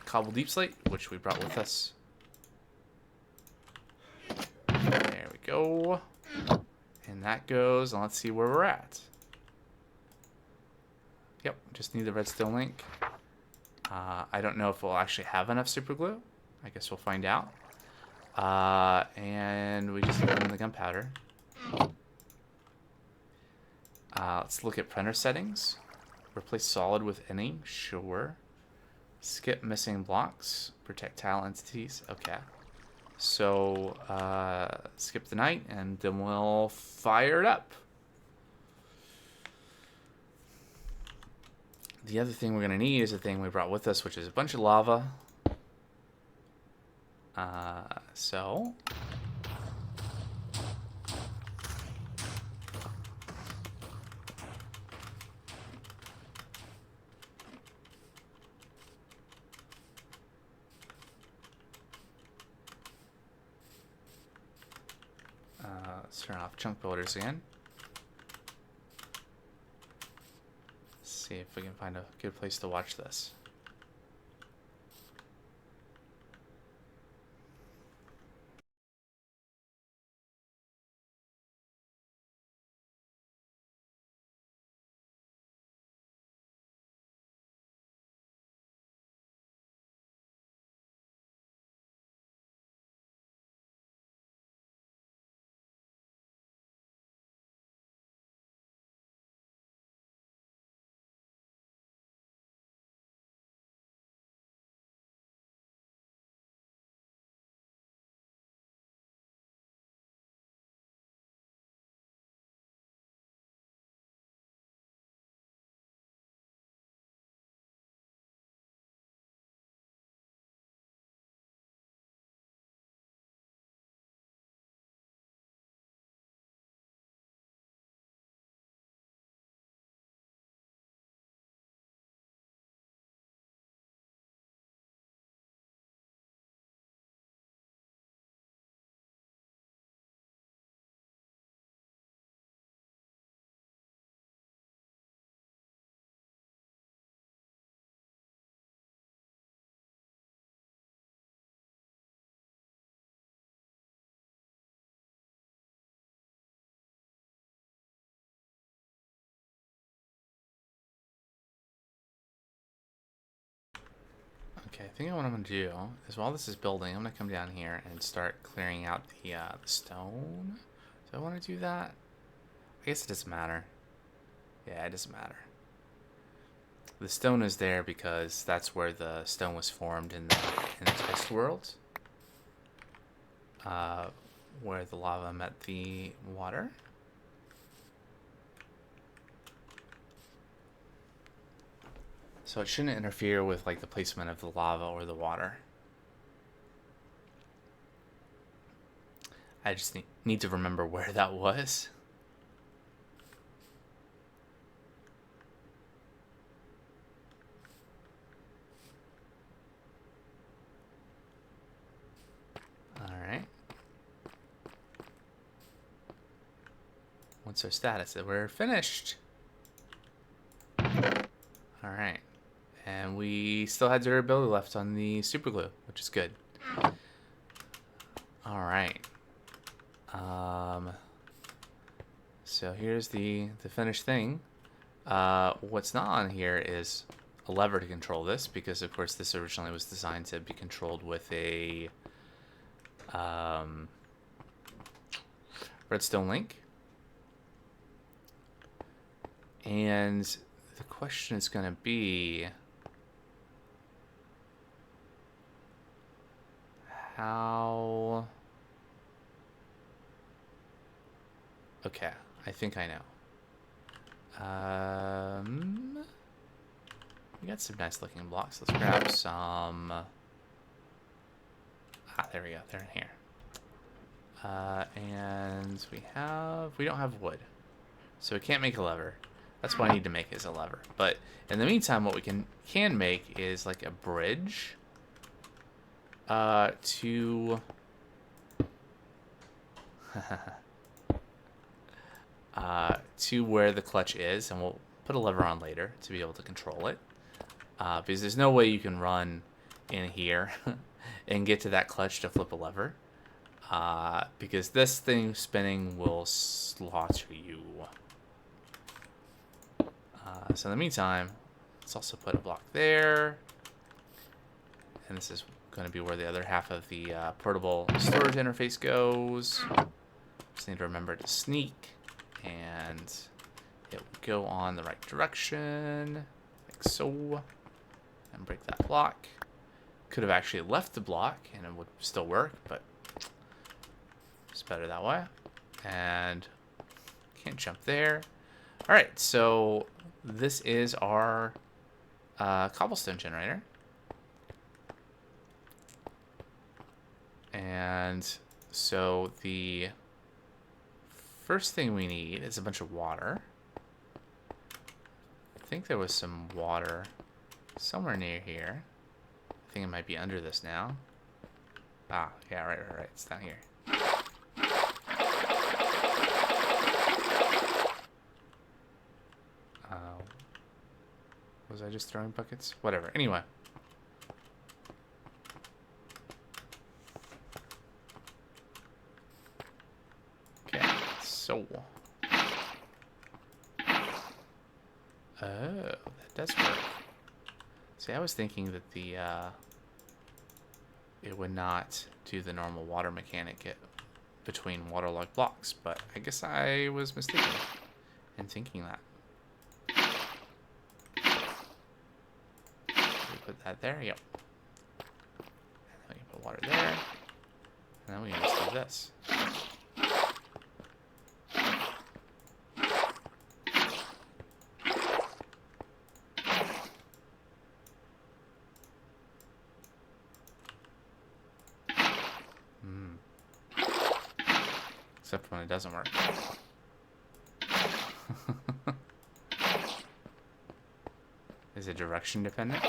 cobble deep slate, which we brought with us. There we go. And that goes, and let's see where we're at. Yep, just need the redstone link. I don't know if we'll actually have enough super glue. I guess we'll find out. And we just put in the gunpowder. Let's look at printer settings. Replace solid with any. Sure. Skip missing blocks. Protect tile entities. Okay. So, skip the night, and then we'll fire it up. The other thing we're going to need is the thing we brought with us, which is a bunch of lava. So... let's turn off chunk builders again. See if we can find a good place to watch this. Okay, I think what I'm going to do is while this is building, I'm going to come down here and start clearing out the stone. Do I want to do that? I guess it doesn't matter. Yeah, it doesn't matter. The stone is there because that's where the stone was formed in the test world. Where the lava met the water. So it shouldn't interfere with like the placement of the lava or the water. I just need to remember where that was. Alright. What's our status? We're finished. Alright. And we still had durability left on the super glue, which is good. Alright. So here's the finished thing. What's not on here is a lever to control this, because of course this originally was designed to be controlled with a redstone link. And the question is going to be how... Okay, I think I know. We got some nice looking blocks. Let's grab some... there we go. They're in here. And we don't have wood. So we can't make a lever. That's what I need to make is a lever. But in the meantime, what we can make is like a bridge to to where the clutch is, and we'll put a lever on later to be able to control it. Because there's no way you can run in here and get to that clutch to flip a lever. Because this thing spinning will slaughter you. So in the meantime, let's also put a block there. And this is going to be where the other half of the portable storage interface goes. Just need to remember to sneak. And it will go on the right direction. Like so. And break that block. Could have actually left the block and it would still work, but it's better that way. And can't jump there. Alright, so this is our cobblestone generator. And so the first thing we need is a bunch of water. I think there was some water somewhere near here. I think it might be under this now. Ah, yeah, right. It's down here. Was I just throwing buckets? Whatever. Anyway. Okay, so. Oh, that does work. See, I was thinking that the, it would not do the normal water mechanic between waterlogged blocks, but I guess I was mistaken in thinking that. Put that there, yep. And then we can put water there. And then we can just do this. Except when it doesn't work. Is it direction dependent?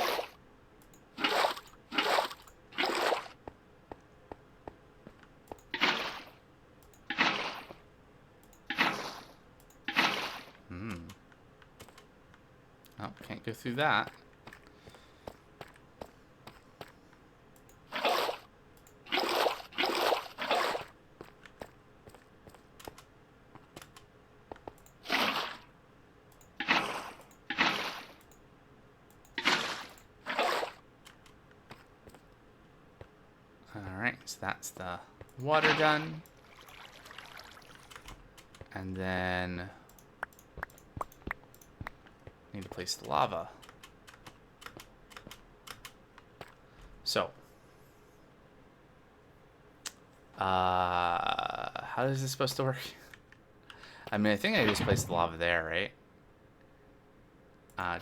Oh, can't go through that. Alright, so that's the water done. And then need to place the lava. So how is this supposed to work? I mean, I think I just placed the lava there, right?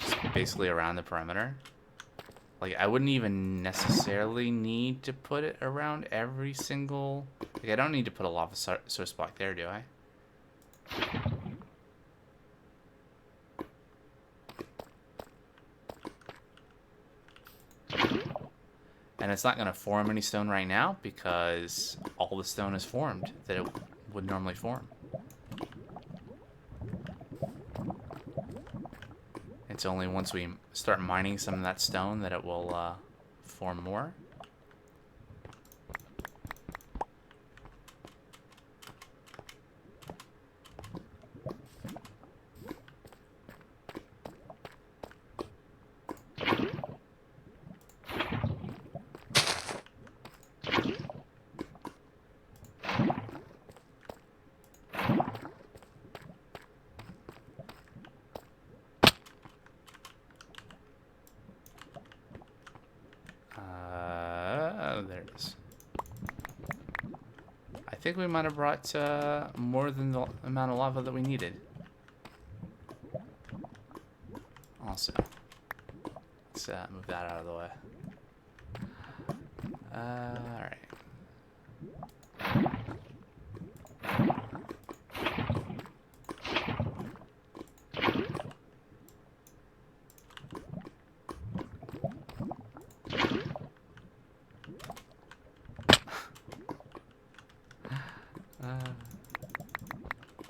Just basically around the perimeter. Like, I wouldn't even necessarily need to put it around every single... Like, I don't need to put a lava source block there, do I? And it's not going to form any stone right now because all the stone is formed that it would normally form. It's only once we start mining some of that stone that it will form more. There it is. I think we might have brought more than the amount of lava that we needed. Also, let's move that out of the way. Alright.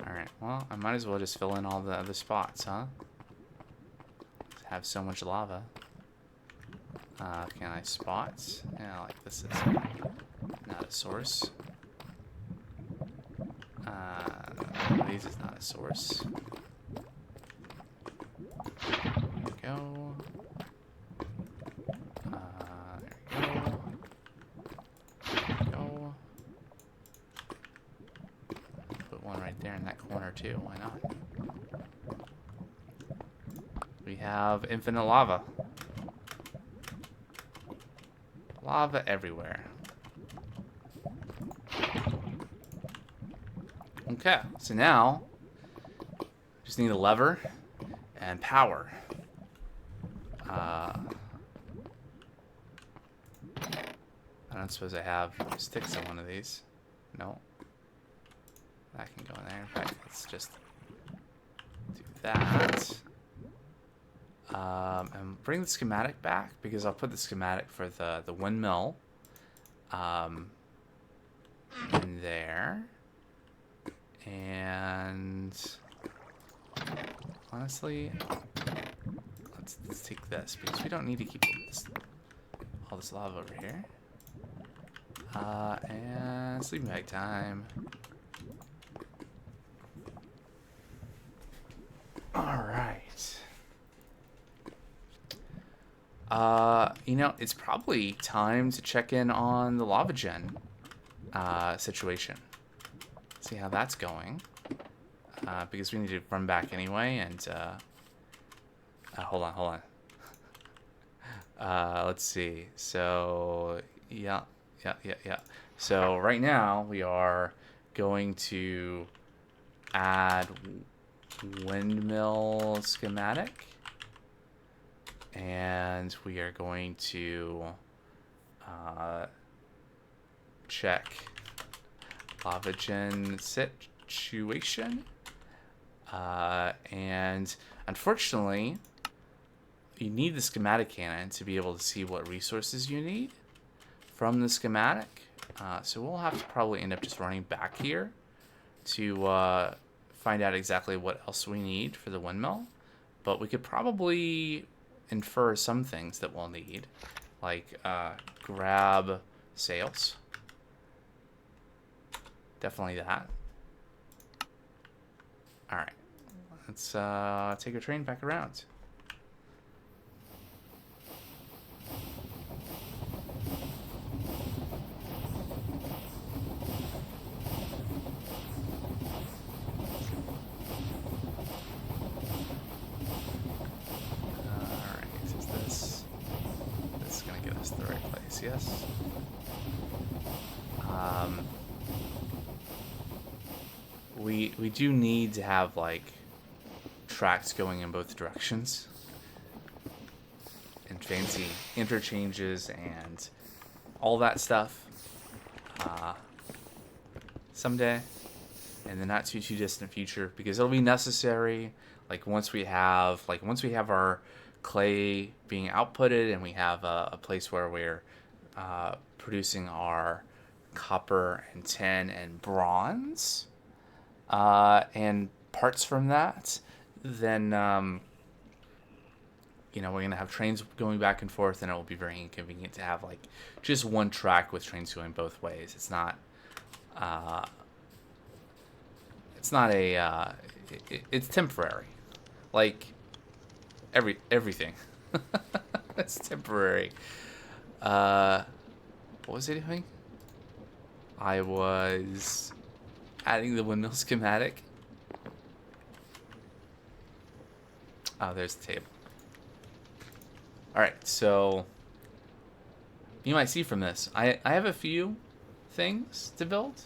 Alright, well, I might as well just fill in all the other spots, huh? Have so much lava. Can I spot? Yeah, like this is not a source. These is not a source. go. There we go. There we go. Put one right there in that corner too. Why not? We have infinite lava. Lava everywhere. Okay, so now just need a lever and power. I don't suppose I have sticks on one of these. No. That can go in there. In fact, let's just do that. And bring the schematic back, because I'll put the schematic for the windmill in there. And honestly, let's take this, because we don't need to keep all this lava over here. And sleeping bag time. Alright. You know, it's probably time to check in on the lava gen situation. See how that's going. Because we need to run back anyway, and hold on. Let's see. So, yeah. So right now we are going to add windmill schematic, and we are going to check lava gen situation, and unfortunately you need the Schematicannon to be able to see what resources you need from the schematic. So we'll have to probably end up just running back here to find out exactly what else we need for the windmill. But we could probably infer some things that we'll need, like grab sails. Definitely that. Alright. Let's take a train back around. Yes. We do need to have like tracks going in both directions and fancy interchanges and all that stuff someday in the not too distant future, because it'll be necessary. Like once we have our clay being outputted and we have a place where we're producing our copper and tin and bronze and parts from that, then you know, we're gonna have trains going back and forth, and it will be very inconvenient to have like just one track with trains going both ways. It's not it's temporary, like everything. It's temporary. What was I doing? I was adding the windmill schematic. Oh, there's the table. Alright, so you might see from this, I have a few things to build.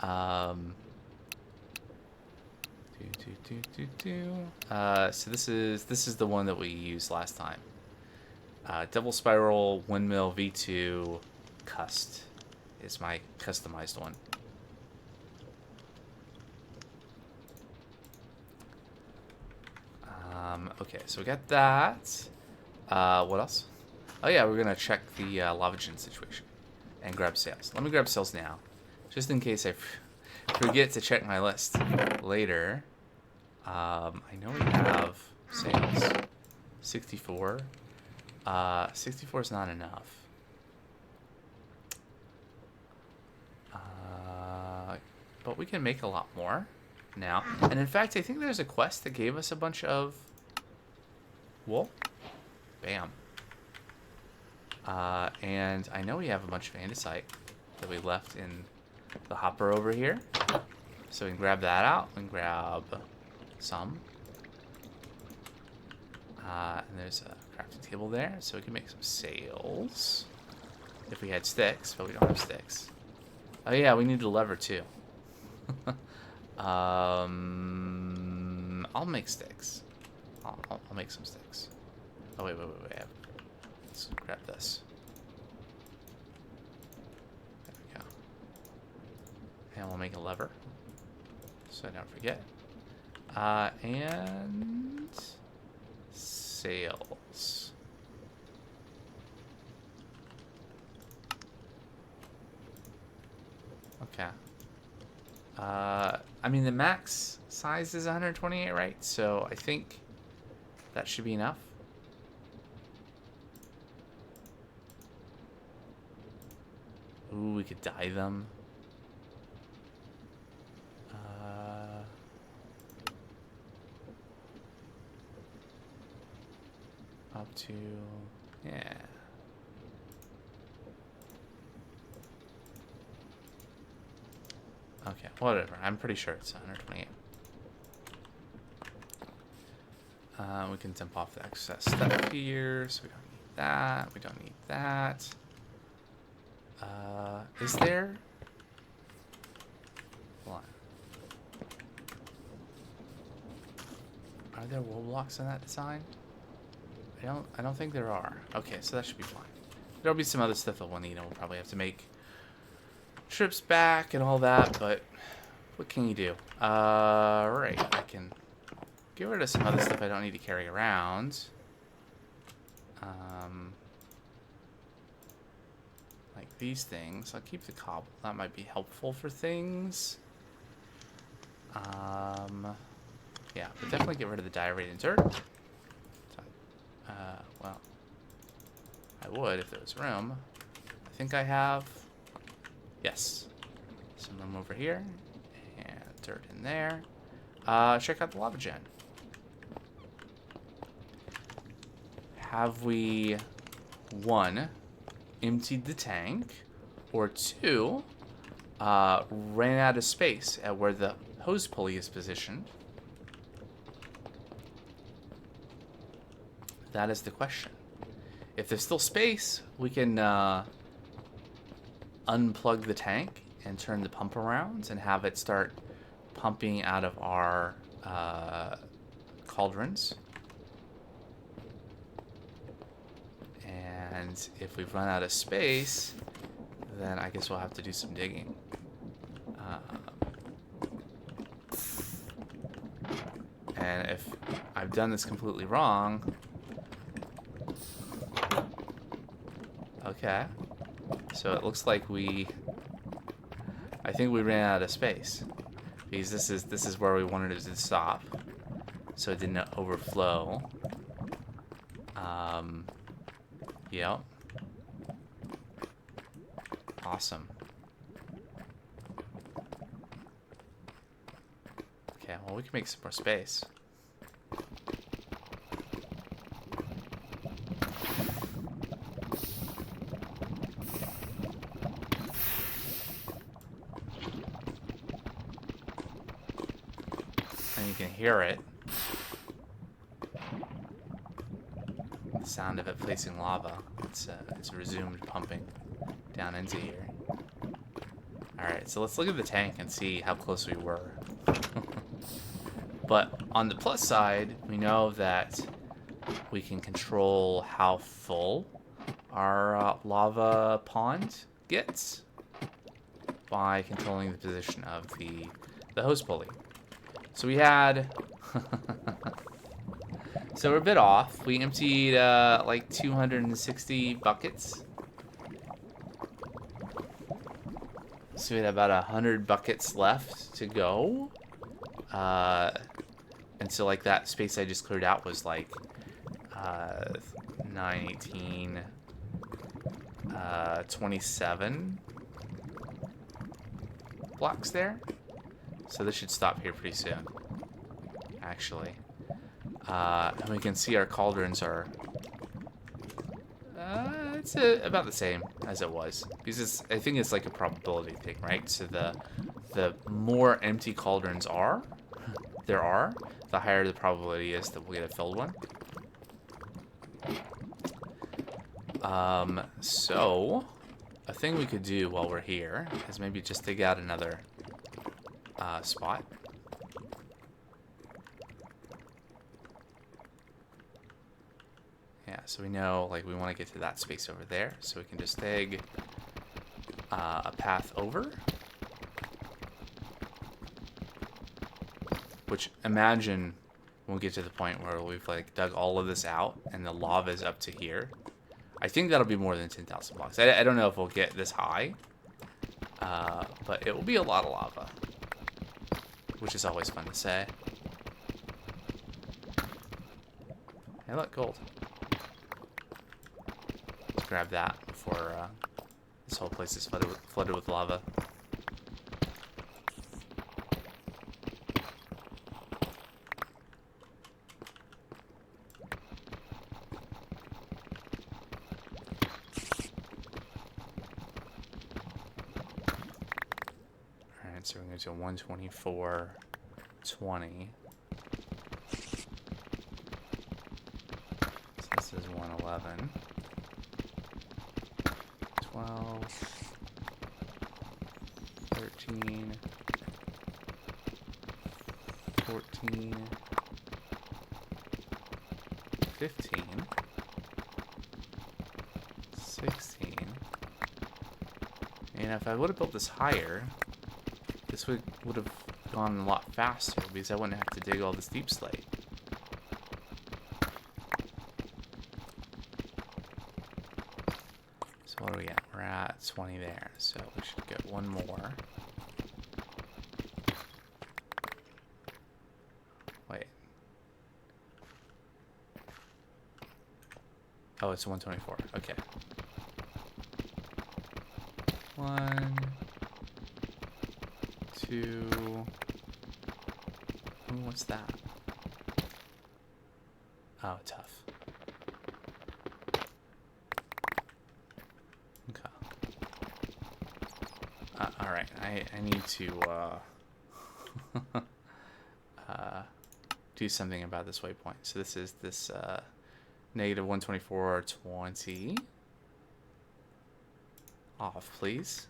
So this is the one that we used last time. Double spiral windmill V2 cust is my customized one. Okay, so we got that. What else? Oh yeah, we're gonna check the lava gen situation and grab sails. Let me grab sails now, just in case I forget to check my list later. I know we have sails. 64. 64 is not enough. But we can make a lot more now. And in fact, I think there's a quest that gave us a bunch of Wool. Bam. And I know we have a bunch of andesite that we left in the hopper over here. So we can grab that out. We can grab some. And there's a crafting table there, so we can make some sails. If we had sticks, but we don't have sticks. Oh yeah, we need a lever too. I'll make sticks. I'll make some sticks. Oh wait. Let's grab this. There we go. And we'll make a lever, so I don't forget. And sails. Okay. I mean, the max size is 128, right? So I think that should be enough. Ooh, we could dye them. Up to, yeah. Okay, whatever. I'm pretty sure it's 128. We can dump off the excess stuff here, so we don't need that. We don't need that. Is there? Hold on. Are there wool blocks in that design? I don't think there are. Okay, so that should be fine. There'll be some other stuff that we'll need, and we'll probably have to make trips back and all that, but what can you do? Right, I can get rid of some other stuff I don't need to carry around. Like these things. I'll keep the cobble. That might be helpful for things. Yeah, but definitely get rid of the dilated dirt. Well, I would if there was room. I think I have. Yes. Some room over here. And dirt in there. Check out the lava gen. Have we, 1, emptied the tank, or 2, ran out of space at where the hose pulley is positioned? That is the question. If there's still space, we can unplug the tank and turn the pump around and have it start pumping out of our cauldrons. And if we've run out of space, then I guess we'll have to do some digging. And if I've done this completely wrong... Okay. So it looks like I think we ran out of space. Because this is where we wanted it to stop. So it didn't overflow. Yep. Awesome. Okay, well we can make some more space. And you can hear it. The sound of it placing lava. It's resumed pumping down into here. Alright, so let's look at the tank and see how close we were. But on the plus side, we know that we can control how full our lava pond gets by controlling the position of the hose pulley. So we had... So we're a bit off. We emptied like 260 buckets. So we had about 100 buckets left to go. And so like that space I just cleared out was like 9, 18, 27 blocks there. So this should stop here pretty soon, actually. And we can see our cauldrons are... it's about the same as it was. Because I think it's like a probability thing, right? So the more empty cauldrons there are, the higher the probability is that we'll get a filled one. So a thing we could do while we're here is maybe just dig out another spot. Yeah, so we know, like, we want to get to that space over there, so we can just dig a path over. Which, imagine when we get to the point where we've, like, dug all of this out and the lava is up to here. I think that'll be more than 10,000 blocks. I don't know if we'll get this high, but it will be a lot of lava, which is always fun to say. Hey, look, gold. Let's grab that before this whole place is flooded with lava. Alright, so we're going to go to 124.20. So this is 111. 12, 13, 14, 15, 16. And if I would have built this higher, this would have gone a lot faster because I wouldn't have to dig all this deep slate. So what are we at? We're at 20 there, so we should get one more. Wait. Oh, it's 124. Okay. 1, 2. Ooh, what's that? Oh, tough. Okay. Alright, I need to do something about this waypoint. So this is this negative 124.20. Off, please.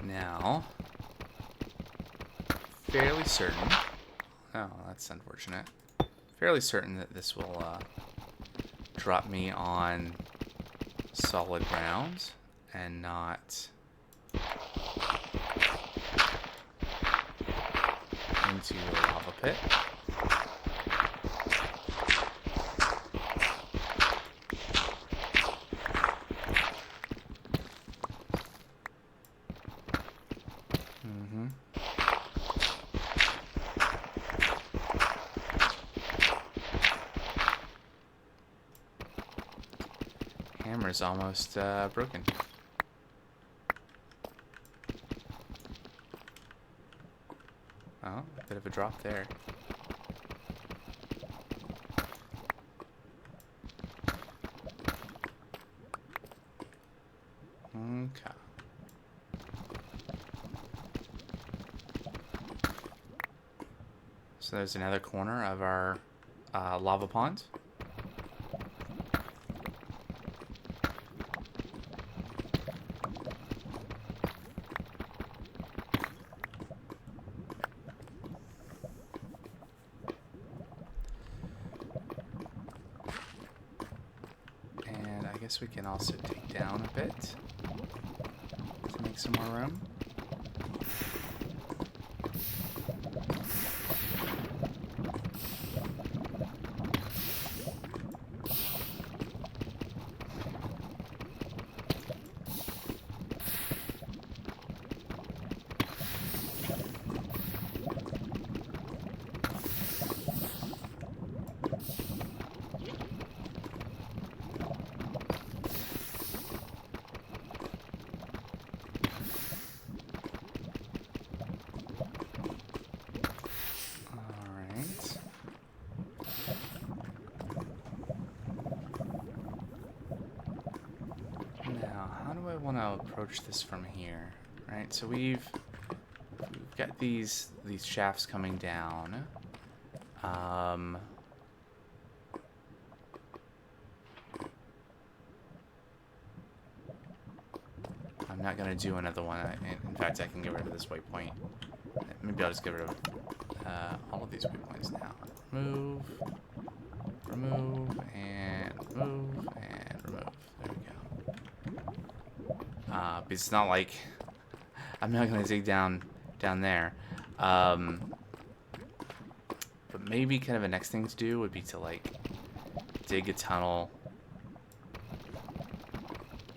Now, fairly certain, oh, that's unfortunate, fairly certain that this will drop me on solid ground and not into a lava pit. Hammer's almost broken. Oh, a bit of a drop there. Okay. So there's another corner of our lava pond. I guess we can also dig down a bit to make some more room. approach this from here, right? So we've got these shafts coming down. I'm not gonna do another one. In fact, I can get rid of this waypoint. Maybe I'll just get rid of all of these waypoints now. Remove, remove, and remove, and remove. There we go. But it's not like I'm not gonna dig down there. But maybe kind of a next thing to do would be to like dig a tunnel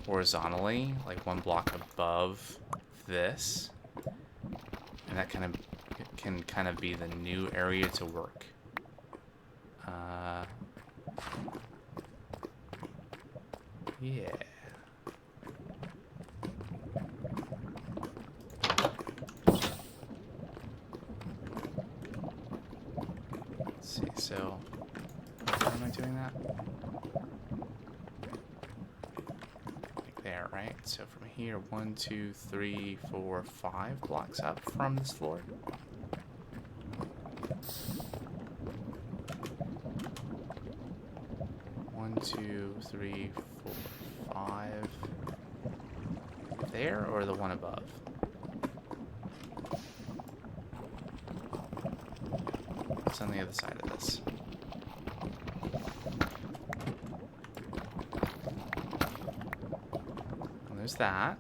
horizontally, like one block above this, and that can kind of be the new area to work. Yeah. Let's see, so how am I doing that? Like there, right? So from here, 1, 2, 3, 4, 5 blocks up from this floor. One, 2, 3, 4, 5. There or the one above? What's on the other side of this? Well, there's that.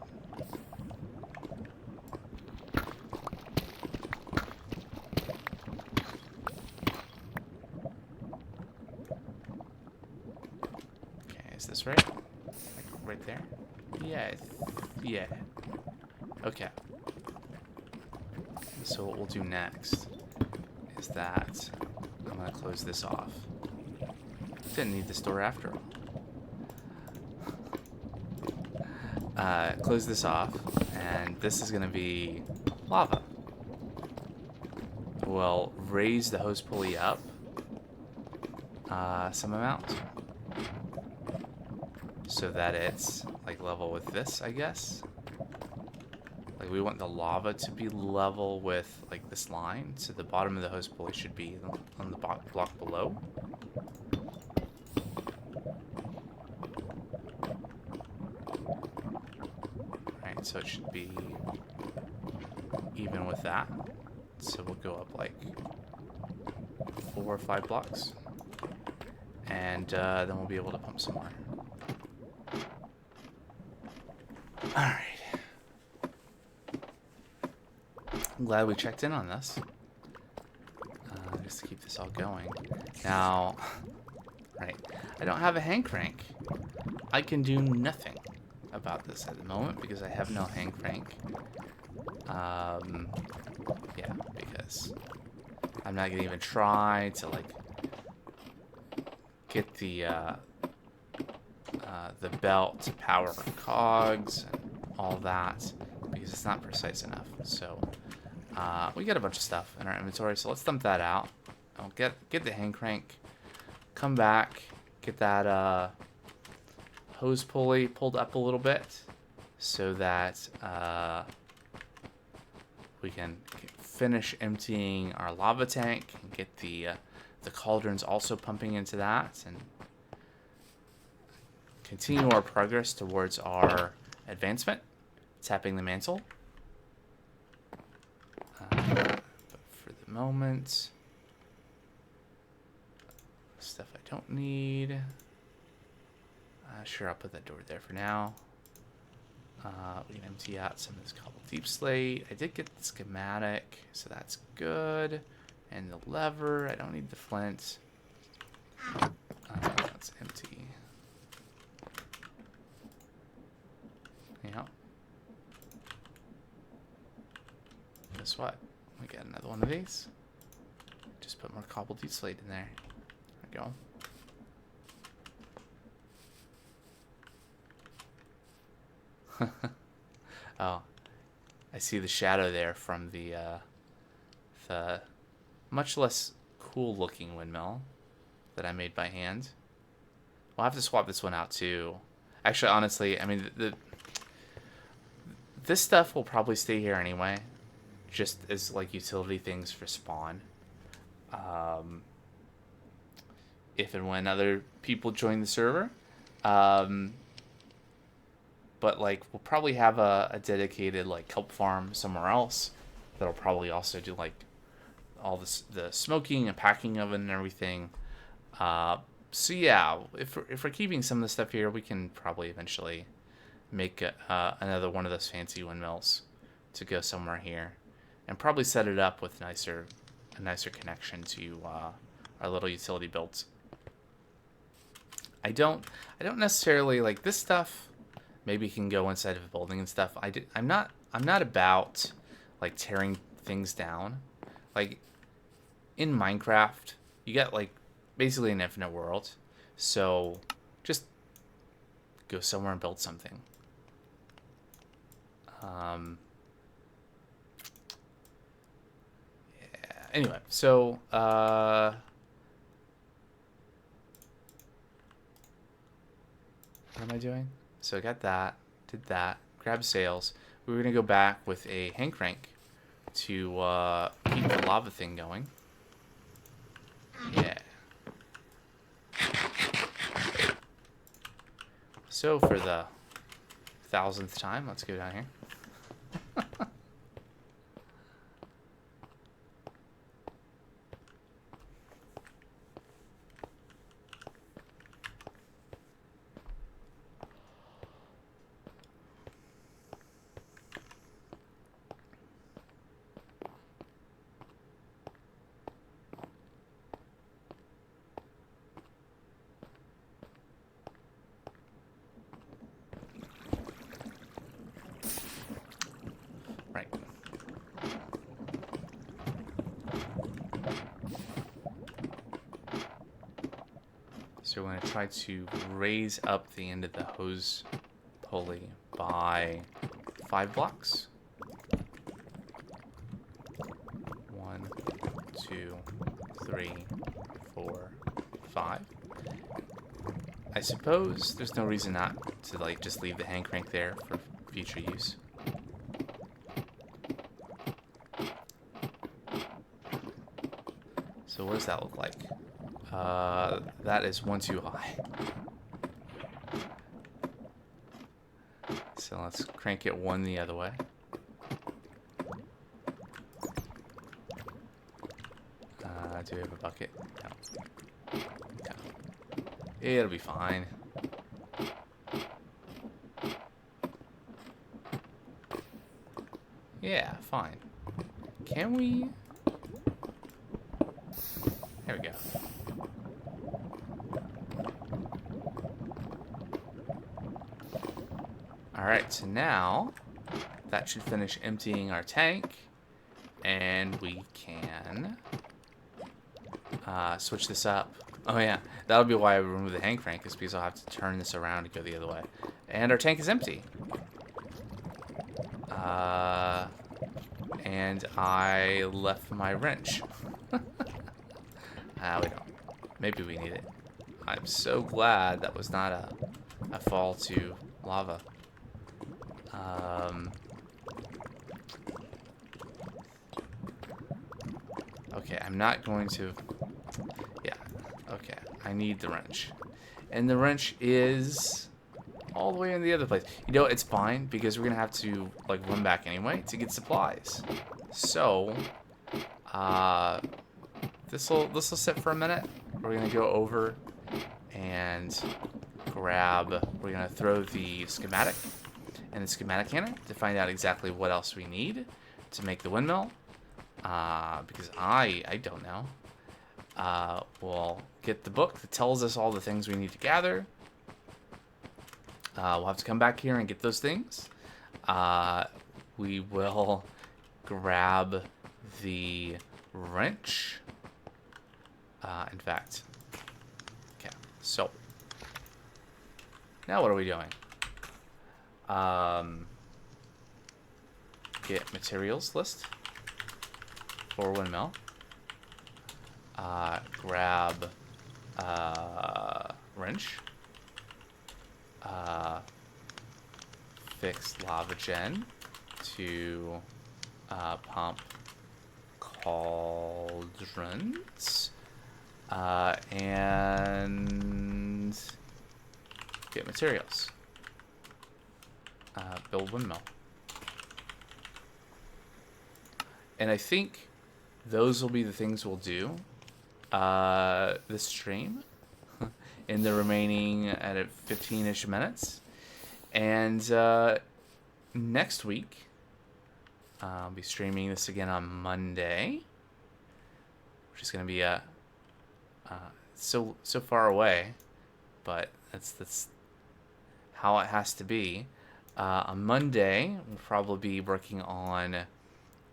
Okay, is this right? Like right there? Yeah, yeah. Okay. So what we'll do next is that I'm gonna close this off. Didn't need this door after all. Close this off, and this is gonna be lava. We'll raise the hose pulley up some amount so that it's like level with this, I guess. Like we want the lava to be level with like this line, so the bottom of the hose pulley should be on the block below. Right, so it should be even with that. So we'll go up like 4 or 5 blocks, and then we'll be able to pump some more. All right. I'm glad we checked in on this. Just to keep this all going. Now, right, I don't have a hand crank. I can do nothing about this at the moment because I have no hand crank. Yeah, because I'm not gonna even try to like get the belt to power cogs and all that because it's not precise enough. So we got a bunch of stuff in our inventory, so let's dump that out. I'll get the hand crank, come back, get that hose pulley pulled up a little bit so that we can finish emptying our lava tank and get the cauldrons also pumping into that and continue our progress towards our advancement, tapping the mantle. But for the moment, stuff I don't need. Sure, I'll put that door there for now. We can empty out some of this cobble deep slate. I did get the schematic, so that's good. And the lever, I don't need the flint. That's empty. Yeah. Guess what? We got another one of these. Just put more cobble deep slate in there. There we go. Oh, I see the shadow there from the much less cool looking windmill that I made by hand. We'll have to swap this one out too. Actually, honestly, I mean, this stuff will probably stay here anyway, just as like utility things for spawn. If and when other people join the server. But like we'll probably have a dedicated like kelp farm somewhere else that'll probably also do like all this, the smoking and packing of it and everything. So yeah, if we're keeping some of the stuff here, we can probably eventually make another one of those fancy windmills to go somewhere here, and probably set it up with a nicer connection to our little utility builds. I don't necessarily like this stuff. Maybe can go inside of a building and stuff. I'm not about like tearing things down. Like in Minecraft, you get like basically an infinite world. So just go somewhere and build something. Yeah. Anyway, so what am I doing? So I got that, did that, grab sails. We were gonna go back with a hand crank to keep the lava thing going. Yeah. So for the 1000th time, let's go down here. Right. So we're going to try to raise up the end of the hose pulley by 5 blocks. 1, 2, 3, 4, 5. I suppose there's no reason not to like just leave the hand crank there for future use. So what does that look like? That is one too high. So let's crank it one the other way. Do we have a bucket? No. No. It'll be fine. Yeah, fine. Can we? There we go. Alright, so now that should finish emptying our tank, and we can switch this up. Oh yeah, that'll be why I remove the hand crank, is because I'll have to turn this around to go the other way. And our tank is empty. And I left my wrench. We don't. Maybe we need it. I'm so glad that was not a fall to lava. Okay, I'm not going to... Yeah, okay. I need the wrench. And the wrench is all the way in the other place. You know, it's fine, because we're going to have to, like, run back anyway to get supplies. So, this'll sit for a minute. We're going to go over and grab... We're going to throw the schematic and the Schematicannon to find out exactly what else we need to make the windmill. Because I don't know. We'll get the book that tells us all the things we need to gather. We'll have to come back here and get those things. We will grab the wrench. In fact, okay, so now what are we doing? Get materials list for windmill. Grab wrench. Fix lava gen. to pump cauldrons and get materials. Build windmill. And I think those will be the things we'll do this stream in the remaining 15-ish minutes. And next week, I'll be streaming this again on Monday, which is going to be so far away, but that's how it has to be. On Monday, we'll probably be working on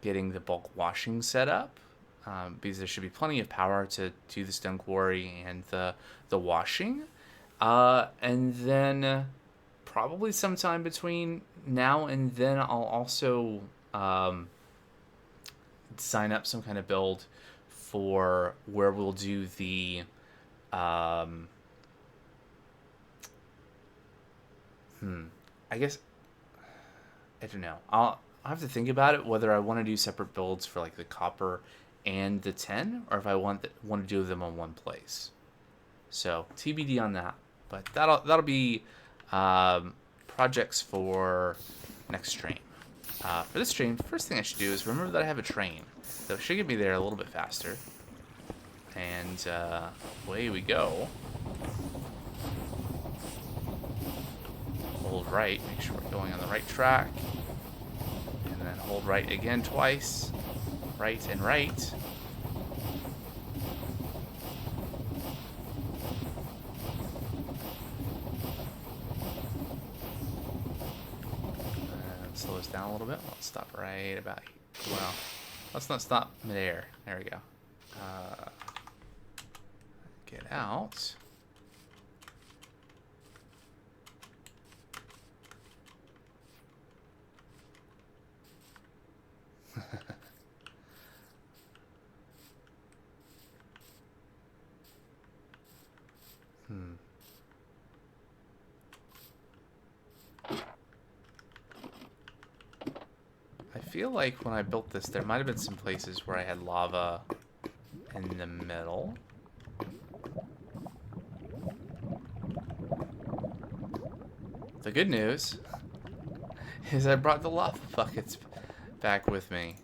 getting the bulk washing set up, because there should be plenty of power to do the stone quarry and the washing. And then probably sometime between now and then, I'll also sign up some kind of build for where we'll do the I guess, I don't know. I'll have to think about it, whether I want to do separate builds for like the copper and the tin, or if I want to do them on one place. So TBD on that. But that'll be projects for next stream. For this stream, first thing I should do is remember that I have a train. That should get me there a little bit faster. And away we go. Hold right, make sure we're going on the right track. And then hold right again twice. Right and right. Slow us down a little bit. Let's stop right about here. Well, let's not stop midair. There we go. Get out. I feel like when I built this, there might have been some places where I had lava in the middle. The good news is I brought the lava buckets back with me.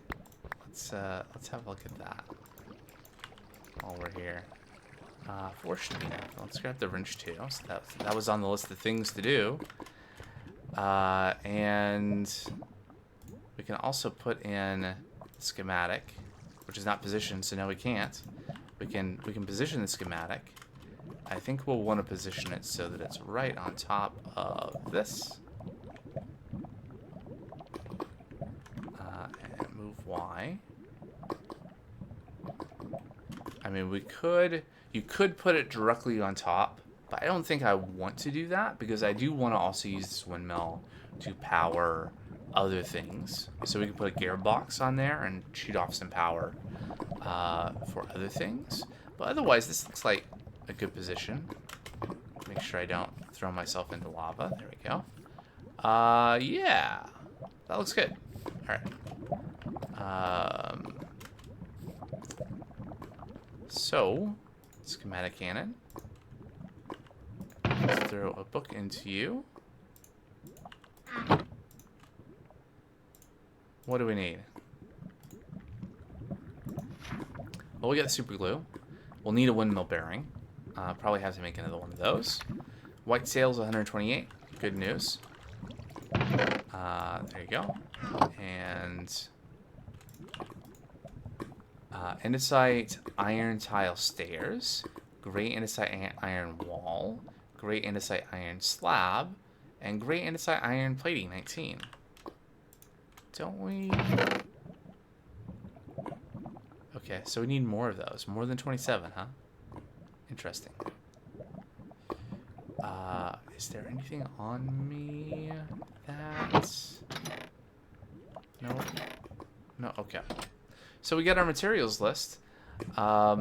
Let's have a look at that while we're here. 4 should be enough. Let's grab the wrench too. So that was on the list of things to do. And we can also put in schematic, which is not positioned, so no, we can't. We can position the schematic. I think we'll want to position it so that it's right on top of this. And move Y. I mean, you could put it directly on top, but I don't think I want to do that, because I do want to also use this windmill to power other things. So we can put a gearbox on there and shoot off some power for other things. But otherwise, this looks like a good position. Make sure I don't throw myself into lava. There we go. Yeah, that looks good. All right. So, Schematicannon. Let's throw a book into you. What do we need? Well, we got the super glue. We'll need a windmill bearing. Probably have to make another one of those. White sails, 128. Good news. There you go. And andesite iron tile stairs. Gray andesite iron wall. Gray andesite iron slab. And gray andesite iron plating, 19. Don't we? Okay, so we need more of those. More than 27, huh? Interesting. Is there anything on me that... No? No? Okay. So we got our materials list. I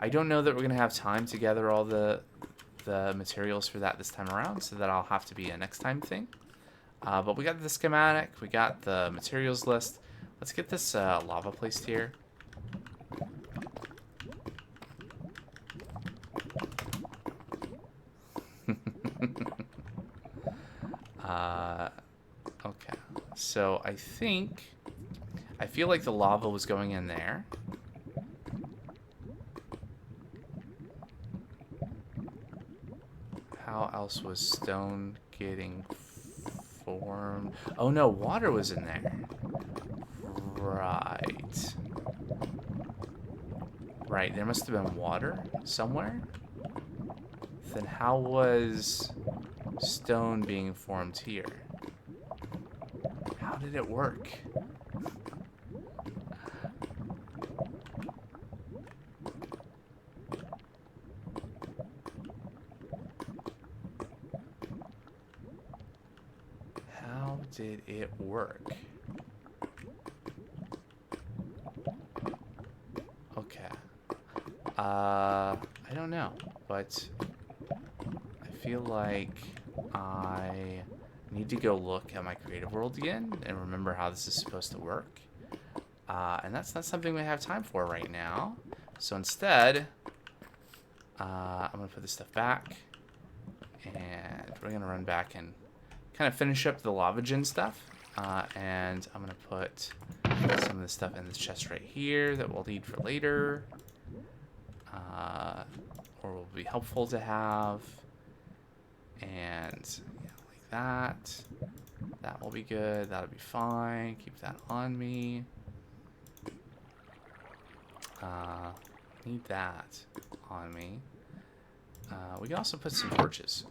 don't know that we're going to have time to gather all the materials for that this time around, so that'll have to be a next time thing. But we got the schematic, we got the materials list. Let's get this lava placed here. Okay, so I feel like the lava was going in there. How else was stone getting formed? Oh no, water was in there. Right. Right, there must have been water somewhere. Then how was stone being formed here? How did it work? How did it work? Okay. I don't know, but I feel like I need to go look at my creative world again and remember how this is supposed to work. And that's not something we have time for right now. So instead, I'm going to put this stuff back. And we're going to run back and kind of finish up the lavagen stuff. And I'm going to put some of this stuff in this chest right here that we'll need for later. Or will be helpful to have. And yeah, like that. That will be good. That'll be fine. Keep that on me. Need that on me. We can also put some torches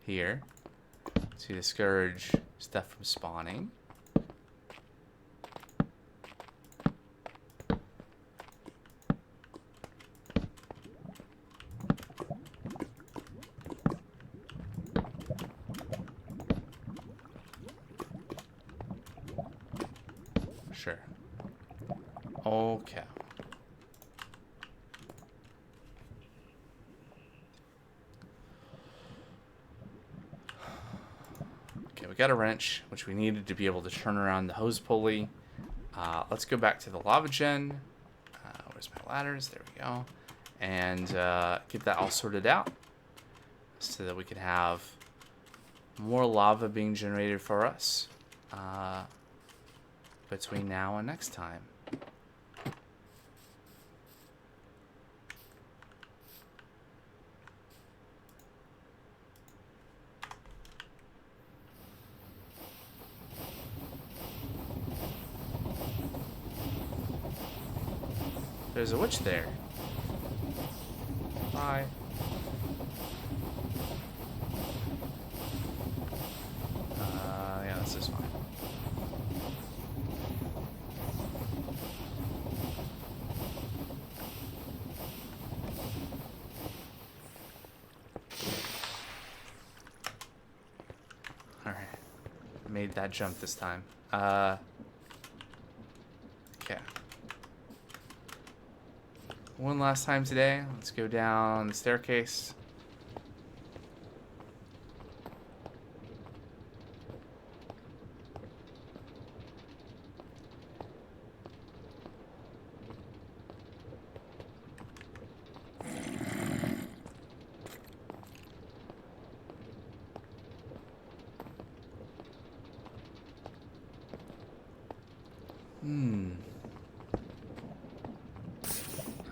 here to discourage stuff from spawning. Sure. Okay. Okay, we got a wrench, which we needed to be able to turn around the hose pulley. Let's go back to the lavagen. Where's my ladders? There we go. And get that all sorted out so that we can have more lava being generated for us between now and next time. There's a witch there. Bye. Yeah, this is fine. Alright. Made that jump this time. Okay. One last time today. Let's go down the staircase.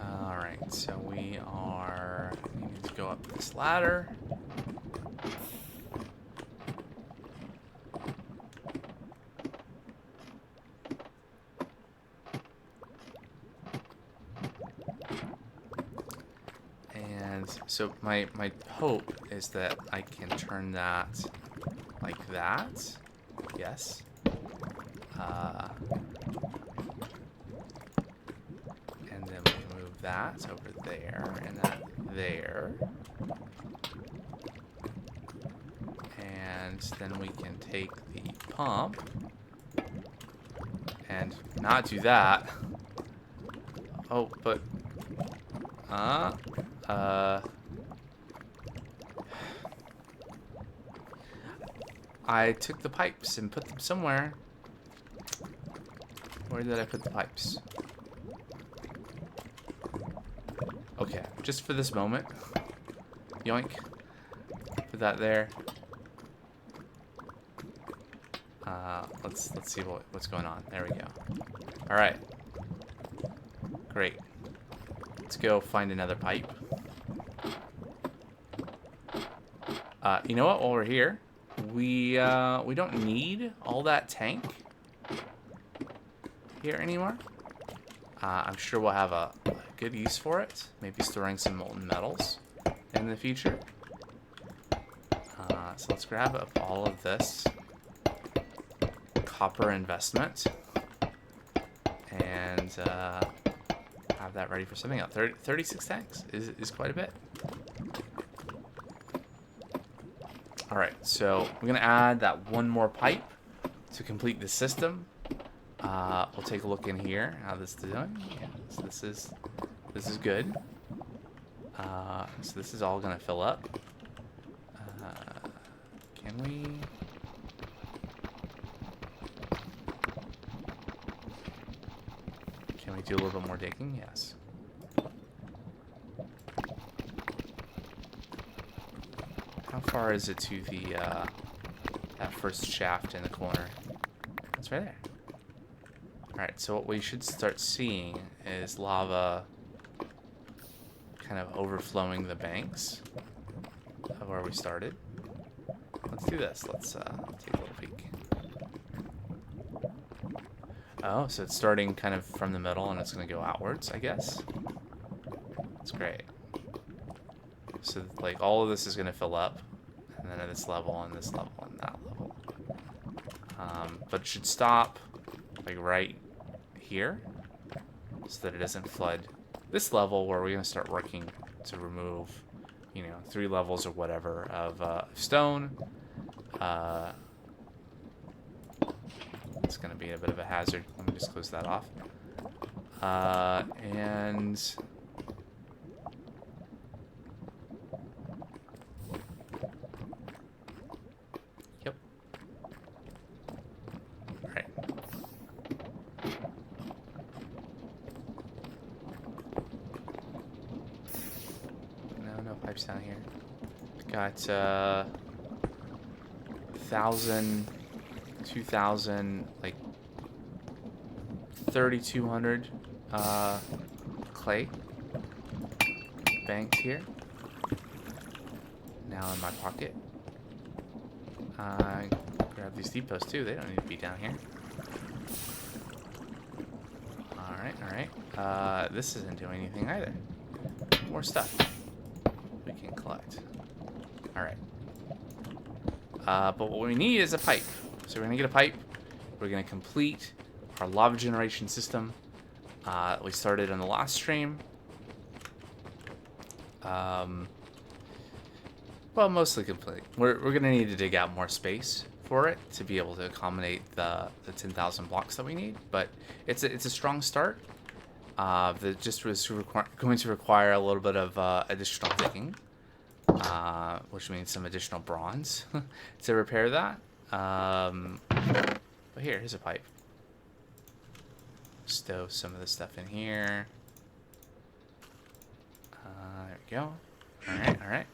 Alright, so we need to go up this ladder. And so my hope is that I can turn that like that. Yes. And then we can move that over there and that there. And then we can take the pump and not do that. Oh, but I took the pipes and put them somewhere. Where did I put the pipes? Okay, just for this moment. Yoink. Put that there. Let's see what's going on. There we go. All right. Great. Let's go find another pipe. You know what? While we're here, we don't need all that tank here anymore. I'm sure we'll have a good use for it. Maybe storing some molten metals in the future. So let's grab up all of this copper investment and have that ready for something else. 36 tanks is quite a bit. All right, so we're gonna add that one more pipe to complete the system. We'll take a look in here how this is doing. Yeah, so this is good. So this is all gonna fill up. Can we? Can we do a little bit more digging? Yes. How far is it to the that first shaft in the corner? It's right there. Alright, so what we should start seeing is lava kind of overflowing the banks of where we started. Let's do this. Let's take a little peek. Oh, so it's starting kind of from the middle and it's going to go outwards, I guess. That's great. So, like, all of this is going to fill up. And then at this level, and this level, and that level. But it should stop, like, right here. So that it doesn't flood this level where we're going to start working to remove, you know, 3 levels or whatever of stone. It's going to be a bit of a hazard. Let me just close that off. And... Yep. Alright. No pipes down here. Got 1,000... 2,000, like 3,200 clay banked here. Now in my pocket. Grab these depots too. They don't need to be down here. Alright. This isn't doing anything either. More stuff we can collect. Alright. But what we need is a pipe. So we're going to get a pipe. We're going to complete our lava generation system we started on the last stream. Well, mostly complete. We're going to need to dig out more space for it to be able to accommodate the 10,000 blocks that we need. But it's a strong start. That just was going to require a little bit of additional digging. Which means some additional bronze to repair that. But here's a pipe. Stow some of the stuff in here. There we go. Alright.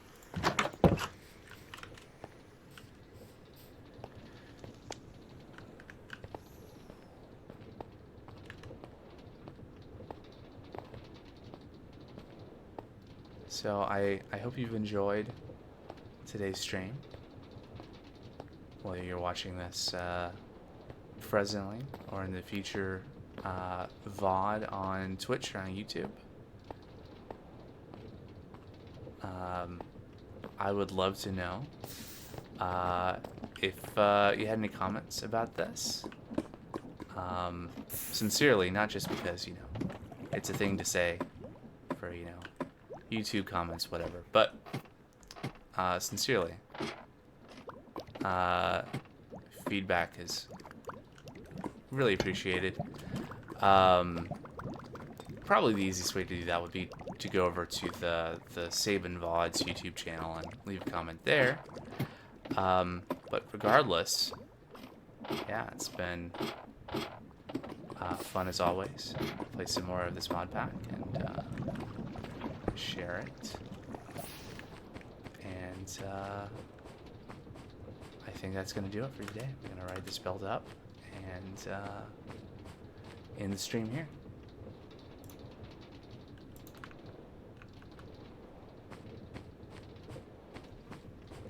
So I hope you've enjoyed today's stream. Whether you're watching this presently or in the future VOD on Twitch or on YouTube. I would love to know if you had any comments about this. Sincerely, not just because, you know, it's a thing to say for, you know, YouTube comments, whatever, but sincerely. Feedback is really appreciated. Probably the easiest way to do that would be to go over to the Sabin VOD's YouTube channel and leave a comment there. But regardless, yeah, it's been fun as always. Play some more of this mod pack and share it. And I think that's going to do it for today. We're going to ride this belt up and end the stream here.